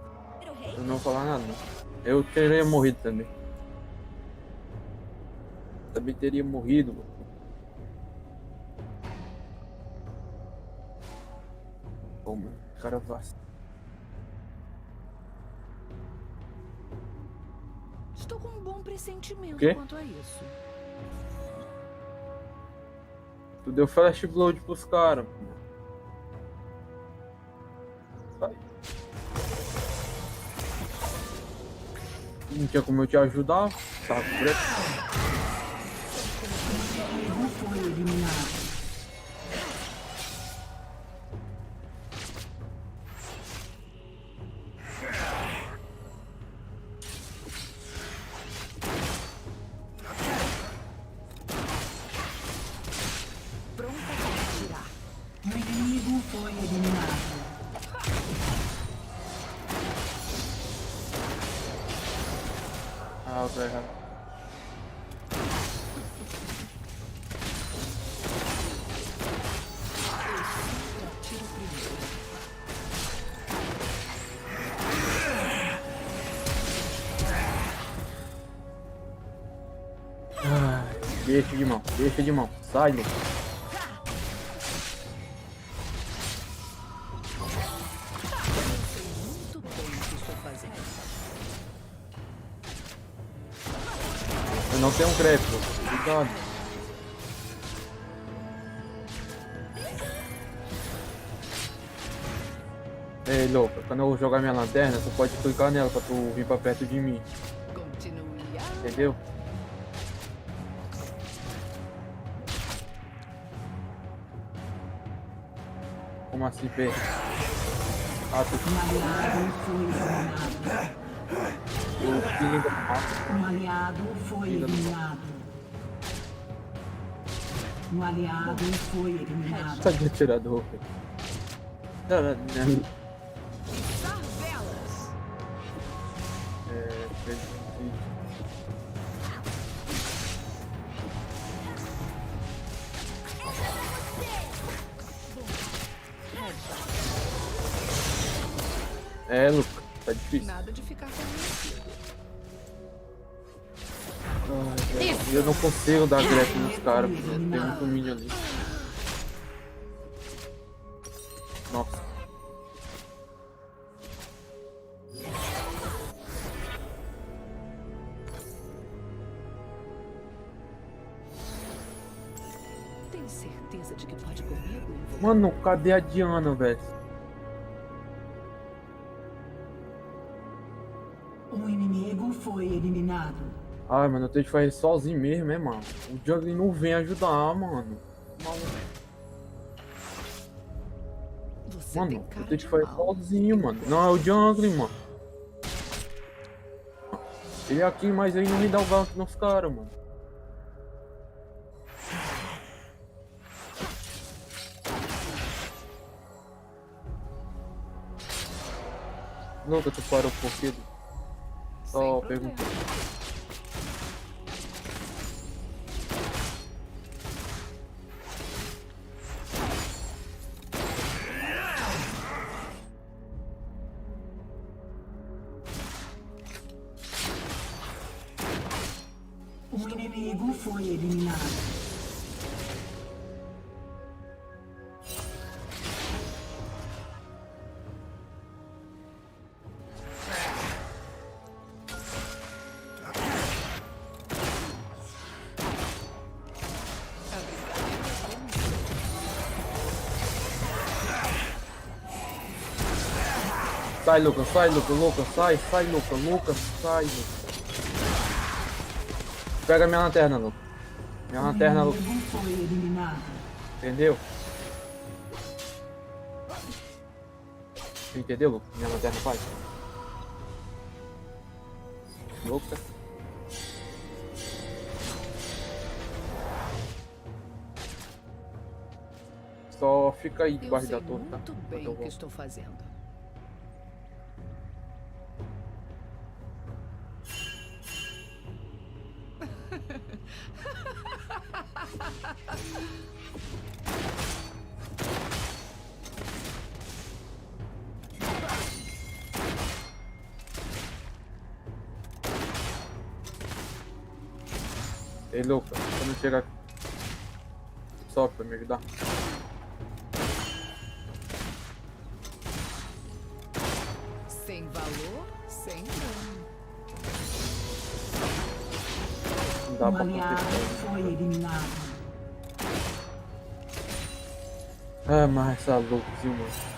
Eu não vou falar nada, não. Eu teria morrido também. Também teria morrido, mano. Pô, mano, o cara vacila. Estou com um bom pressentimento Quê? quanto a isso. Tu deu Flash Blood pros caras. Não tinha como eu te ajudar, tá preto. Não foi eliminado. Pronta para atirar. O inimigo foi eliminado. Ah, velho. Deixa de mão, sai, Lu. Muito bem o que estou fazendo. Eu não tenho um crédito, cuidado. Ei, louca, quando eu jogar minha lanterna, tu pode clicar nela pra tu vir pra perto de mim. Entendeu? Como assim, P? Ah, tu... Um aliado foi eliminado. Um aliado foi eliminado. Tá de atirador, velho. É, Luca, tá difícil. Nada de ficar convencido. Eu não consigo dar grep nos caras, porque tem muito minion ali. Nossa. Tem certeza de que pode comigo? Mano, cadê a Diana, velho? Um inimigo foi eliminado. Ai, mano, eu tenho que fazer sozinho mesmo, né, mano? O Jungle não vem ajudar, mano. Mano, eu tenho que fazer sozinho, mano. Não, é o Jungle, mano. Ele é aqui, mas aí não me dá o gank nos caras, mano. Nunca tu parou por quê? Só perguntou. Um inimigo foi eliminado. Sai, Lucas, sai, Lucas, sai, Lucas, sai, Lucas. Pega minha lanterna, Lucas. Minha lanterna, Lucas. Foi eliminado. Entendeu? Entendeu, Lucas? Minha lanterna faz. Lucas. Só fica aí debaixo da torre, tá? Muito bem o que estou fazendo. Ei, Lucas, você não chega aqui. Sobe pra me ajudar. Sem valor, sem dano. Não dá pra aliado acontecer. foi eliminado. Ah, mas essa Lucas, mano.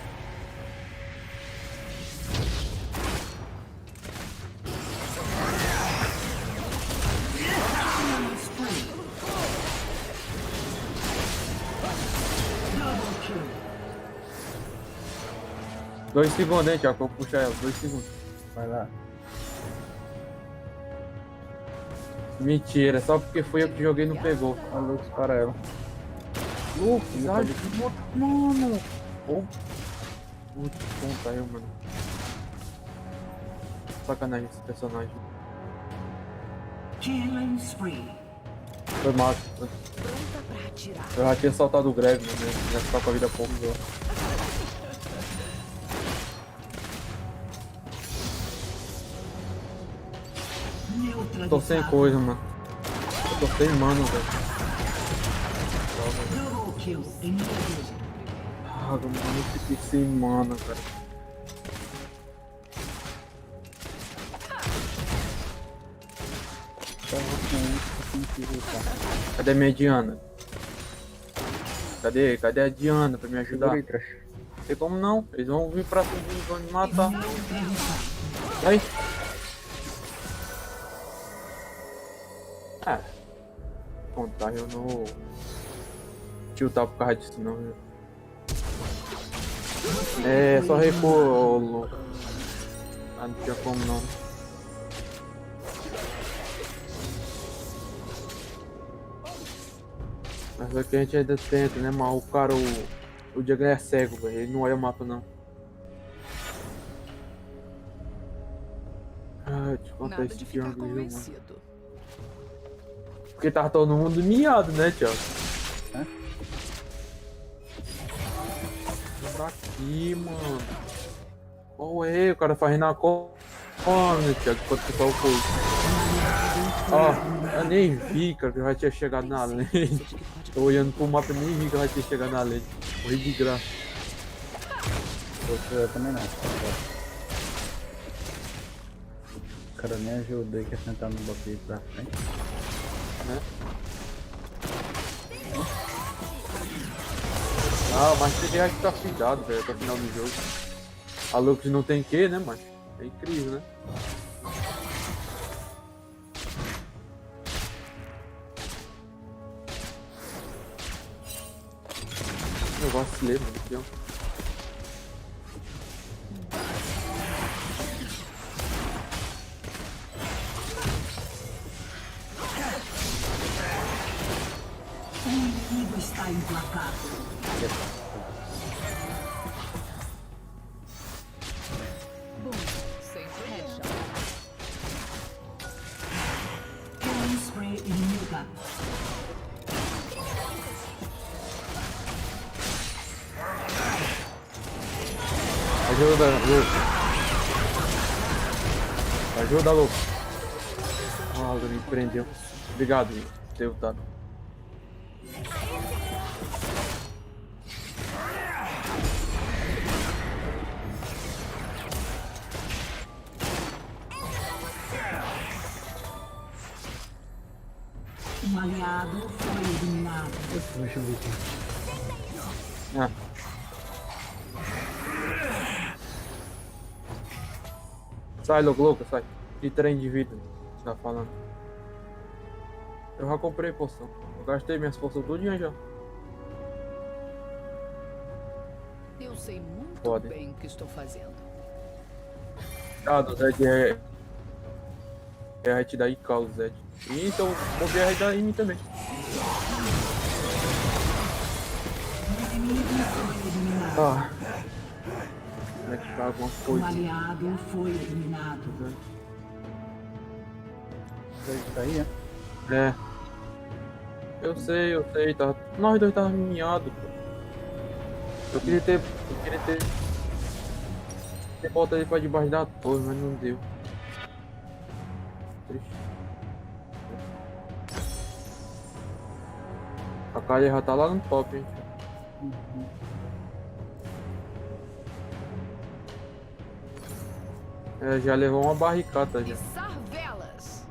Dois segundos, hein, Thiago, que eu vou puxar ela. 2 segundos. Vai lá. Mentira, só porque foi eu que joguei e não pegou. A Lux para ela. Lucas, ajuda, mano. Oh. Putz, conta eu, mano. Sacanagem esse personagem. Killing spree. Foi mal. Pronta pra atirar. Eu já tinha soltado o Greg, mano. Já tá com a vida pouco já. Tô sem coisa, mano. Eu tô sem mano, velho. Double kill. Inimigo. Ah, mano, eu fiquei sem mana, cara. Cadê minha Diana? Cadê a Diana pra me ajudar? Não tem como não. Eles vão vir pra cima e vão me matar. Aí. Ah. Contar, eu não tiltar por causa disso não. É, só recuo, louco. Ah, não tinha como não. Mas aqui a gente ainda tenta, né, mas o cara, o Diego é cego, velho. Ele não olha o mapa não. Ah, deixa eu contar Nada esse de ficar triângulo, mano. convencido. Porque tava todo mundo miado, né, Thiago? Pra aqui, mano. Qual é? O cara fazendo a cor. Ó, né, Thiago? Enquanto o pessoal foi. Ó, eu nem vi, cara, que eu já tinha chegado na lente. Tô olhando pro mapa e nem vi que eu já tinha chegado na lente. Morri de graça. Eu também não. O cara me ajuda aí, quer sentar no bloco aí pra frente. Né? Ah, mas você acha que tá cuidado, velho, até o final do jogo. A Lux não tem que, né, mano? É incrível, né? Eu gosto de ler, mano. Aqui, ó. O inimigo está emplacado. Bom, sempre headshot. Killing spree inimiga. Ajuda, Lu. Ajuda, Lu. Ah, ele me prendeu. Obrigado, deputado. Um aliado foi eliminado. Deixa eu ver aqui. Ah. Sai, louco, sai. Que trem de vida, você tá falando. Eu já comprei poção. Eu gastei minhas forças tudinho já. Eu sei muito Pode. bem o que estou fazendo. Ah, do Zed vai te dar aí calo, Zed. E então o bobear vai dar em mim também. Ah. Como é que tá alguma Um coisa? aliado foi eliminado. Zed tá aí, é? É. Eu sei, tá. Nós dois tava miados, pô. Eu queria ter botado ele pra debaixo da torre, mas não deu. Triste. Kali já tá lá no top, hein? É, já levou uma barricada já. Velas.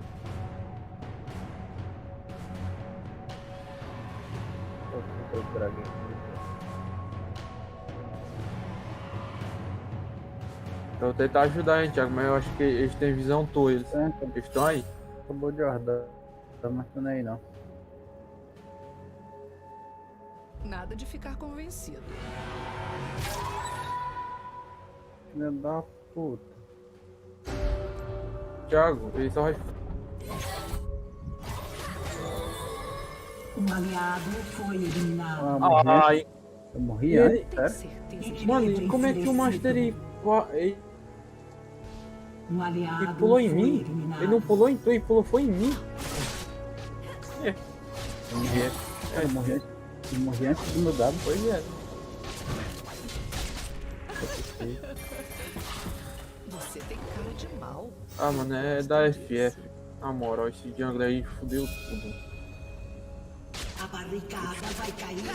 Eu vou tentar ajudar, hein, Thiago, mas eu acho que eles têm visão tua. Eles estão aí? Acabou de ordar. Tá marcando aí não. Nada de ficar convencido. Filha da puta. Thiago, ele só vai. Um aliado foi eliminado. Ai. Eu morri antes, sério? Mano, e como é que o Master ele Um aliado pulou em foi mim? eliminado. Ele não pulou em tu, ele pulou foi em mim. É. Eu morri antes do meu dado. Pois é. Você tem cara de mal. Ah, mano, é da FF. Na moral, esse jungle aí fudeu tudo. A barricada vai cair.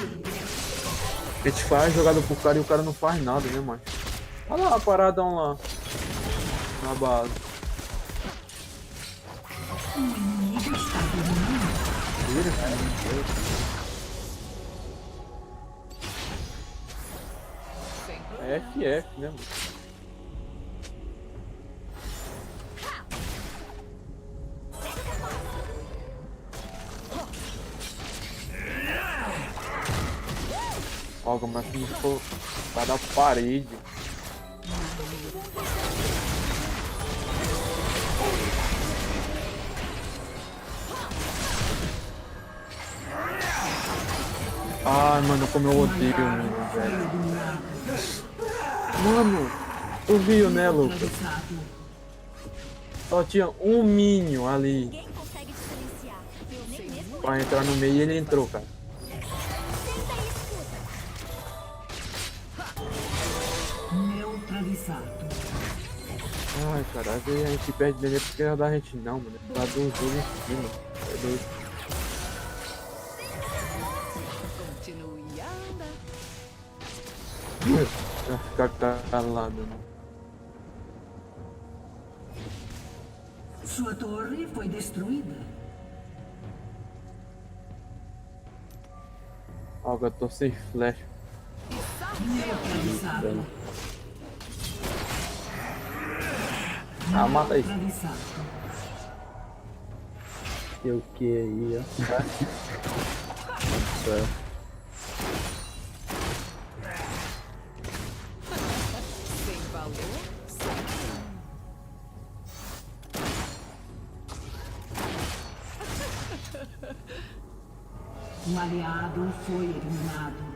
A gente faz a jogada pro cara e o cara não faz nada, né, mano? Olha lá a paradão lá. Na base. O inimigo está dominando. Vira, cara. É FF, né, mano? Olha, mas se for pra dar parede. Ai, mano, como eu odeio o Minion, velho. Mano, tu viu, né, Lucas? Só tinha um Minion ali pra entrar no meio e ele entrou, cara. Neutralizado. Ai, caralho, a gente perde dele porque é da gente não, mano. Tá do jogo em cima. É doido. Continue a andar. Vai ficar calado, né? Sua torre foi destruída. Ó, eu tô sem flash. Neutralizado. Ah, mata isso. Tem o que aí, ó. Nossa. Sem valor, sem. Um aliado foi eliminado.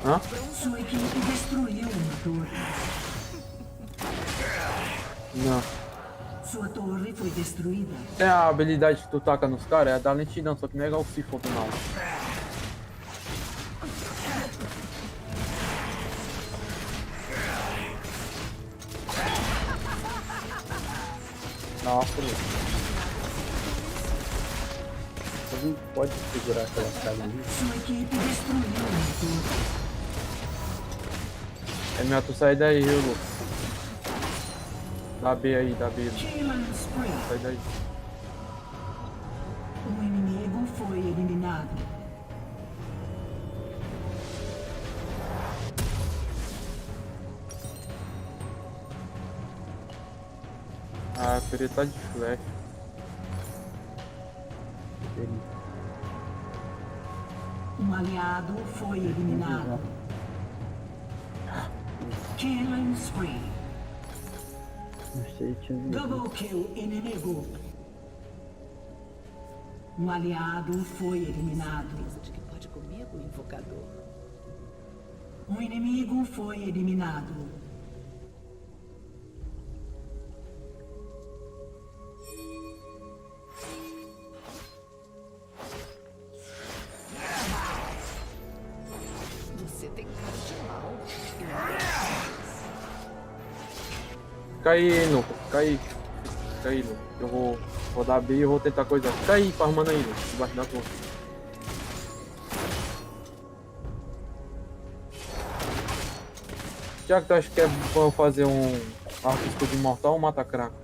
Hã? Sua equipe destruiu uma torre. Não. Sua torre foi destruída. É a habilidade que tu taca nos caras, é a da lentidão, só que não é igual o Sifon do mal. Nossa, você não pode segurar aquela casa ali. Sua equipe destruiu uma torre. É melhor tu sair daí, viu, Lu? Dá B aí, dá B. Sai daí. Um inimigo foi eliminado. Ah, ele tá de flash. Um aliado foi eliminado. Killing spree. Não sei, tinha visto. Double kill inimigo. Um aliado foi eliminado. De que pode comigo, invocador. Um inimigo foi eliminado. Você tem cara de mal. Cai, Lucas, cai. Fica aí, Lucas. Eu vou dar B e eu vou tentar coisar. Fica aí, farmando aí, Lucas. Debaixo da torre. Já que tu acha que é bom fazer um arco escudo imortal ou mata crack?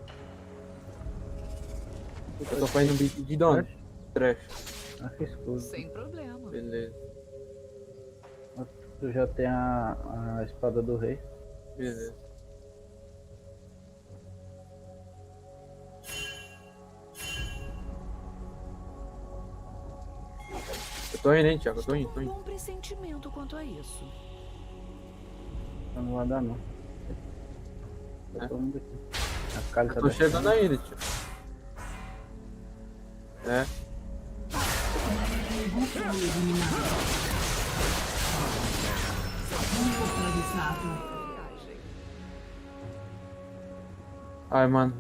Eu tô fazendo beat de dano. Trash. Arco escudo. Sem problema. Beleza. Tu já tem a espada do rei. Beleza. Eu tô indo, hein, Thiago? Eu tô indo. Bom pressentimento quanto a isso. Não vai dar não. Eu tô indo aqui. A cara Eu tá tô chegando ainda, tio. É. Ai, mano.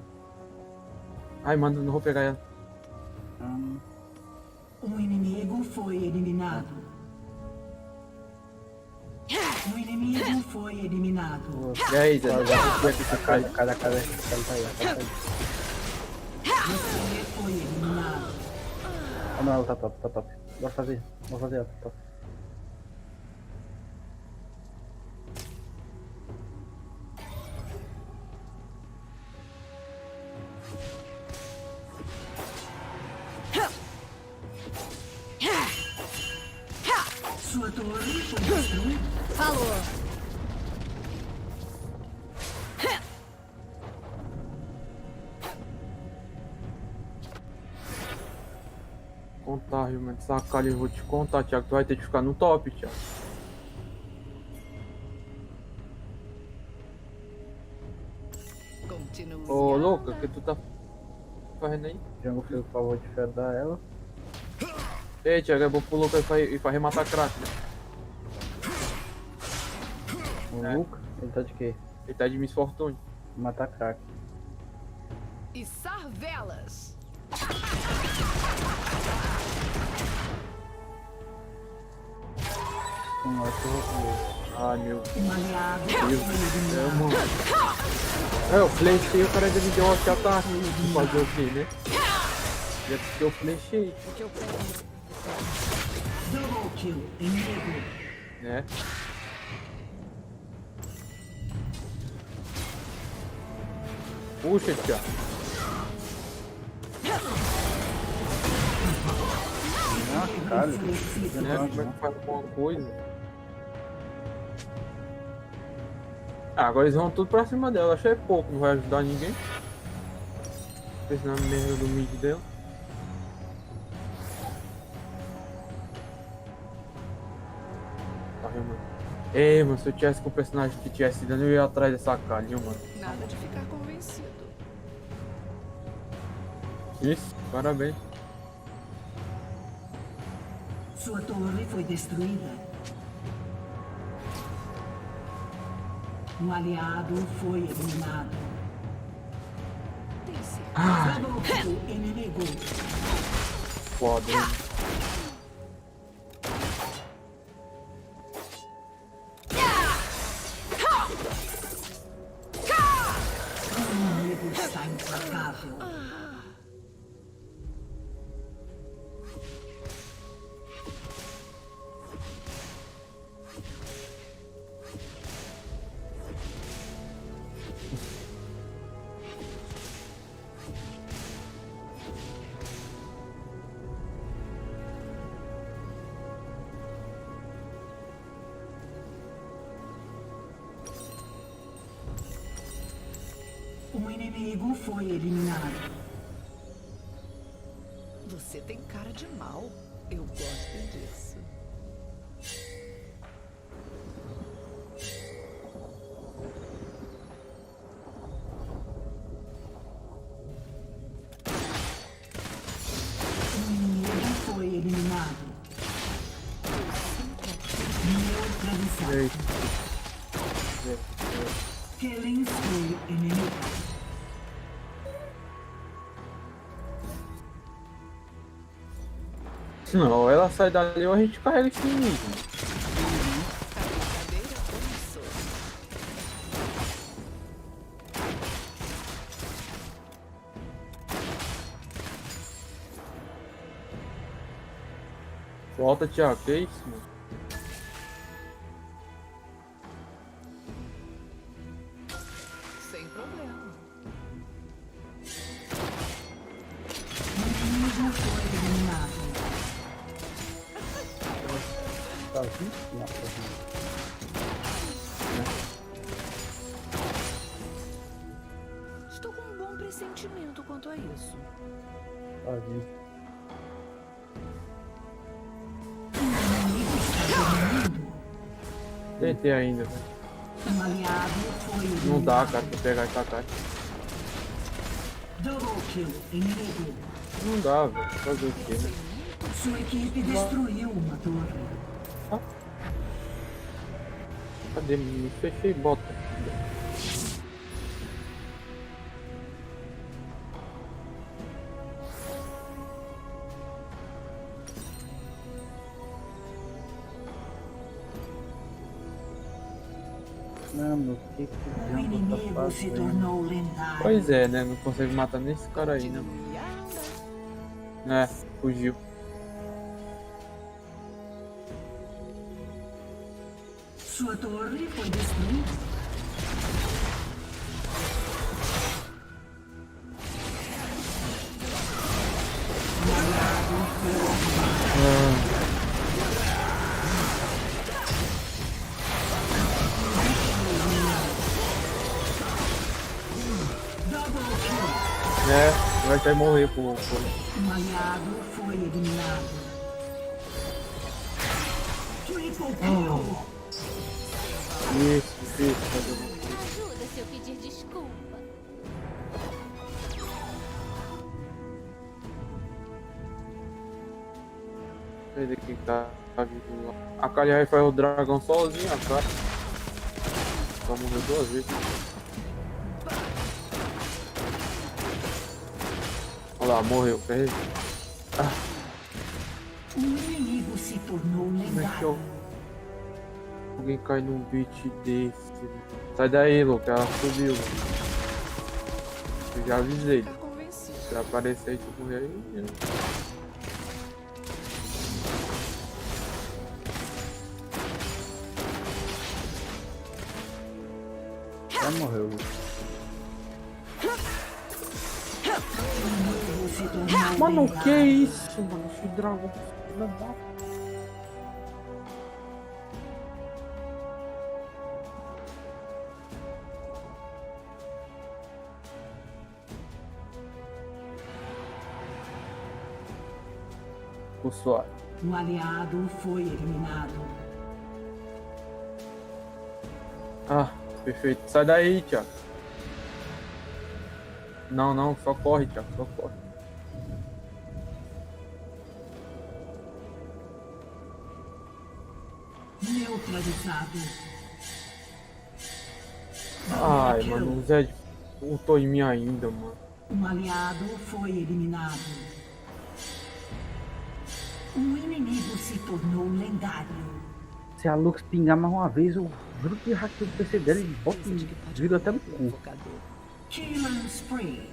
Ai, mano, não vou pegar ela. Um inimigo foi eliminado. Um inimigo foi eliminado. E aí, Zé? Cada tá aí. Você foi eliminado. Ah não, ela tá top, tá top. Bora fazer ela, tá top. Sua torre foi destruída. Falou. Contágio, mano. Sacanagem, eu vou te contar, Thiago. Tu vai ter que ficar no top, Thiago. Continue. Ô, louca, o que tu tá fazendo aí? Django fez o favor de fedar ela. Ei, Thiago, é bom pro Lucas e pra rematar crack, né? O Luca, ele tá de quê? Ele tá de Miss Fortune. Matar crack. Içar velas. Ai, meu Um aliado Deus foi do céu, eliminado. mano. É, eu flechei, o cara ainda me deu uma ataque. Fazer o quê, né? Já que eu flechei. Double kill, inimigo. Né? Puxa, Thiago. Ah, cara. Né? Como é que faz alguma coisa? Ah, agora eles vão tudo pra cima dela. Achei pouco, não vai ajudar ninguém. Pensando na merda do mid dela. Tá, mano. Ei, mano, se eu tivesse com o personagem que tivesse dando, eu ia atrás dessa calha, mano. Nada de ficar convencido. Isso, parabéns. Sua torre foi destruída. Um aliado foi eliminado. Double kill, inimigo. Foda, hein? O inimigo está implacável. Um inimigo foi eliminado. Você tem cara de mal. Eu gosto disso. Um inimigo foi eliminado. Neutralizado. Killing spree inimigo. Não, ela sai dali ou a gente carrega esse inimigo. bota, Thiago. Que isso, mano? Sem problema. Inimigo foi eliminado. Tá aqui? Não, tá aqui. Estou com um bom pressentimento quanto a isso. Tá aqui. Tentei ainda, velho. Um aliado foi eliminado. Não dá, cara, pra pegar e tacar. Double kill inimigo. Não dá, velho. Fazer o quê, né? Sua equipe destruiu uma torre. Cadê? Me fechei e bota. Mano, o que que O diabo tá inimigo se fazendo? tornou lendário. Pois é, né? Não consegue matar nem esse cara aí, né? É, fugiu. Sua torre foi destruída. Um aliado foi eliminado. É, vai até morrer por. Um aliado foi eliminado. Triple kill. Isso, fazer Ajuda se eu pedir desculpa. Vê quem tá vivo lá. A Kali vai fazer o dragão sozinha, cara. Só morreu 2 vezes. Olha lá, morreu, ferrei. Um inimigo se tornou Como é que lendário. eu... Alguém cai num beat desse? Sai daí, louco, ela subiu. Eu já avisei. Se aparecer aí, tu morrer aí. Já morreu. Mano, que isso, mano? Esse dragão. Filha da... Ficou suave. Um aliado foi eliminado. Ah, perfeito. Sai daí, Thiago. Não, não, só corre, Thiago, só corre. Neutralizado. Ai, mano, o Zed ultou em mim ainda, mano. Um aliado foi eliminado. Um inimigo se tornou lendário. Se a Lux pingar mais uma vez, eu juro que hackeio o PC dela e bota vira até no cu. Killing spree.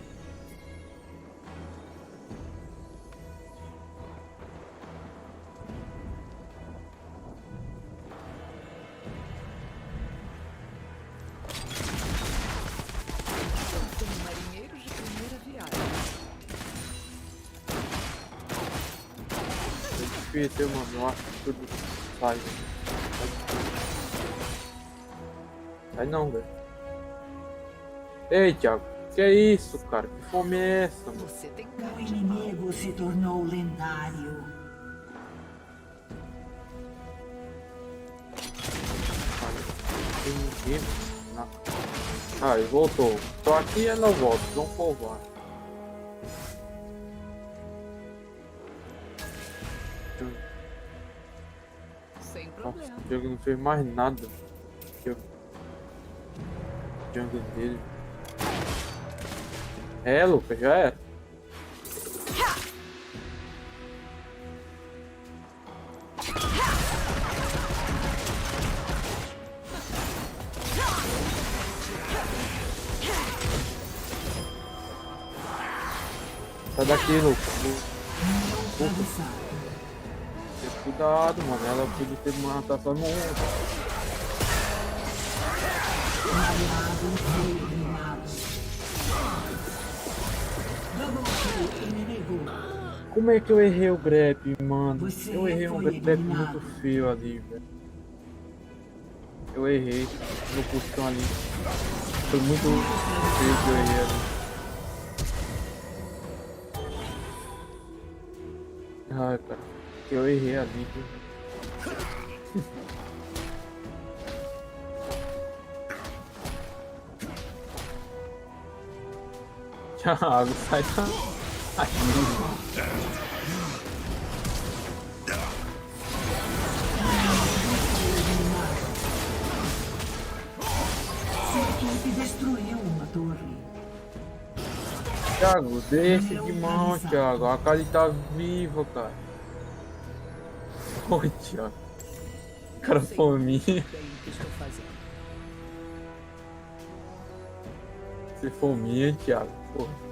São marinheiros de primeira viagem. É difícil, mano. Eu acho que tudo sai. Sai não, velho. Ei, Thiago. Que é isso, cara? Que fome é essa, mano? O inimigo se tornou lendário. Tem ninguém, mano. Ah, ele voltou. Tô aqui e ela volta. Vamos povoar. Sem Nossa, problema. o Django não fez mais nada. Django dele. É, Lucas, já era. Sai daqui, Lucas. Lucas. cuidado, mano. Ela podia ter matado só no outro. Um aliado foi eliminado. Double kill inimigo. Como é que eu errei o grab, mano? Você Eu errei um foi grab eliminado. muito feio ali, velho. Eu errei no posição ali. Foi muito feio que eu errei ali. Ai, cara. Eu errei ali, viu? Thiago, sai da... Sua equipe destruiu uma torre. Thiago, deixa de mão, Thiago. A Kali tá viva, cara. Oi, Thiago. Cara, fominha. Você fominha, Thiago. Porra.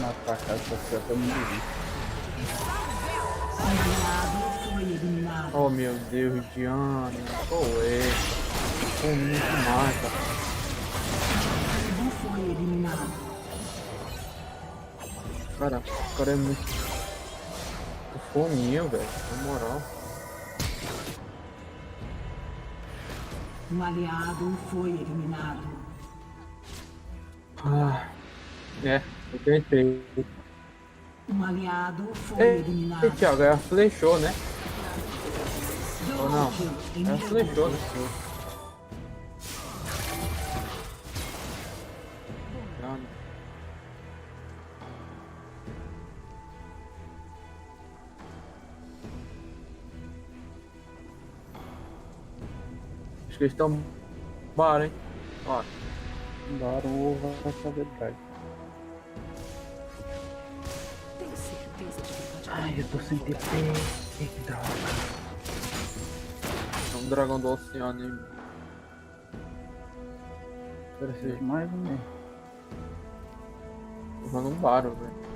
Matar a casa pra ser até muito. Um aliado foi eliminado. Oh meu Deus, Diana. Qual é? Fominha demais, cara. Um foi eliminado. Cara, o cara é muito fominha, velho. Na moral. Um aliado foi eliminado. Ah, é, eu tentei. Um aliado foi Ei, eliminado. Thiago, ela flechou, né? Ou não? Double kill Ela inimigo. flechou, né? Acho que eles estão bar, hein? Ó. Bora, o ovo vai saber drag. Tenho certeza de que pode Ai, eu tô sem TP. Que droga. É um dragão do oceano, hein? Preciso mais um mesmo. Usando um baro, velho.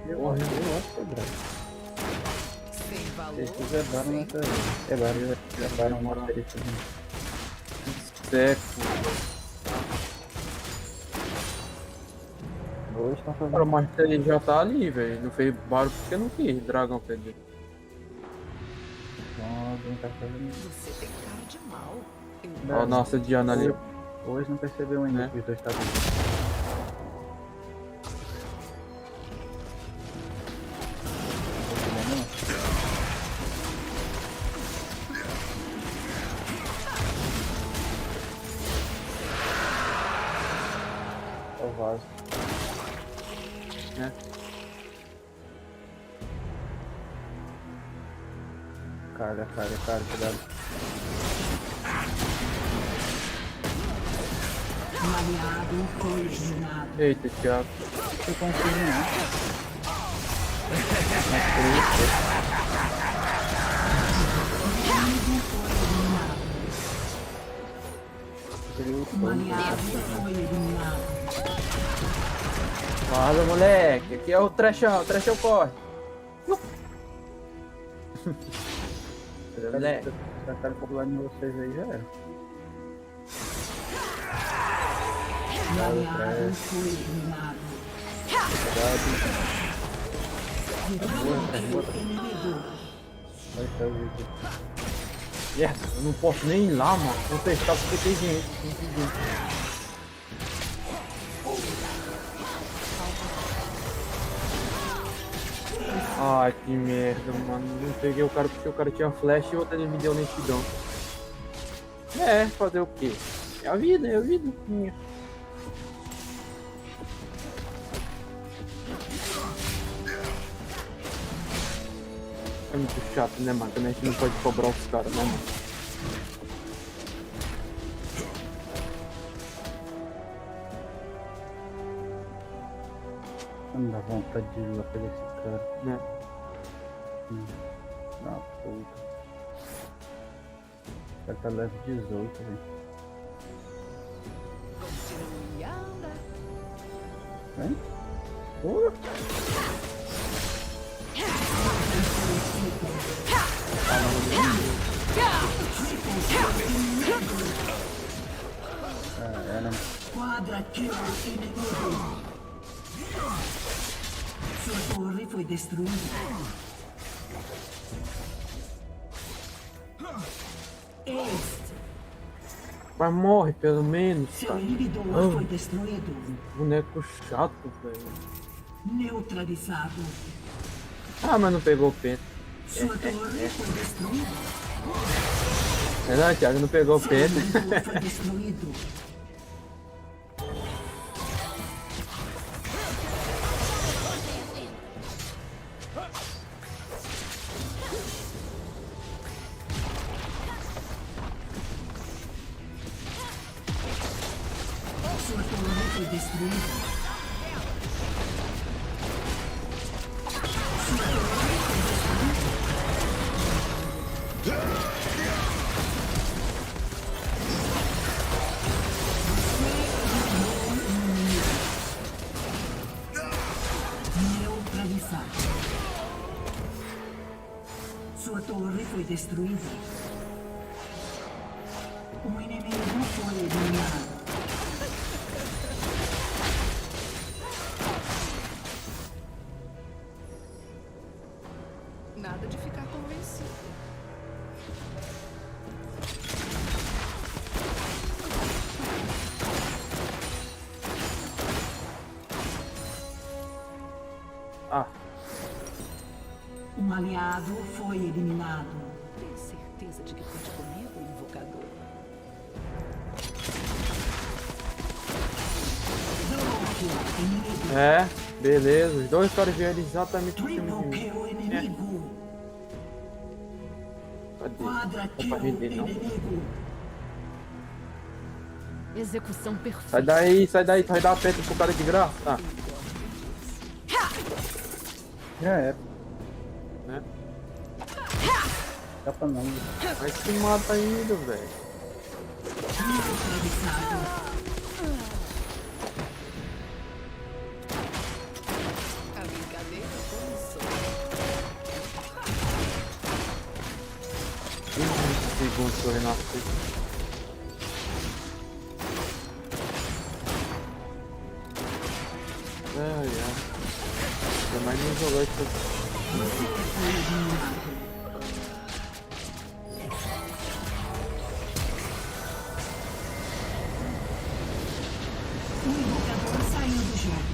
Eu acho que é drag. Sem valor. Se quiser dar, não vai sair. É baro, já baram uma perícia. Seco. Hoje tá fazendo. Cara, mas ele já tá ali, velho. Não fez baro porque não quis dragão, quer dizer. Não tá fazendo. Você tem cara de mal. Ó, nossa Diana ali. Hoje não percebeu ainda, Né? que os dois tá vivos. É o vaso. Né? Carga, cuidado. Um aliado foi eliminado. Eita, Thiago. Eu consigo não. Um aliado foi eliminado. Fala, moleque. Aqui é o trechão corre. Moleque. Se a cara popular em vocês aí já era. Um aliado foi eliminado. Double inimigo. Vai estar o vídeo. Yes, eu não posso nem ir lá, mano. Vou testar porque tem gente. Tem gente. Ai, que merda, mano. Não peguei o cara porque o cara tinha flash e o outro ele me deu lentidão. É, fazer o quê? É a vida, é a vida. Minha. É muito chato, né, mano? Também a gente não pode cobrar os caras, né, mano? Não dá vontade de ir lá pegar esse cara. Né? Ah, puta. O cara tá level 18, velho. Continue a andar. Vem? Porra! Era. Quadra kill inimigo. Sua torre foi destruída. Este. Mas morre, pelo menos. Seu inibidor foi destruído. Boneco chato, velho. Neutralizado. Ah, mas não pegou o penta. Sua torre foi destruída. Não, Thiago, não pegou o Seu penta. inibidor foi destruído. Sua torre foi destruída. Neutralizado. Sua torre foi destruída. Um inimigo foi eliminado. Nada de ficar convencido. Ah. Um aliado foi eliminado. Tenho certeza de que conte comigo, invocador. É, beleza. Os dois caras vieram exatamente em cima de mim. Triple kill inimigo. Cadê? Quadra Não kill pra render, não. inimigo. Execução perfeita. Sai daí, tu vai dar a peta pro cara de graça. Tá. Já era. Né? Dá pra não. Mas se mata ainda, velho. A brincadeira começou. 20 segundos pra eu renascer. Ai, ai. Ainda mais não jogar isso aqui. O invocador saiu do jogo.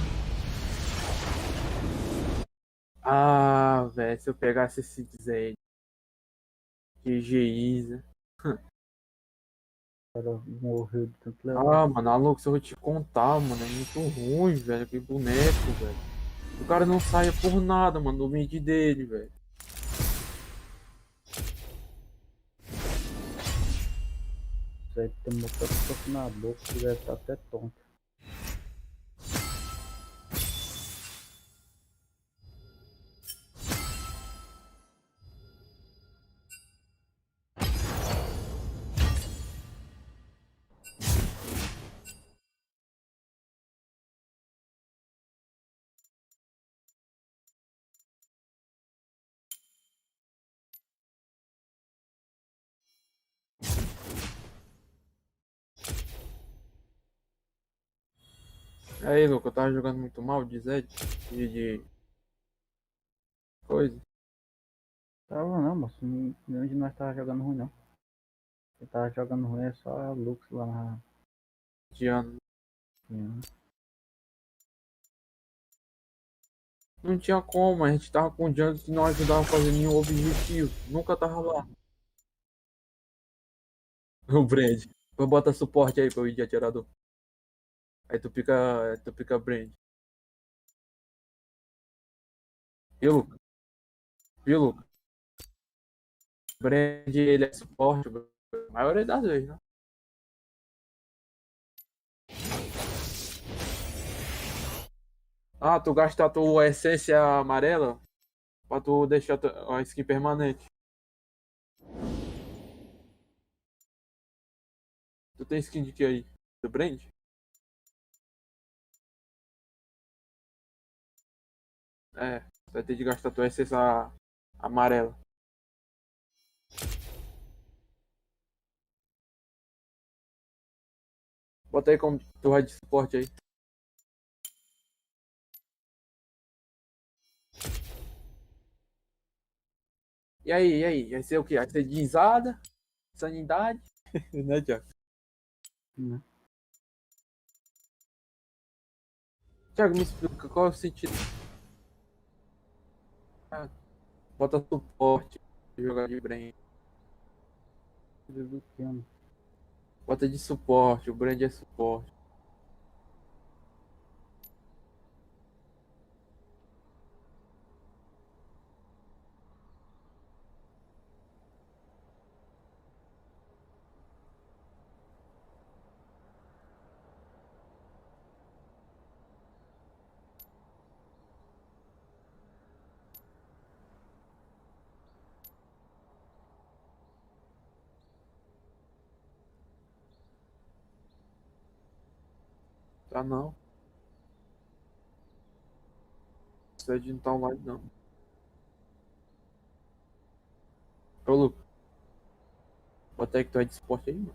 Ah, velho, se eu pegasse esse Zed. GG Isa. O cara morreu de tanto level. Ah, mano, Alux, eu vou te contar, mano. É muito ruim, velho. Que boneco, velho. O cara não saia por nada, mano, do mid dele, velho. Isso aí tomou tanto soco na boca que deve estar até tonto. Aí, louco, eu tava jogando muito mal de Zed. De coisa. Tava não, moço. Nenhum de nós tava jogando ruim, não. Quem tava jogando ruim é só a Lux lá na. De ano. Não tinha como, a gente tava com o jungle que não ajudava a fazer nenhum objetivo. Nunca tava lá. O Brand. Bota suporte aí pra eu ir de atirador. Aí tu pica Brand. Viu, Luca? Viu, Luca? Brand, ele é suporte, a maioria das vezes, né? Ah, tu gasta a tua essência amarela pra tu deixar a skin permanente. Tu tem skin de que aí? Do Brand? É, você vai ter de gastar a tua essência amarela. Bota aí como tu vai de suporte aí. E aí, e aí? Vai ser o quê? Vai ser guinzada? Sanidade? Né, Thiago? Thiago, me explica qual é o sentido. Ah, bota suporte, jogar de Brand. Bota de suporte, o Brand é suporte. Tá não. Isso de não tá online não. Ô, Lucas, bota aí que tu é de suporte aí, mano.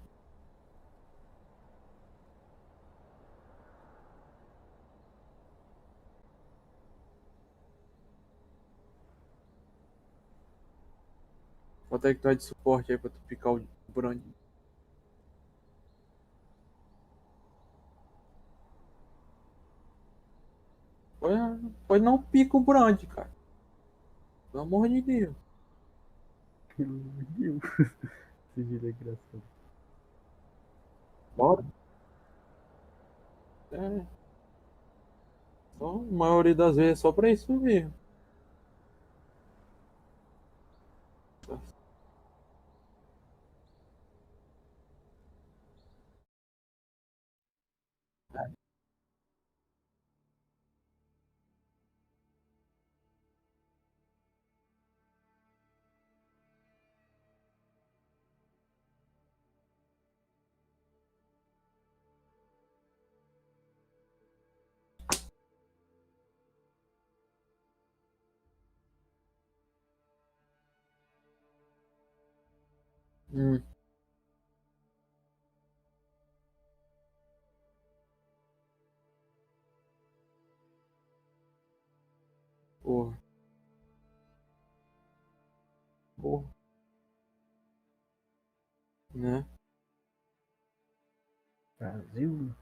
Bota aí que tu é de suporte aí pra tu picar o Brand. Pois não pica o Brand, cara. Pelo amor de Deus. Pelo amor de Deus. Esse vídeo é engraçado. Bora. É. Só, a maioria das vezes é só pra isso mesmo. Hum. Porra. Porra. Né? Brasil?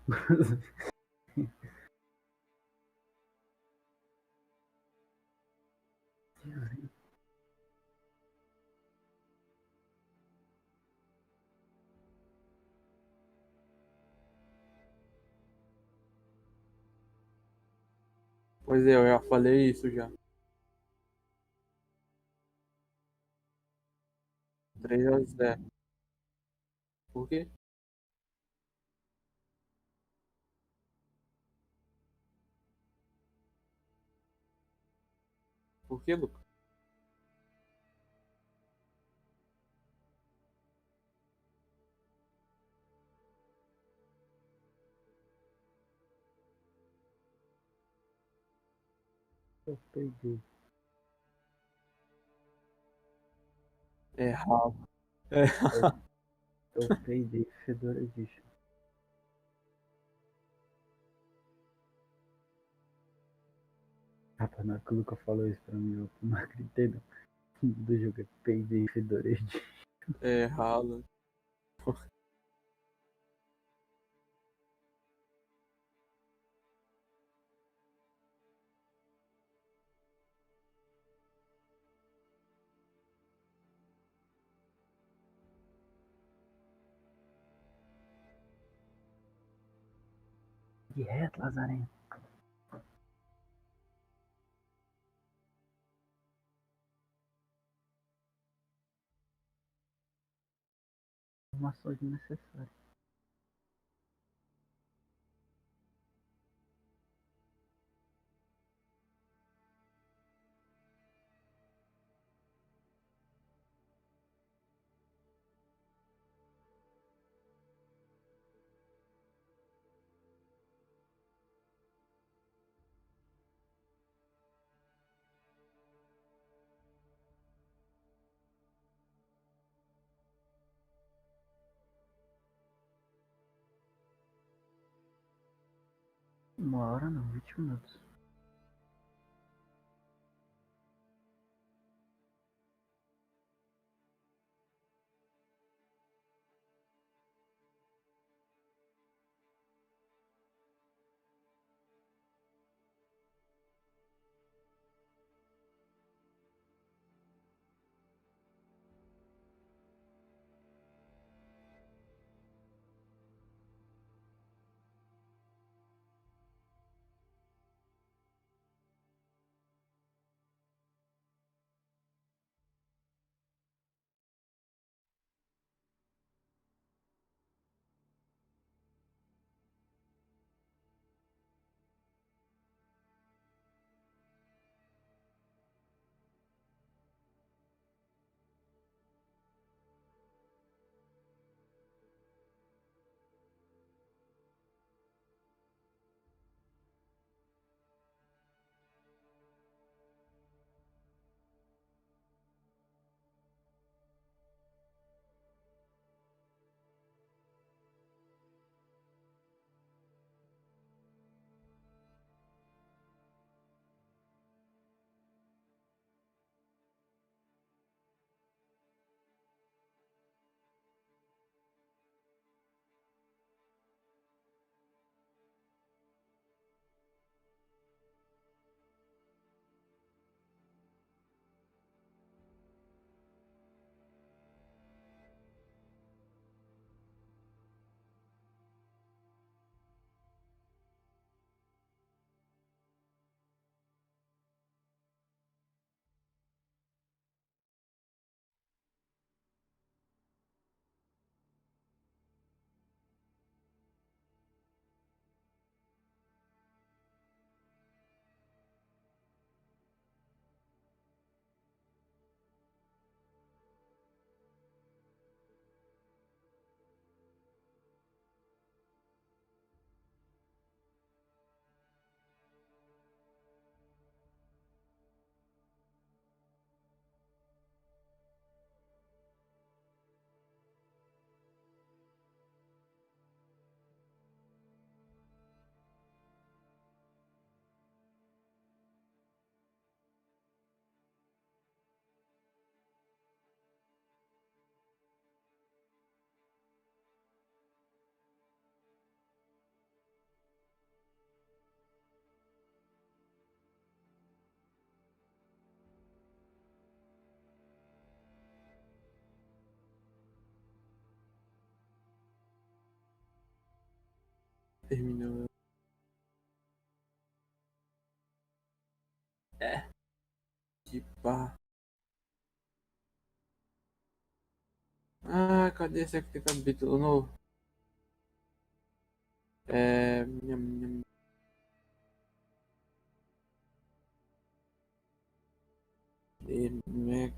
Pois é, eu já falei isso já. 3-0. Por quê? Por quê, Lucas? Eu peguei. É ralo. É. Eu peguei Fedora Edition. Rapaz, na hora que o Luca falou isso pra mim, eu não acreditei não. Do jogo é Payday Fedora Edition. É ralo. Segue reto, Lazarento. Informações necessárias. Uma hora não, 20 minutos. Terminou. Que pá. Ah, cadê esse aqui capítulo novo? Nham, nham.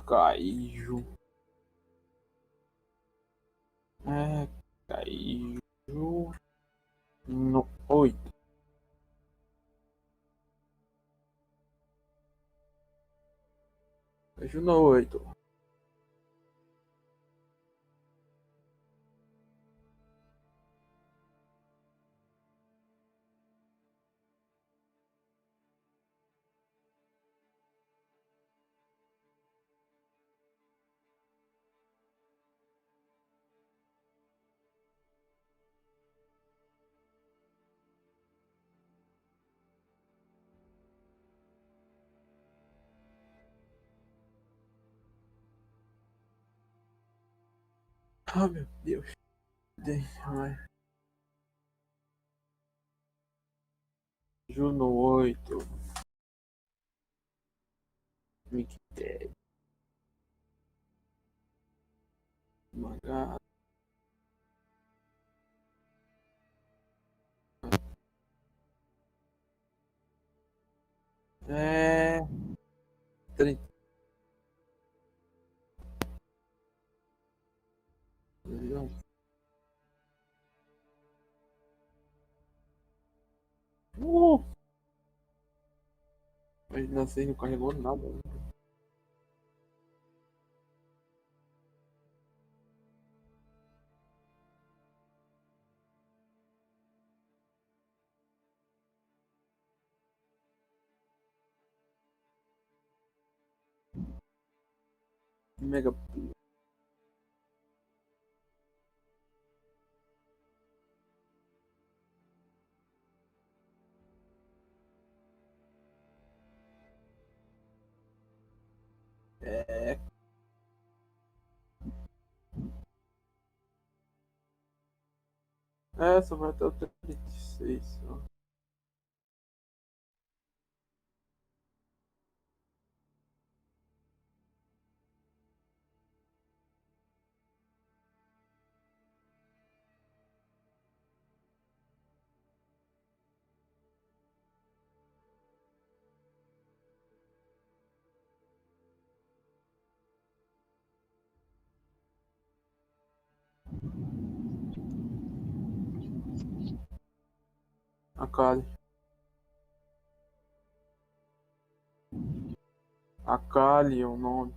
Caiu. Caiu no 8. Caiu no 8. Ah, meu Deus. Ai. Juno 8. Wikipedia. Mangá. É. 30. Mas nasci não carregou nada. Mega. É. Essa vai até o 36. Ó. Akali. Akali é o nome.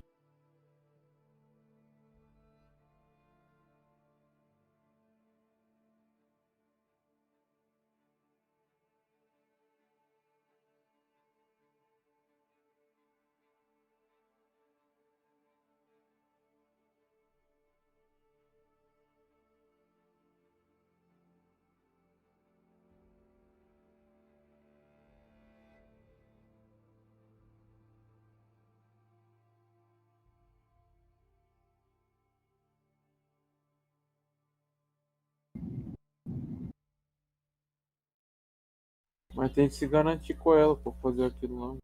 Mas tem que se garantir com ela pra fazer aquilo lá.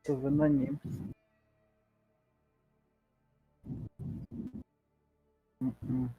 Tô vendo anime. Uhum.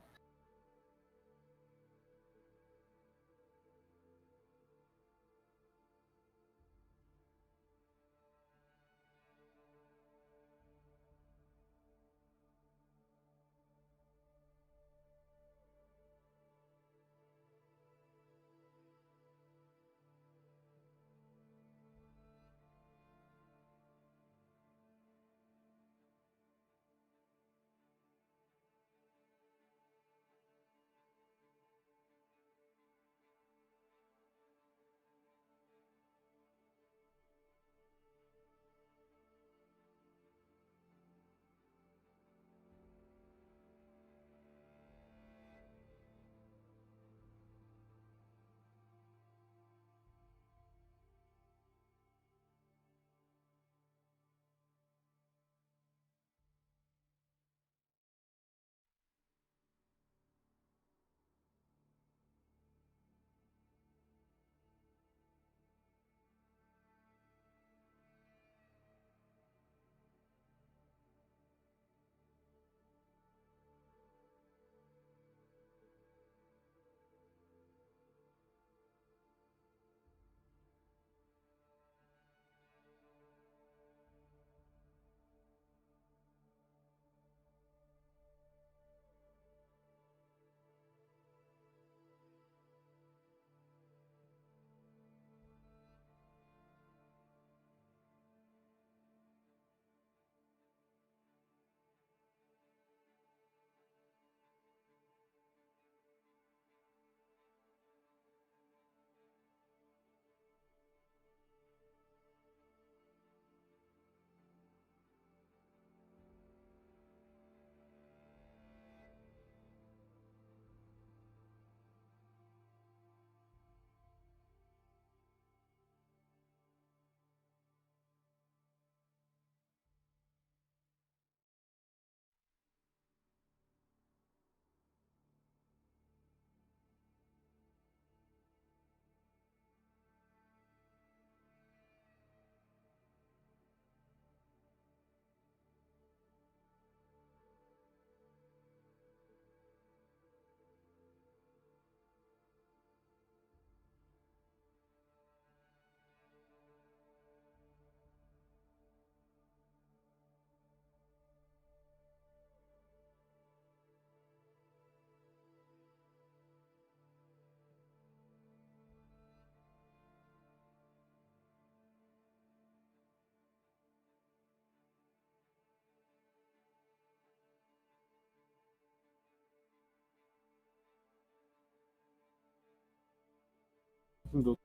Doutor.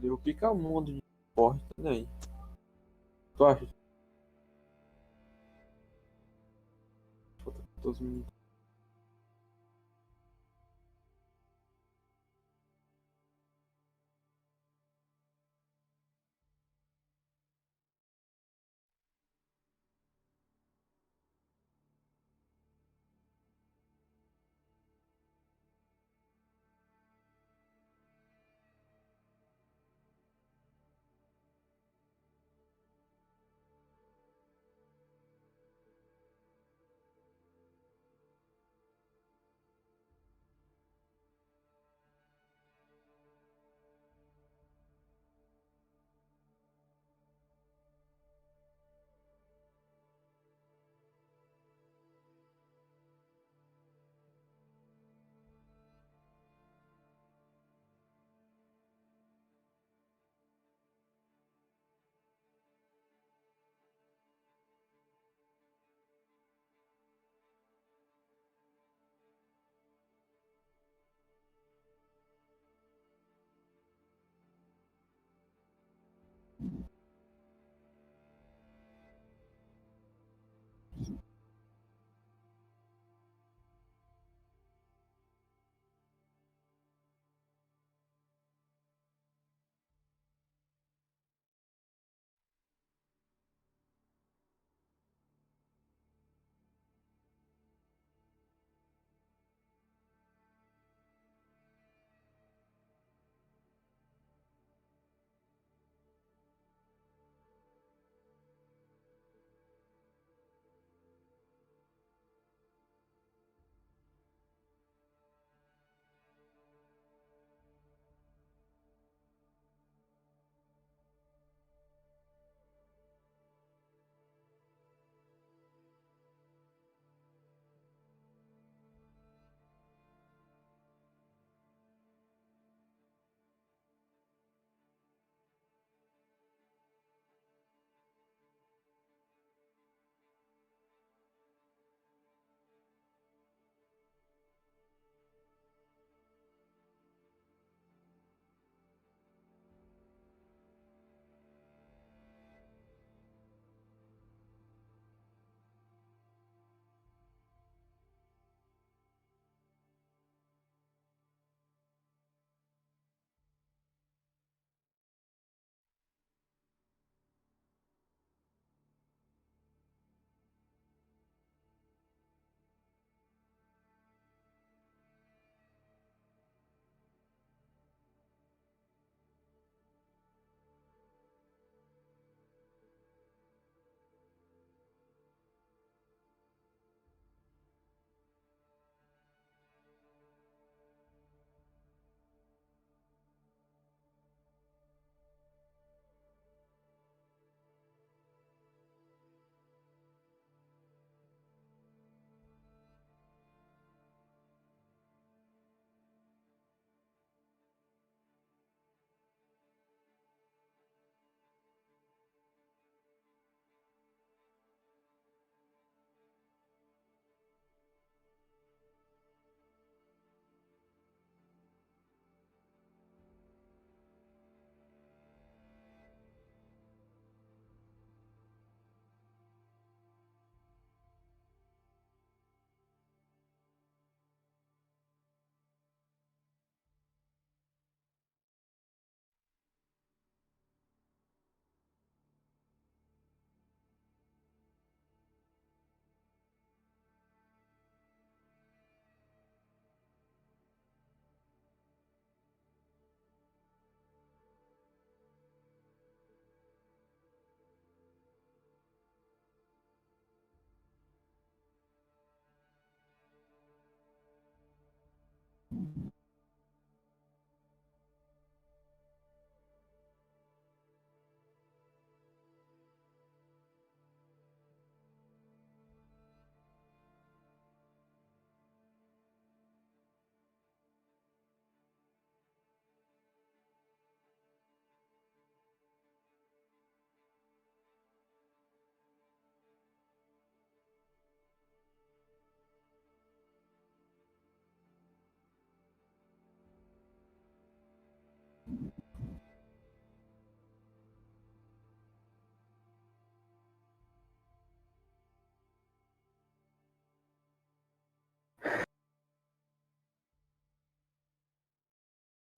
Eu vou picar um monte de esporte também. Tu acha? Falta 14 minutos.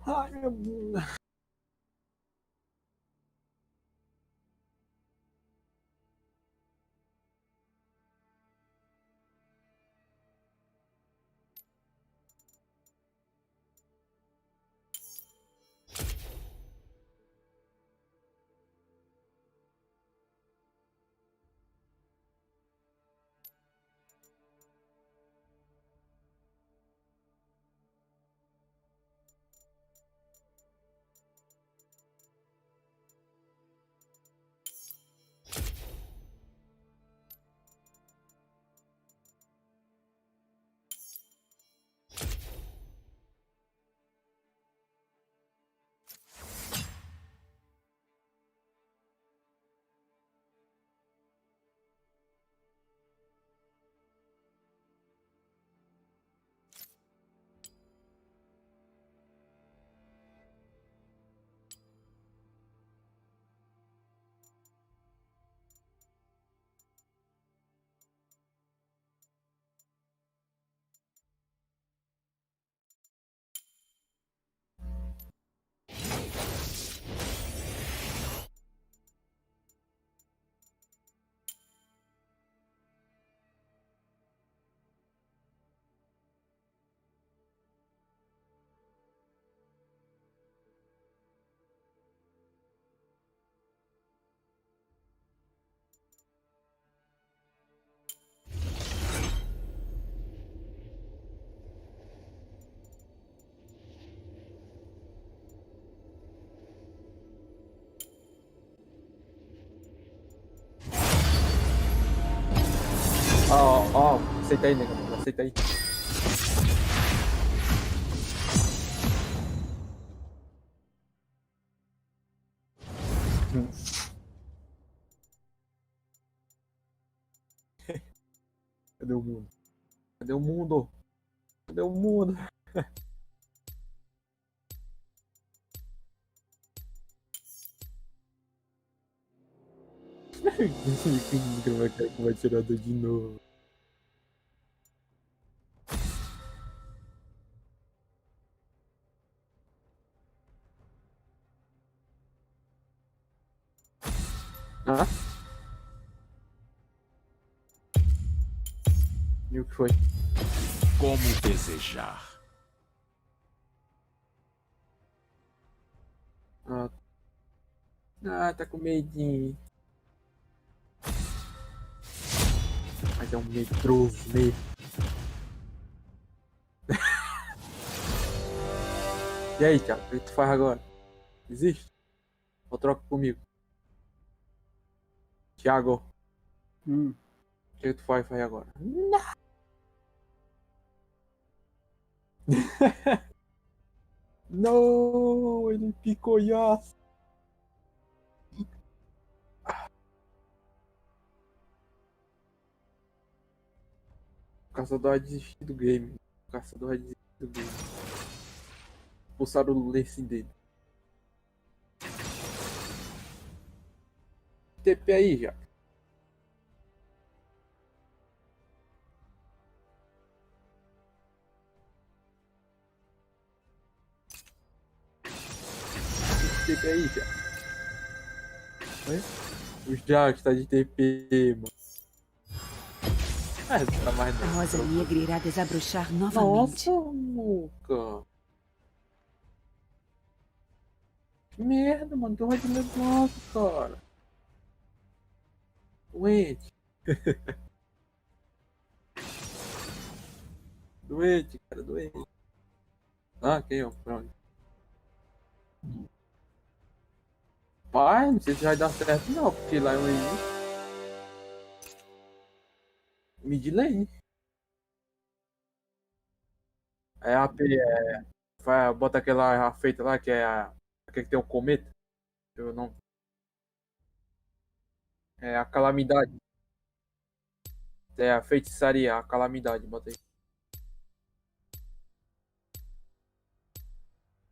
Ai, minha bunda. Ó, aceita aí, nega. Aceita aí. Cadê o mundo? Cadê o mundo? Cadê o mundo? Que vai tirar de novo. Hã? E o que foi? Como desejar. Tá com medinho. Mas é um medroso mesmo. E aí, Thiago, o que tu faz agora? Existe? Ou troca comigo? Thiago, o que tu faz agora? Não, ele picoiaço. O caçador vai desistir do game. O caçador vai desistir do game. Pulsaram o lance dele. TP aí, já. TP aí, já. O Jack tá de TP, mano. Tá mais A rosa negra irá desabrochar novamente. Nossa, Luca. Que merda, mano. Deu de negócio, cara. Doente. Doente, cara, doente. Ah, quem é? Pronto. Pai, não sei se vai dar certo não, porque lá é um mid lane. É a AP, bota aquela feita lá, que é a que tem o cometa. Eu não. É a calamidade. É a feitiçaria, a calamidade, bota aí.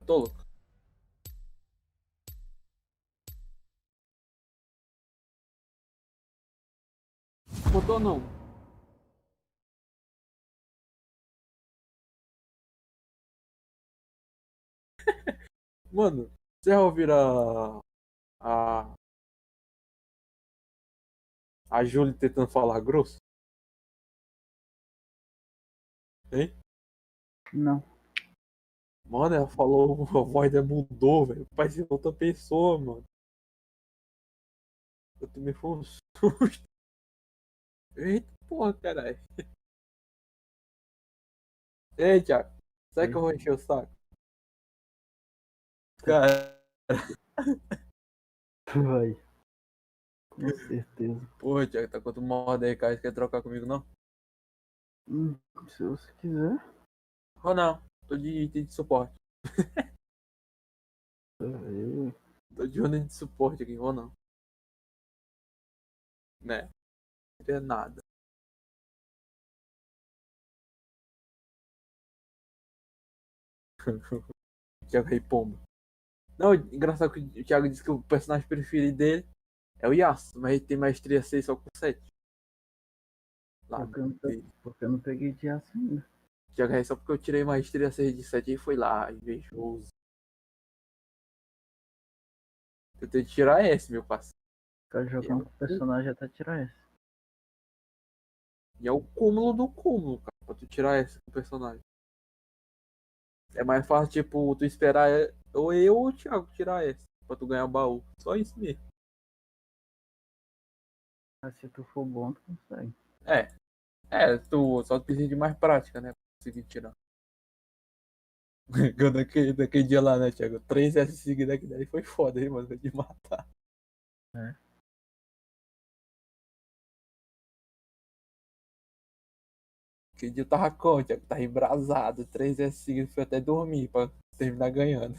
Tô louco. Botou não. Mano, você já ouviram a Julie tentando falar grosso? Hein? Não. Mano, ela falou, a voz dela mudou, velho. Parece outra pessoa, mano. Eu também fui um susto. Eita porra, caralho. Ei, Thiago. Sabe que eu vou encher o saco? Cara. Vai. Com certeza. Porra, Thiago, tá quanto morda aí, cara. Você quer trocar comigo, não? Se você quiser. Ou não. Tô de item de suporte. Tô de onda de suporte aqui, ou não. Né? Não é nada. Thiago Rei Pomba. Não, engraçado que o Thiago disse que o personagem preferido dele é o Yasuo, mas ele tem maestria 6 só com 7. Lá Porque eu não peguei de aço ainda. Thiago Rei, só porque eu tirei maestria 6 de 7 e foi lá, invejoso. Eu tenho que tirar S, meu parceiro. Ficar jogando com o personagem até tirar essa. E é o cúmulo do cúmulo, cara, pra tu tirar S com o personagem. É mais fácil, tipo, tu esperar ou eu ou o Thiago tirar S pra tu ganhar o baú. Só isso mesmo. Mas se tu for bom, tu consegue. Tu só precisa de mais prática, né? Pra conseguir tirar. Daquele dia lá, né, Thiago? 3 S seguidas aqui daí foi foda, hein, mano? De matar. É. Aquele dia eu tava com, Thiago, tava embrasado. 3 S seguidas, foi até dormir pra terminar ganhando.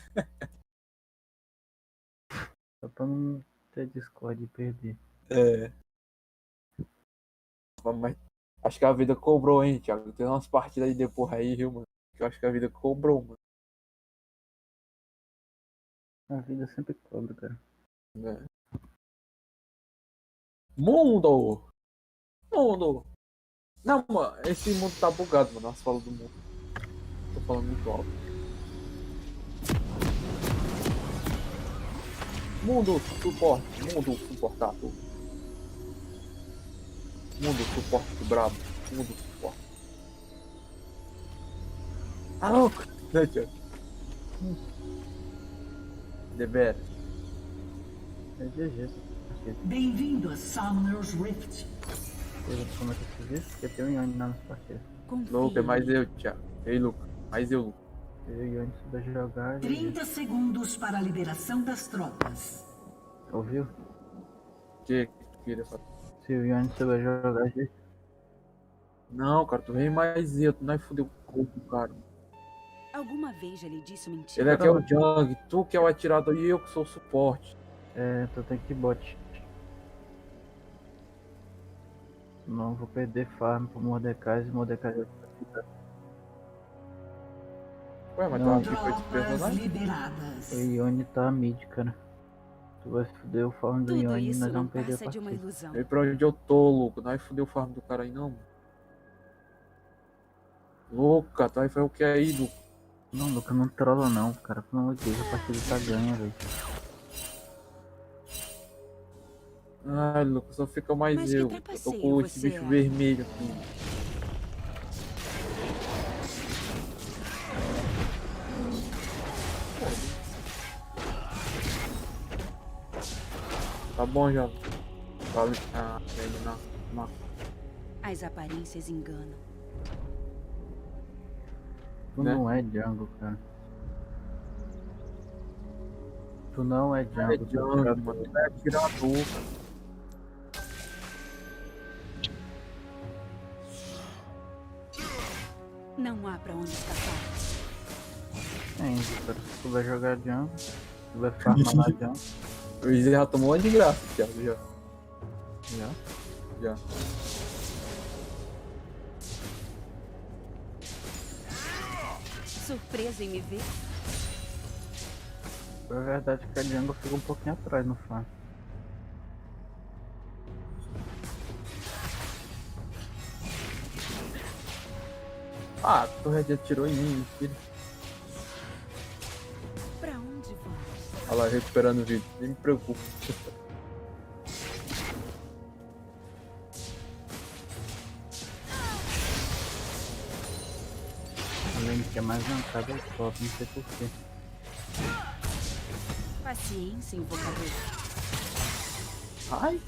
Só pra não ter Discord e perder. É. Mas acho que a vida cobrou, hein, Thiago? Tem umas partidas aí depois aí, viu, mano? Que eu acho que a vida cobrou, mano. A vida sempre cobra, cara. É. Mundo! Mundo! Não, mano, esse mundo tá bugado, mano. As falas do mundo. Tô falando muito alto. Mundo, suporte. Mundo, suportável. Mundo, suporte do brabo. Mundo, suporte. Tá louco? Né, Thiago? Deveras. É GG. Bem-vindo a Summoner's Rift. Como é que se diz? Porque tem um Yone nas partidas. Luca, é mais eu, Thiago. Ei, Luca. Mais eu, Luca. Eu e o Yone souber jogar. 30 segundos para a liberação das tropas. Ouviu? O que tu queria falar? Se o Yone souber jogar, gente. Não, cara, tu vem mais eu. Tu não é fudeu o corpo, cara. Alguma vez já lhe disse mentira? Ele aqui é o Jung, tu que é o atirador e eu que sou o suporte. É, tu tem que bot. Não vou perder farm pro Mordecai e Mordecai vai ficar. Ué, mas tu acha que foi esse personagem? O Yone tá mid, cara. Tu vai foder o farm do Yone e nós vamos perder a partida. E pra onde eu tô, Luca? Não vai foder o farm do cara aí não, mano. Luca, tu vai fazer o que aí, Luca? Não, Luca, não trola não, cara. Pelo amor de Deus, a partida tá ganha, velho. Ai, Luca, só fica mais eu. Eu tô com esse bicho vermelho aqui. Tá bom já. Vale. Ah, ele não. As aparências enganam. Tu não é jungle, cara. Tu não é jungle. É jungle, mano. Tu é atirador, cara. Não há pra onde escapar. É isso, cara. Se tu vai jogar jungle, tu vai farmar na jungle. O Izzy já tomou uma de graça, Thiago, já. Já. Surpresa em me ver? É verdade que a jungle fica um pouquinho atrás no farm. Ah, tu já atirou em mim, filho. Pra onde vão? lá recuperando o vídeo. Nem me preocupo. Além de que é mais mancada, é top, não sei porquê. Paciência, invocador. Ai!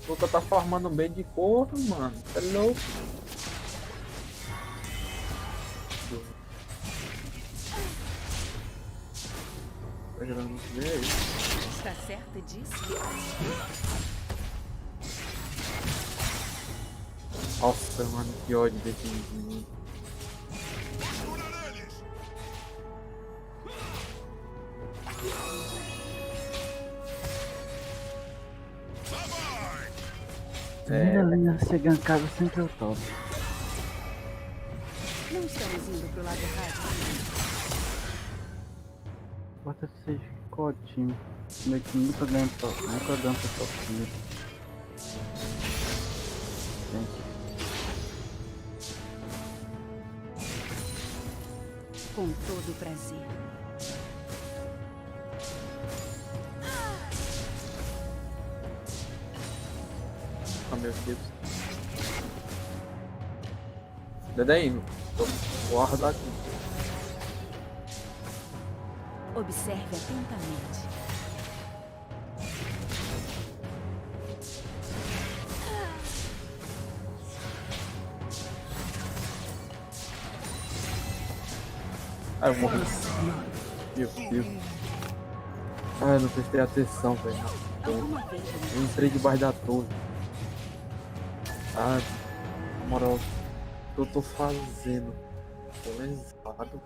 O Luca tá formando bem de corpo, mano. Tá louco. Tá jogando muito bem aí. Está certa disso? Nossa, mano, que ódio desse menino. Primeira linha ser gankada sempre é o top. Não estamos indo pro lado errado. Bota seja qual time. Meu time nunca ganha top, nunca ganha top time. Com todo prazer. Oh, meu Deus. Dedé, guarda aqui. Observe atentamente. Ah, eu morri. Meu Deus. Ah, eu não prestei atenção, velho. Eu entrei debaixo da torre. Ah, na moral, o que eu tô fazendo? Tô lesado.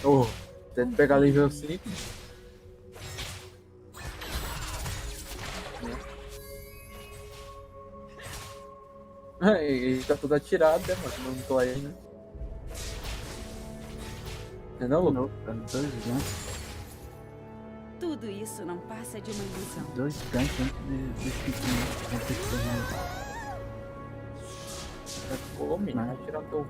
Oh, tenta pegar nível 5. Ele tá todo atirado, né, mano? Não tô aí, né? Não, Lu? Tudo isso não passa de uma ilusão. 2 ganks antes de Ô, menino, vai tirar teu...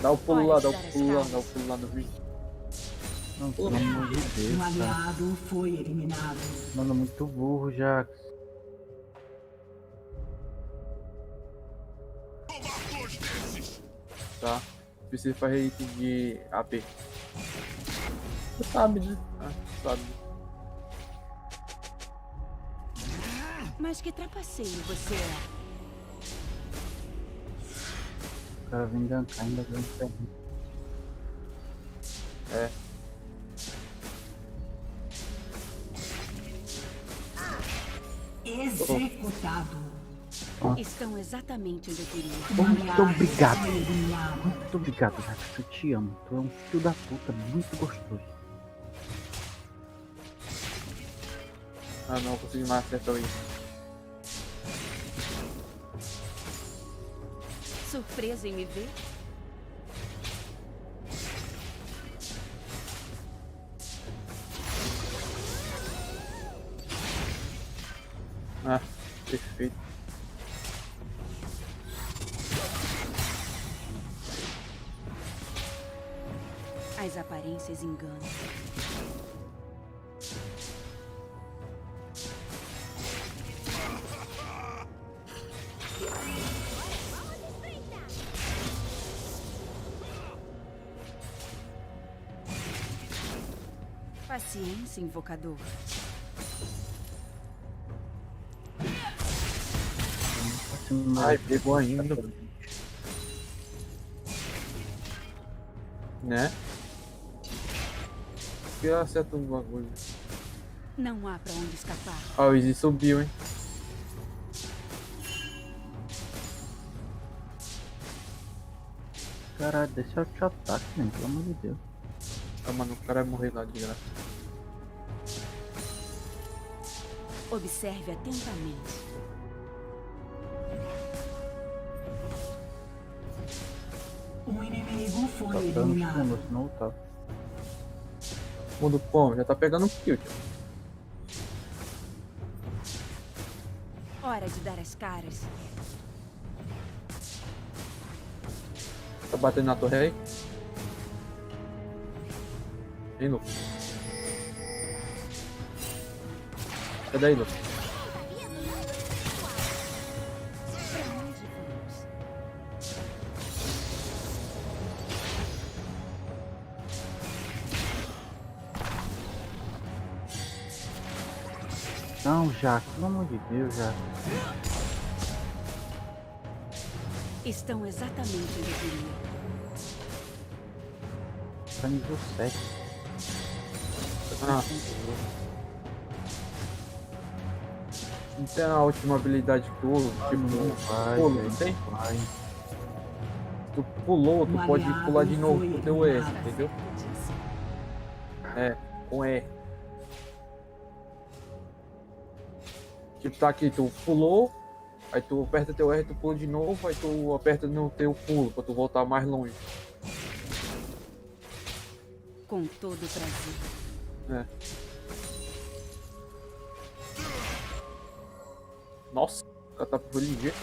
Dá o pulo lá, dá o pulo lá, dá o pulo lá no vídeo. Não, pelo amor de Deus, Um aliado foi eliminado. Mano, muito burro, Jax. Tá. Precisa fazer item de AP. Tu sabe, né? Ah, tu sabe. Mas que trapaceiro você é? O cara vem gankar ainda ganha ferro. É. Executado. Estão exatamente onde eu queria. Muito obrigado. Muito obrigado, Jax. Eu te amo. Tu é um filho da puta muito gostoso. Ah, não consegui mais acertar isso. Surpresa em me ver? Ah, perfeito. As aparências enganam. Paciência, invocador. Ai, pegou ainda. Né? Que eu acerto um bagulho. Não há pra onde escapar. Ó, o Easy subiu, hein? Caralho, deixa eu te ataque, mano. Pelo amor de Deus. Ah, mano, o cara vai morrer lá de graça. Observe atentamente. Um inimigo foi Tá dando eliminado. senão tá. Mundo como? Já tá pegando um kill, tio. Hora de dar as caras. Tá batendo na torre aí? Hein, Lu? Sai daí, Lu. Não, Jaque, pelo amor de Deus, Jaque. Estão exatamente onde eu queria. Tá nível 7. Ah. Não tem a última habilidade que tu usa, tipo, não vai, pulo, velho, não tem? não vai. Tu pulou, tu Um pode aliado pular de novo foi com o teu E, eliminado. entendeu? É, com E. Tipo, tá aqui, tu pulou, aí tu aperta teu R, tu pula de novo, aí tu aperta no teu pulo, pra tu voltar mais longe. Com todo o prazer. É. Nossa, o cara tá por ligeiro.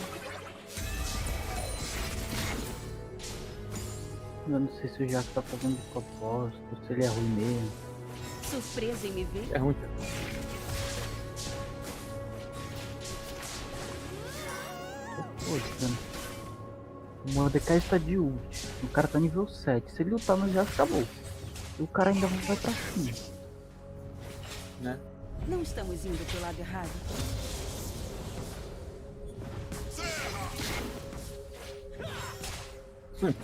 Eu não sei se o Jaque tá fazendo de propósito, se ele é ruim mesmo. Surpresa em me ver? É ruim. Poxa, o Mordecai está de ult. O cara tá nível 7. Se ele lutar no Jaque, acabou. E o cara ainda vai pra cima. Né? Não estamos indo pro lado errado.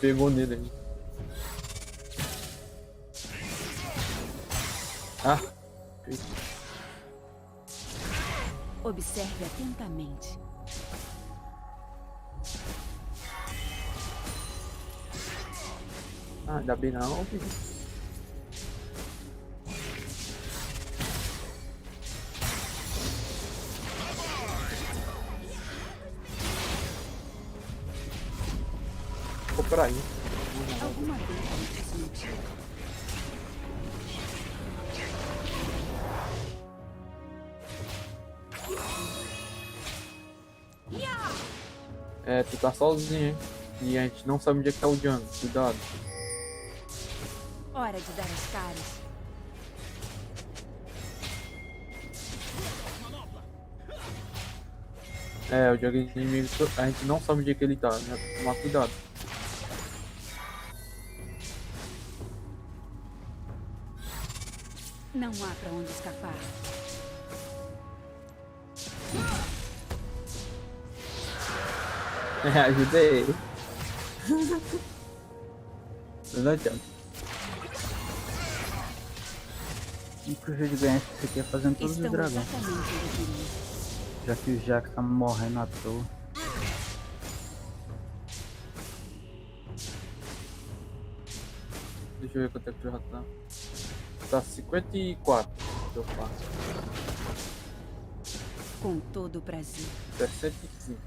Pegou nele aí. Ah. Observe atentamente. Ah, ainda bem não. Ficou por aí. Alguma vez eu disse mentira? É, tu tá sozinho, hein? E a gente não sabe onde é que tá o jungle. Cuidado. Hora de dar as caras. É, o jungle inimigo, a gente não sabe onde é que ele tá, né? Tomar cuidado. Não há pra onde escapar. Ajudei. Não adianta. O único jeito de ganhar isso aqui é fazendo todos os Estão dragões. exatamente onde eu queria. Já que o Jaque tá morrendo à toa. Deixa eu ver quanto é que tu já tá. Tá 54. Eu faço. Com todo o prazer. 65.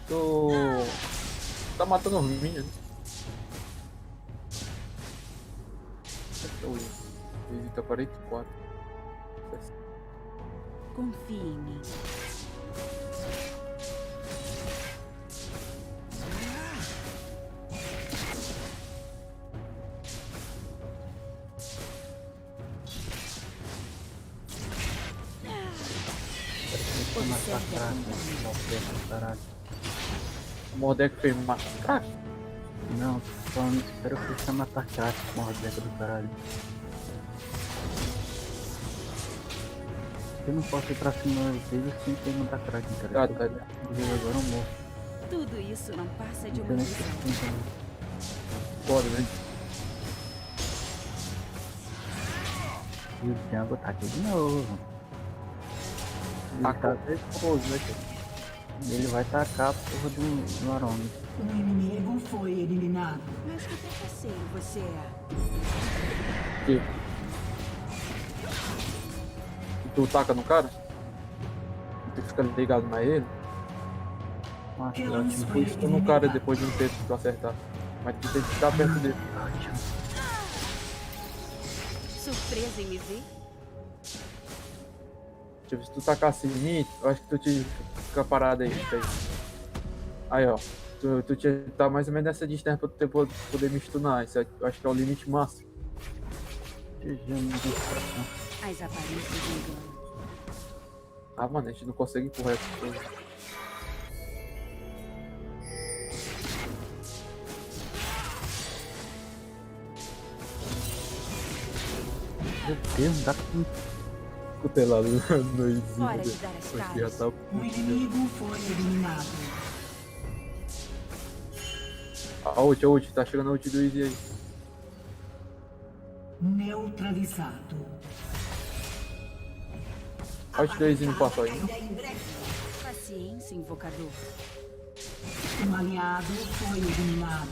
Tô... Tá matando os minions, né? Visita 44. Confie em mim. O Mordecai fez um massacre? Não, tô falando isso, espero que você matar crack com a Mordecai do caralho. Eu não posso ir pra cima dele sem ter matar crack, cara. Tá. Agora eu morro. Tudo isso não passa de uma Então, ilusão. Foda, né? E o Django tá aqui de novo. Tá nervoso, né, cara? Ele vai tacar a porra do arame. O inimigo foi eliminado. Mas que trapaceiro você é? Que? Tu taca no cara? Tu fica ligado na ele? Eu fui stun no cara depois de um tempo pra acertar. Mas tu tem que ficar perto dele. Surpresa em me ver? Tipo, se tu tacasse em mim, eu acho que tu tinha que ficar parado aí. Aí, ó. Tu tinha que estar mais ou menos nessa distância pra tu poder me stunar. Isso eu acho que é o limite máximo. As aparências enganam. Ah, mano, a gente não consegue empurrar essas coisas. Meu Deus, dá com cutelado no exílio. Hora de dar as caras. Já tá O inimigo foi eliminado. a ult, tá chegando a ult do Easy aí. Neutralizado. A ult do Easy não passou ainda. Paciência, invocador. Um aliado foi eliminado.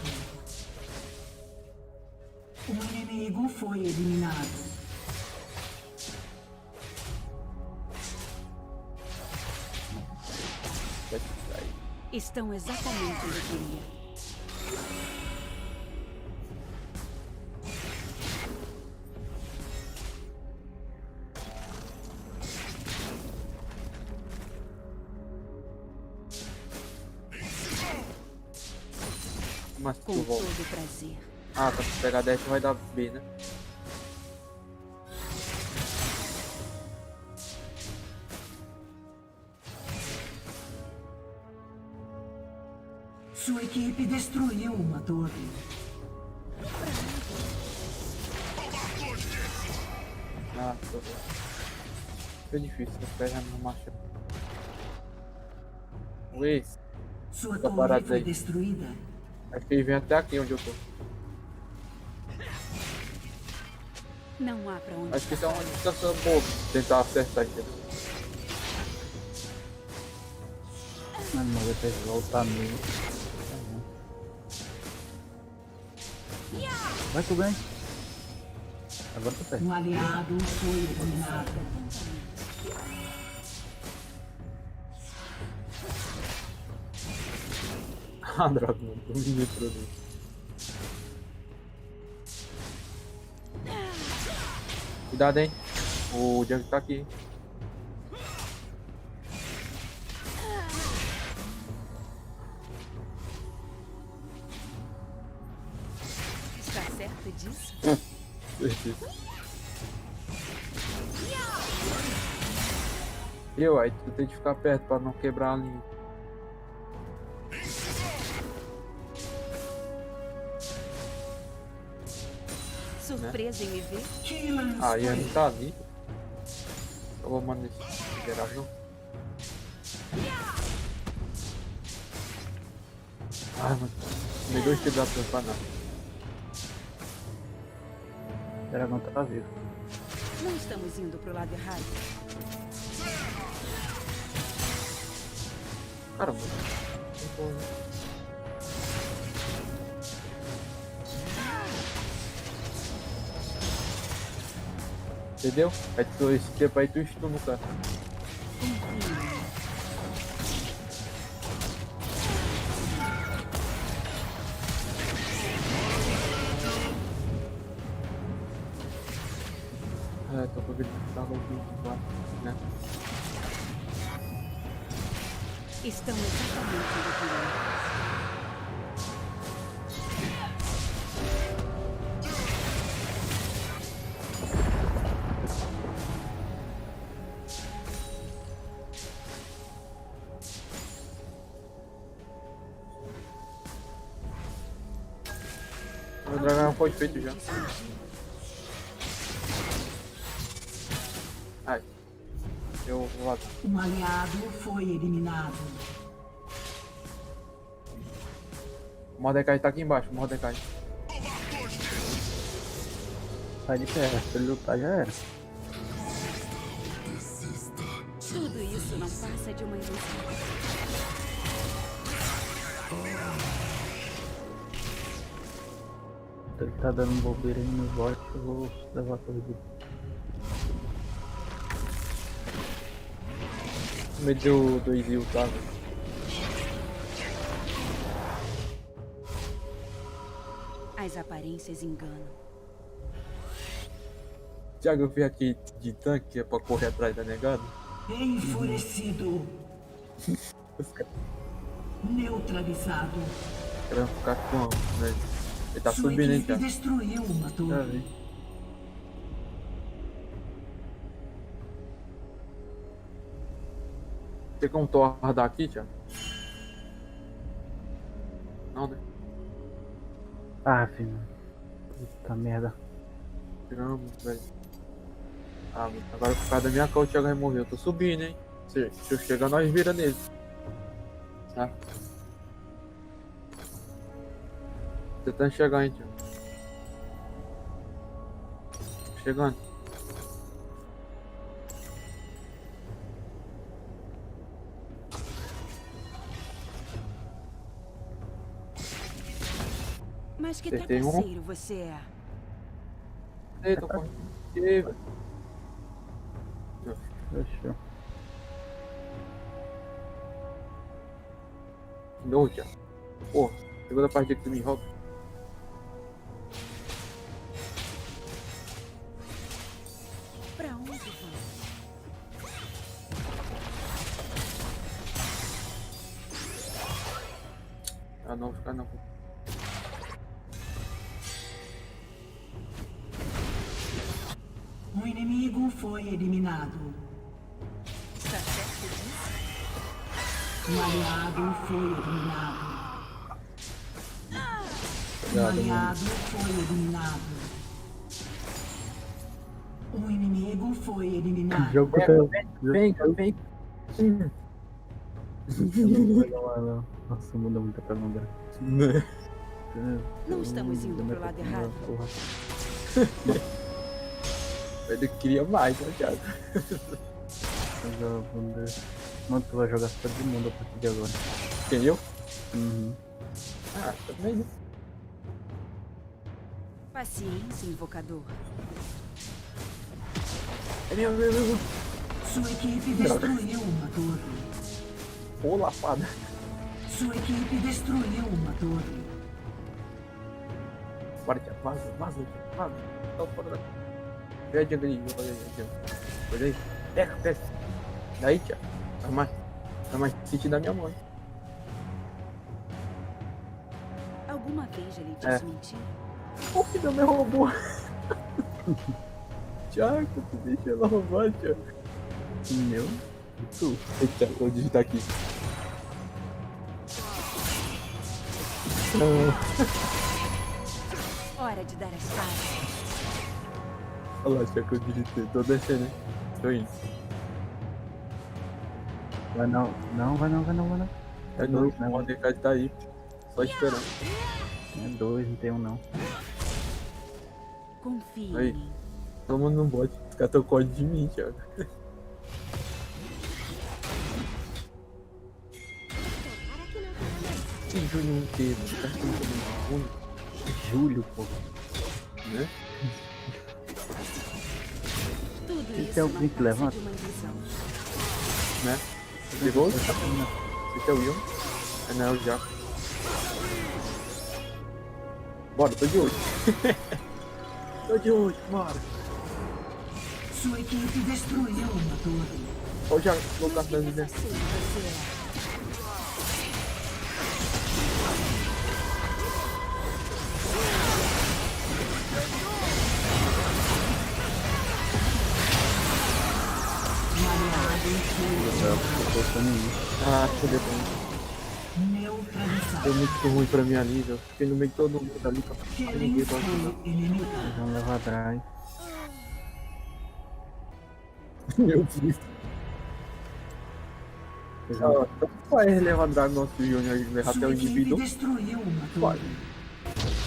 Um inimigo foi eliminado. Estão exatamente onde eu queria. Mas Com tu volta. todo prazer. Ah, pra pegar dash vai dar B, né? Sua equipe destruiu uma torre. Ah, tô. Foi difícil, eu pego no macho. Ué, Sua fica torre parado foi aí. destruída. Acho que ele vem até aqui onde eu tô. Não há pra onde. Acho que isso é uma distância boa. Tentar acertar aqui. Mano, mas vai ter que voltar mesmo. Vai tu ganha. Agora tu perde. Um aliado foi eliminado. Ah, droga, mano. Tô me produto. Cuidado, hein. O Junk tá aqui. Está certo disso? Eu, aí tu tem que ficar perto pra não quebrar a linha. Surpresa em me ver? Ah, e ele tá ali. Eu vou mandar esse geral, não. Ah, mano. Me deu esse dado pra nada. O dragão tá vivo. Não estamos indo pro lado errado. Caramba. Entendeu? Aí tu, esse tempo aí tu estuna o cara. É, tô com aquele que tá louquinho lá, né? Estão exatamente onde eu queria. O dragão foi feito já. Ai. Eu vou lá. Um aliado foi eliminado. O Mordecai tá aqui embaixo, o Mordecai. Sai de perto, se ele lutar já era. Tudo isso não passa de uma ilusão. Ele tá dando bobeira aí no bot, eu vou levar a corrida. Me deu 2 e tá? As aparências enganam. Thiago, eu vi aqui de tanque que é pra correr atrás da negada. Enfurecido. Neutralizado. Querendo ficar com. Né? Ele tá Sua subindo, hein, equipe Thiago? destruiu uma Já torre. vi. Tem como torrar aqui, Thiago? Não, né? Ah, filho. Puta merda. Tiramos, velho. Ah, mano, agora por causa da minha call o Thiago vai morrer. Eu tô subindo, hein? Se eu chegar, nós vira nele. Tá? Tentando chegar, hein, Thiago. Chegando. Mas que Acertei um. trapaceiro você é. Eita, corre. Ei, velho. Fechou. Não, Thiago. Porra, segunda partida que tu me rouba. Pra onde vamos? Ah, não, ficar não. O inimigo foi eliminado. Está certo disso? Um aliado foi eliminado. Um aliado foi eliminado. Um inimigo foi eliminado. Jogo Vem. Nossa, muda muita pergunta. Não estamos indo pro lado errado. Ele queria mais, né, Thiago? Mano, tu vai jogar todo mundo a partir de agora. Quem, eu? Uhum. Ah, também, né? Paciência, invocador. É meu. Sua equipe destruiu uma torre. Ô, lapada. Sua equipe destruiu uma torre. Bora, Thiago. Vaza. Tá fora daqui. Vem, Thiago, ali. Olha aí. Pega. Daí, Thiago. Vai mais kit da minha mãe. Alguma vez ele disse mentira? O filho me roubou. Thiago, tu deixa ela roubar, Thiago. Meu? Tu? Eita, vou digitar aqui. Hora de dar as caras. Olha lá, Thiago, que eu digitei. Tô descendo, hein? Tô indo. Vai não. É dois, né? O DK tá aí. Só esperando. É 2, não tem um não. Confie Aí. em mim. Todo mundo não bot. Os caras tão código de mim, Thiago. Que Júlio inteiro. Tá achando que eu Júlio, pô. Né? Tudo Esse isso é o não Blink passa levanta. de uma ilusão. Né? Pegou? Esse é o Will. É, não, é o Jaco. Bora, tô de 8. Tô de 8, bora. Sua equipe destruiu uma torre. Olha o Jaco, vou ficar dando dentro. Ah, deixa eu ver também. Deu muito ruim pra mim ali, eu fiquei no meio de todo mundo ali, pra ninguém pra ajudar. Eles vão levar atrás. Meu Deus. Tanto faz levar Dragon nosso Junior e levar até o indivíduo. Destruiu uma torre.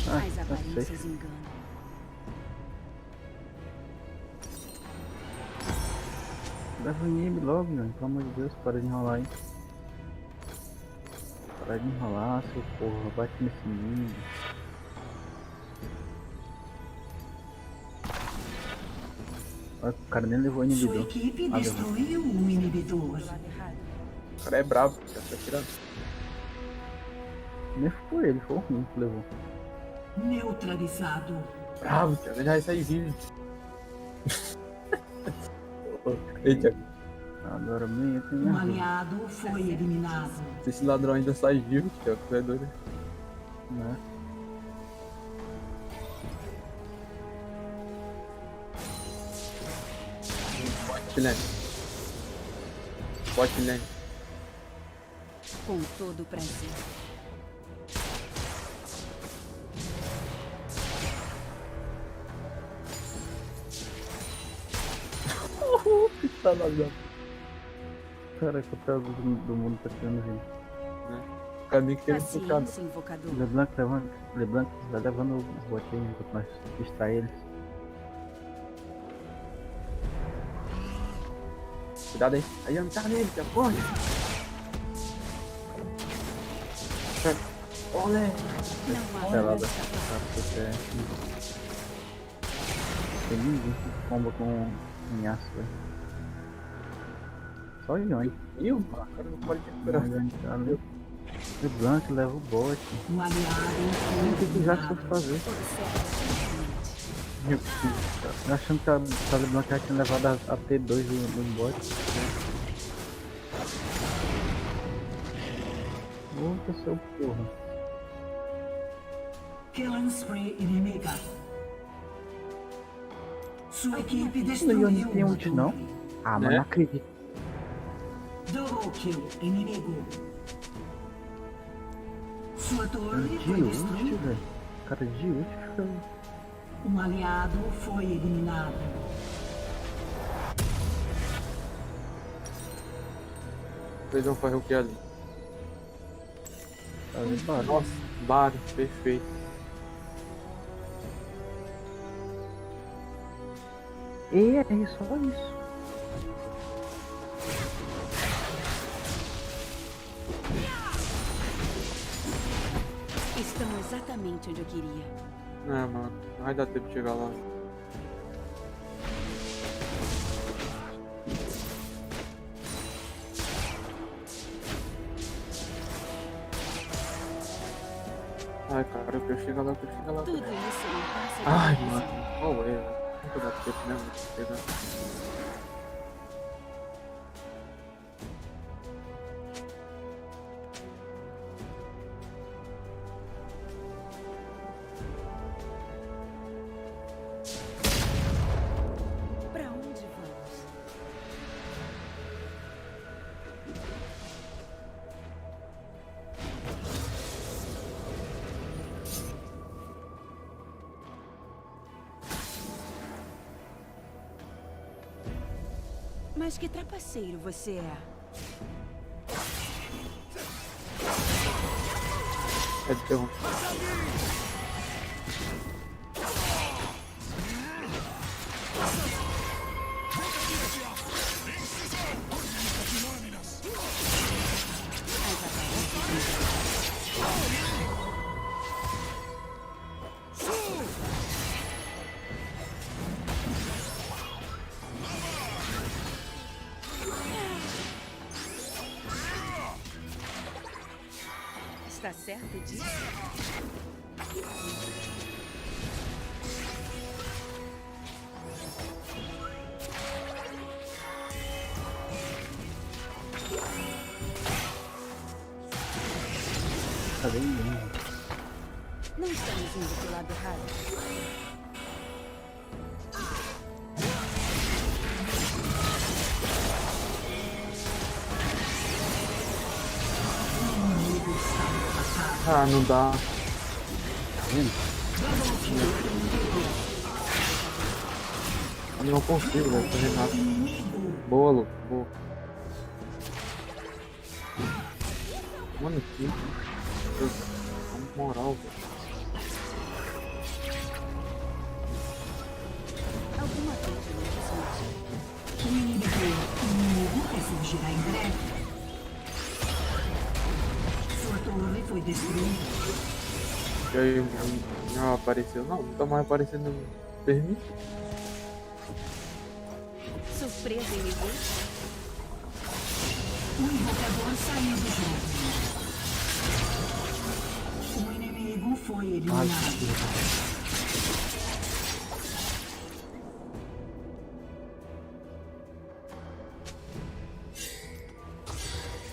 As aparências enganam. Leva o inib logo, mano. Pelo amor de Deus, para de enrolar aí. Para de enrolar, seu porra. Bate nesse inib. Olha, o cara nem levou o inibidor. Sua equipe destruiu um inibidor. O cara é bravo, já tá tirando. Nem foi ele, foi o ruim que levou. Neutralizado. Bravo, Thiago. Ele vai sair vivo. Ei, Thiago. Agora bem, eu tenho Um aliado foi eliminado. Esse ladrão ainda sai vivo, Thiago. Tu é doido. Né? Bot lane. Com todo prazer. Que tá ladrão. Caraca, o cara do mundo tá tirando gente. O caminho que ele puxado. Paciência, invocador. LeBlanc vai levando o bot aí enquanto nós distrai eles. Cuidado aí. Aí, ó, tá nele, Thiago. Corre. Olé. Pelada. Tem ninguém que comba com um aço, velho. Só o Ione. Ih, o cara não pode recuperar. LeBlanc leva o bot. Um aliado O que já se fazer? Achando que a LeBlanc já tinha levado a T2 no bot. Puta, seu porra. Killing spree inimiga. Sua equipe O destruiu Ione tem ult não? Ah, mas Né? não acredito. Double kill inimigo. Sua torre De foi ult, destruída. velho. Cara, de ult fica... Um aliado foi eliminado. Vocês vão fazer o que ali? Nossa, Baro, perfeito. E é isso, só isso. Estamos exatamente onde eu queria. É, mano, não vai dar tempo de chegar lá. Ai, cara, eu quero chegar lá, eu quero chegar lá. Tudo isso não passa de Ai, isso. mano, qual é? Nunca dá tempo mesmo de chegar. Pra onde vamos? Mas que trapaceiro você é? É de terror. Está certo disso? Tá bem lindo. Não estamos indo pro lado errado. Ah, não dá. Eu não consigo, velho, fazer nada. Boa, Lu, boa. Mano, que... moral, velho. Alguma vez eu não O inimigo ressurgirá em breve. Sua torre foi destruída. E aí, não apareceu. Não, não tá mais aparecendo. Permite? surpresa em me ver? O invocador saiu do jogo. O inimigo foi eliminado.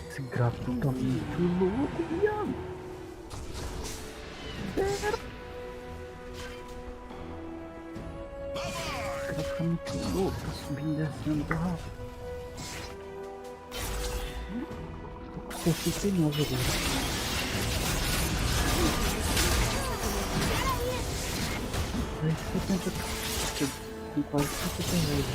Esse gato tá muito louco, viado. Vai ficar muito louco, tá subindo e descendo tão rápido. Tô com 69 agora. Aí 70. Tem quase 70 reais.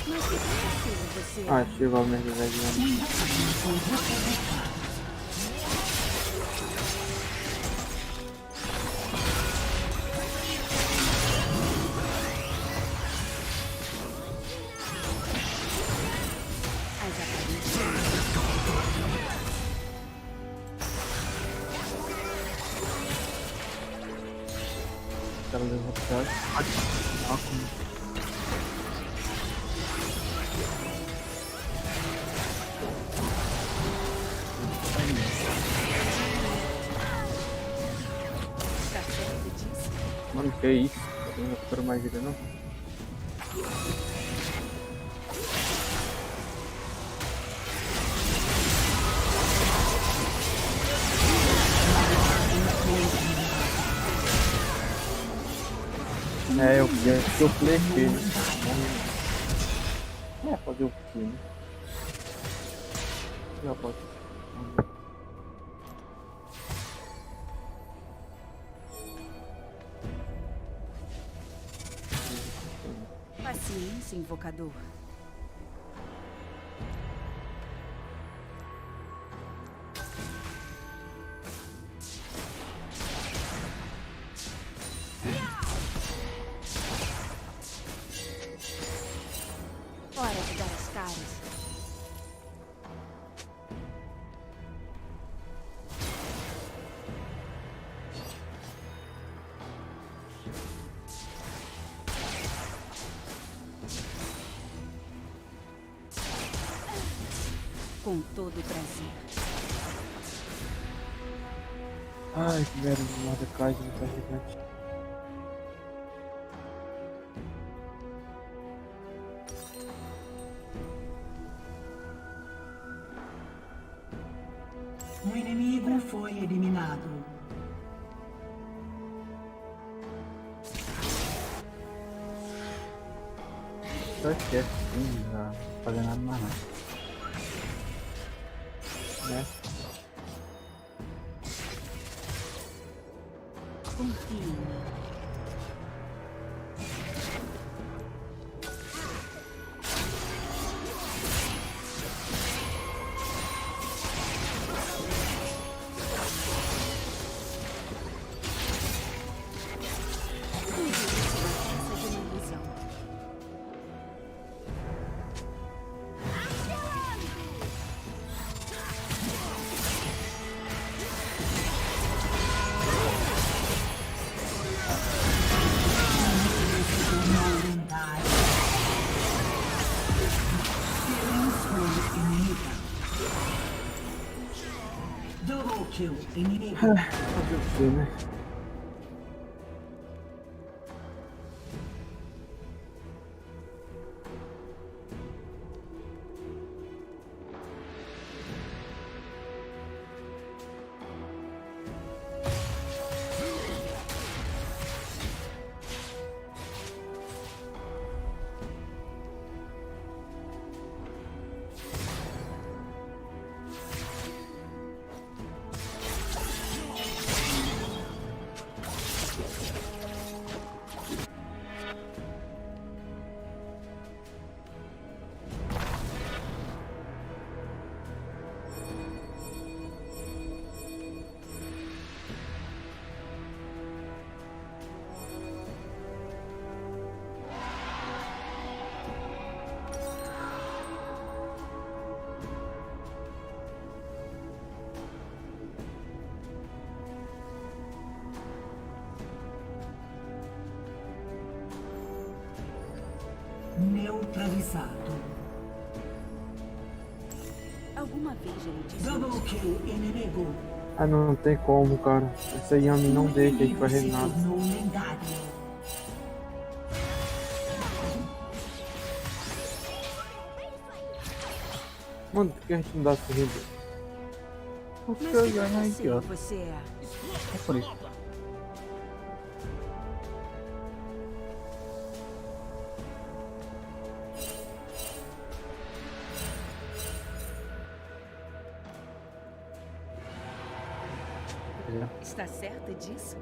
Mas que tranquilo você é. Ah, chegou a merda velho. O cara levou atrás. Mano, que isso? Eu não recupero mais vida não. É, eu flechei, né? É, fazer o quê, né? Já pode. Paciência, invocador. Hora de dar as caras. Com todo prazer. Ai, que merda de Mordecai, não tá gigante. Um inimigo foi eliminado. Só esquece, não dá pra fazer nada mais não. Né? Confie em mim. Double kill, inimigo. Fazer o quê, né? Neutralizado. Alguma vez ele disse Double isso? kill inimigo. Ah, não tem como, cara. Essa Yami não deixa a gente Inimigo fazer se nada. tornou lendário. Mano, por que a gente não dá corrida? Porque Mas eu que ganho trapaceiro idiota. você é? É por isso. Está certa disso?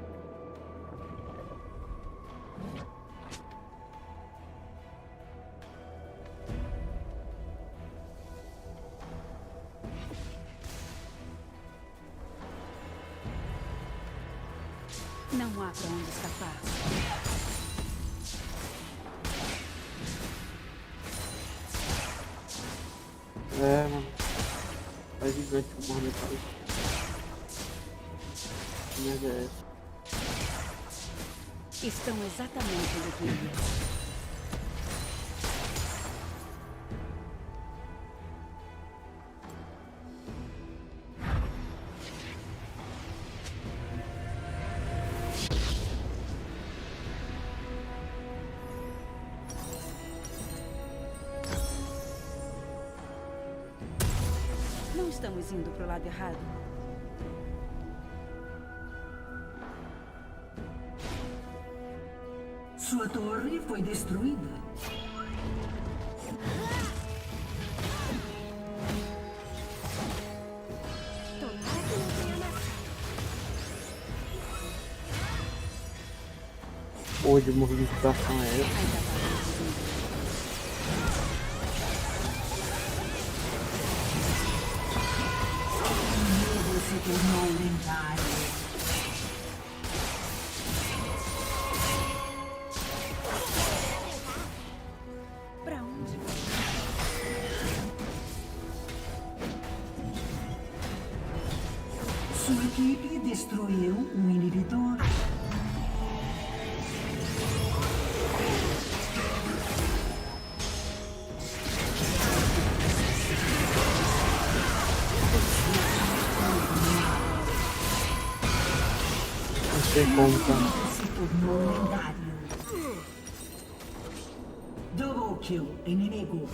Não há pra onde escapar. É, mano. Tá gigante o morro, cara. Que merda é essa? Estão exatamente onde eu queria. Não estamos indo pro lado errado. Sua torre foi destruída. Porra de movimentação é essa? Se tornou lendário. Pra onde? Sua equipe destruiu um inibidor. Não tem como, cara. Se tornou lendário. Double kill inimigo.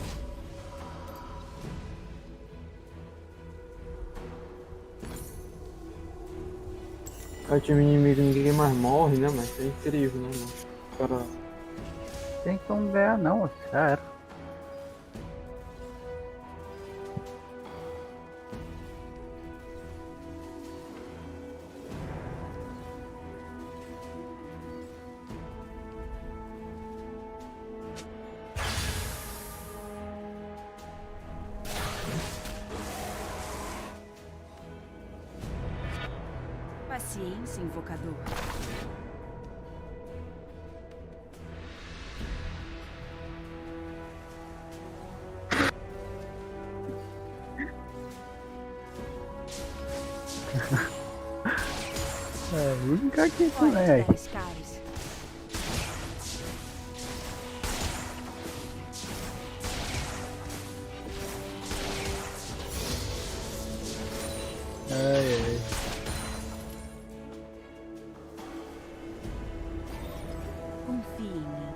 O time inimigo ninguém mais morre, né, mas é incrível, né, mano? Cara, Tem como ganhar não, já era. Paciência, invocador. É, vou brincar aqui Hora de também. dar as caras. Ai, ai. Confie em mim.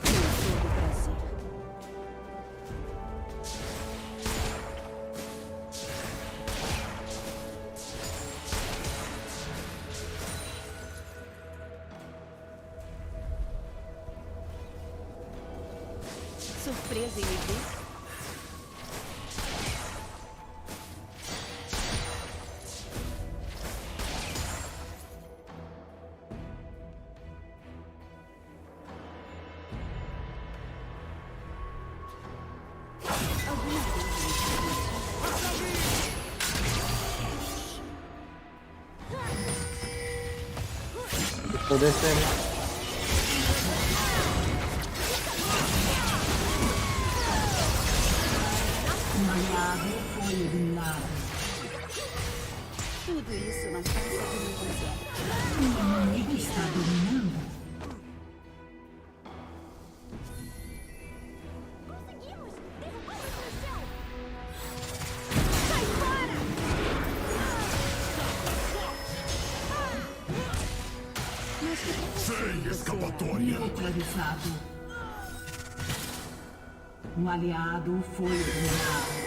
Com todo prazer. Surpresa em me ver? Alguma vez tô descendo. aliado foi eliminado. Tudo isso não passa de uma ilusão. O inimigo está dominando. Sem escapatória. Neutralizado. Um aliado foi eliminado.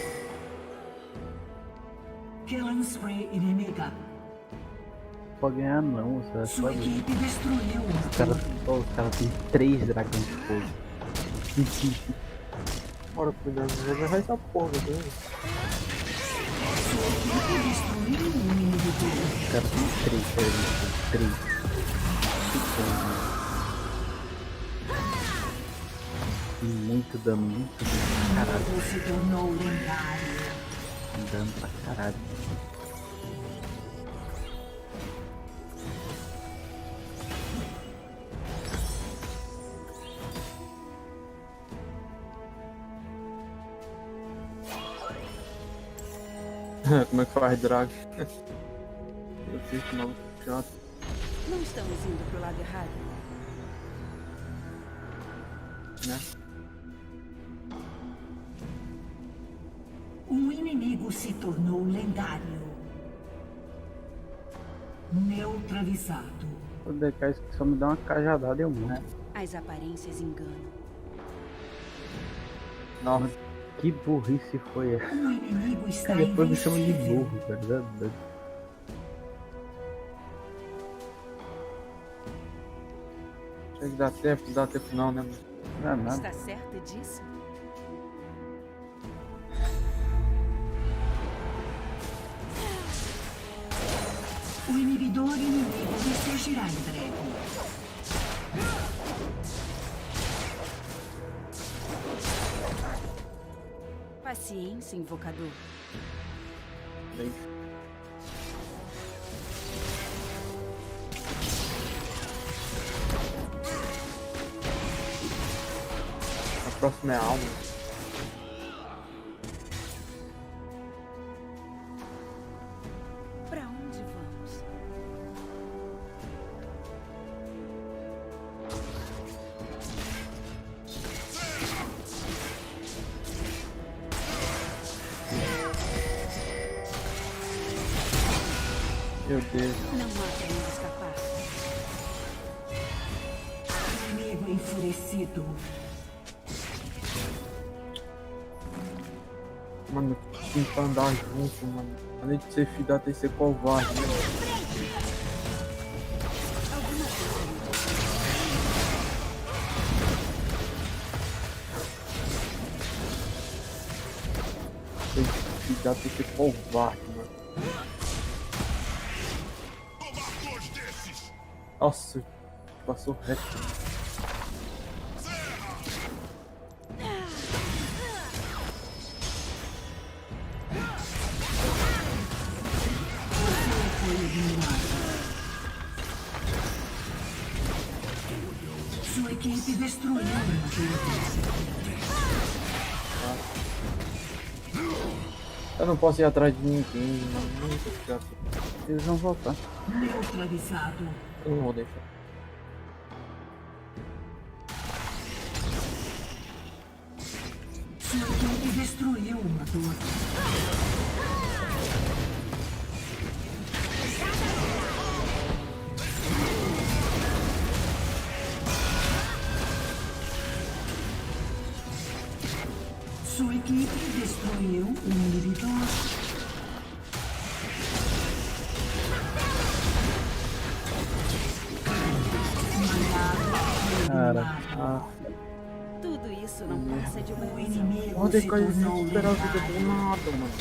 Killing spree inimiga. Pode ganhar não, você vai Sua equipe destruiu Os caras têm 3 dragões de fogo. Bora, cuidado, vai errar essa porra, viu? Sua equipe destruiu um inimigo. Os caras têm 3. Muito dano, caralho. Se tornou lendário. Dano pra caralho. Como é que faz drag? Eu fiz que maluco chato. Não estamos indo pro lado errado. Né? Um inimigo se tornou lendário. Neutralizado. O DK só me dá uma cajadada e eu morro. As aparências enganam. Nossa, que burrice foi essa? O inimigo está Depois me chama de invencível. burro, cara. Tem que dar tempo não, né? Não é nada. Está certa disso? O inibidor inimigo ressurgirá em breve. Paciência, invocador. Bem. A próxima é a alma. Pra onde vamos? Meu Deus. Não há pra onde escapar. Inimigo enfurecido. Mano, tem que andar junto, mano. Além de ser filho, tem que ser covarde, né? Tem que ser covarde, mano. Nossa, passou reto. Foi eliminado. Sua equipe destruiu uma Eu não posso ir atrás de ninguém, mano. Muito chato. Eles vão voltar. neutralizado. Eu não vou deixar. Sua equipe destruiu uma torre. Sua equipe destruiu um inibidor. Cara, Tudo isso não passa de uma O ilusão. inimigo Onde se cai esse tornou esperar a vida lendário. do nada, mano?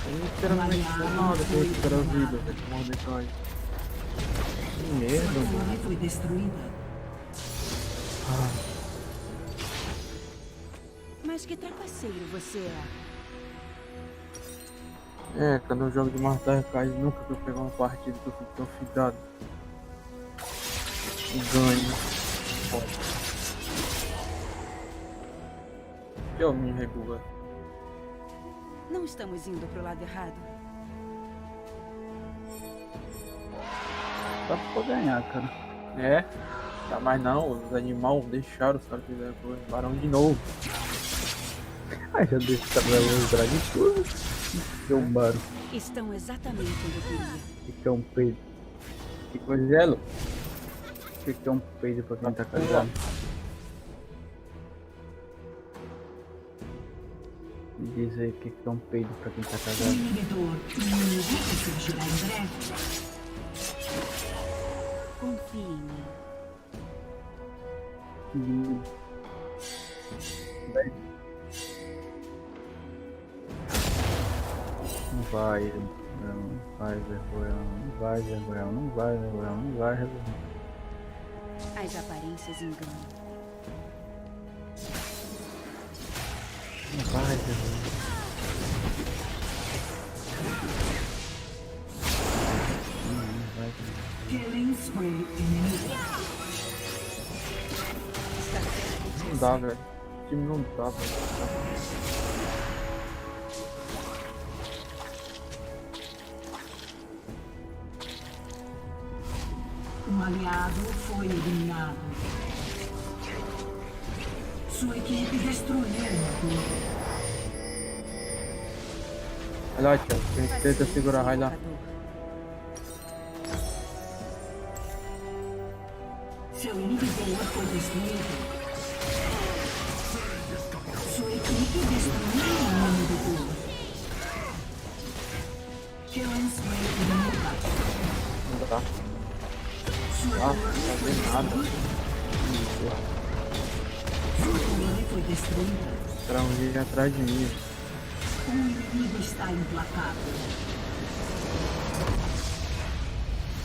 Eu não espero mais nada pra eu esperar a vida, velho. Mordecai. Que merda, Sua mano. torre foi destruída. Mas que trapaceiro você é. É, quando eu jogo de Mordecai, nunca que eu pegar uma partida que eu fico tão fidado. E ganho. Foda. Eu me regular. Não estamos indo pro lado errado? Só pra ganhar, cara. É. Tá, mas não, os animais deixaram os caras fizeram coisa. Barão de novo. Ai, já deixa o cabelo os dragões tudo. Deu um barulho. Estão exatamente onde eu queria. O que é um peido? Que coisa é, Lu? O que é um peido pra quem tá casado? Me diz aí o que é um peido pra quem tá casado. Inibidor inimigo que surgirá em breve. Confie em mim. Lindo. Não vai, não vai, Zergoel, não vai, Zergoel, não vai, Zergoel, não vai, Zergoel. As aparências enganam. Não vai, Zergoel. Não vai, Killing spree inimigo. Não dá, velho. O time não dá, velho. Um aliado foi eliminado. Sua equipe destruiu uma torre. Olha lá, Thiago. A gente tenta segurar, vai lá. Seu inibidor foi destruído. Sua equipe destruiu um inibidor. Killing spree inimigo. Não dá. Sua Não tá vendo nada. torre foi destruída. Pra um vir atrás de mim. O inimigo está implacável.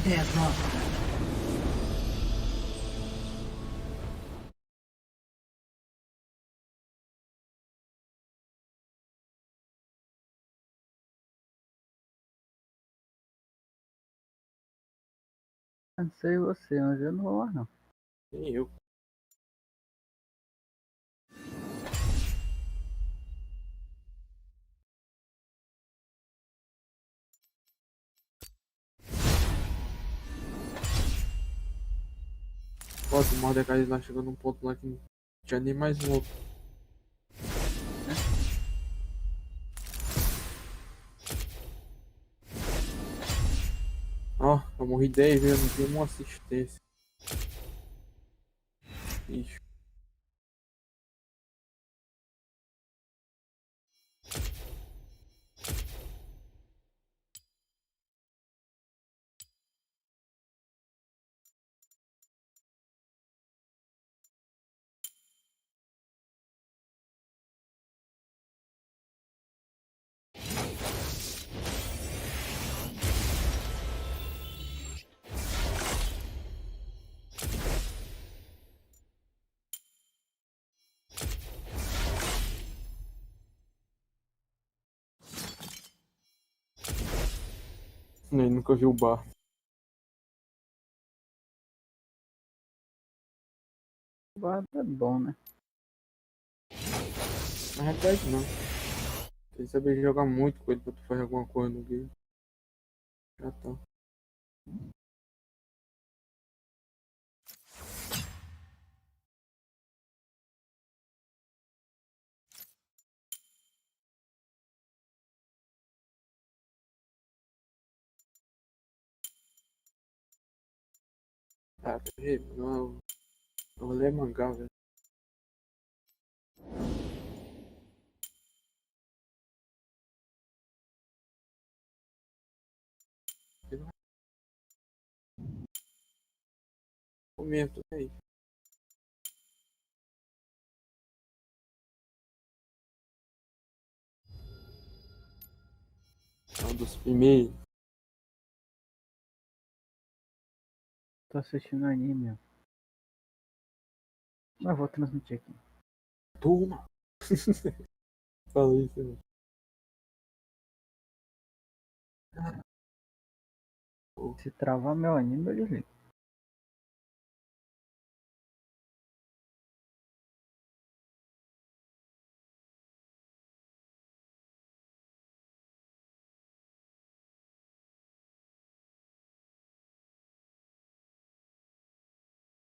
Derrota. Não sei você, mas eu não vou lá não. Nem eu. Nossa, o Mordecai lá chegou num ponto lá que não tinha nem mais volta. Ó, eu morri 10 vezes, não tenho uma assistência. Ixi. Nem nunca vi o bar. O bar é bom, né? Na realidade não. Tem que saber jogar muito com ele pra tu fazer alguma coisa no game. Já tá. Ah, peraí, não. Eu vou ler mangá, velho. Comento aí. É um dos primeiros. Tô assistindo anime, ó. Mas vou transmitir aqui. Turma! Fala isso, né? Se travar meu anime, eu desligo.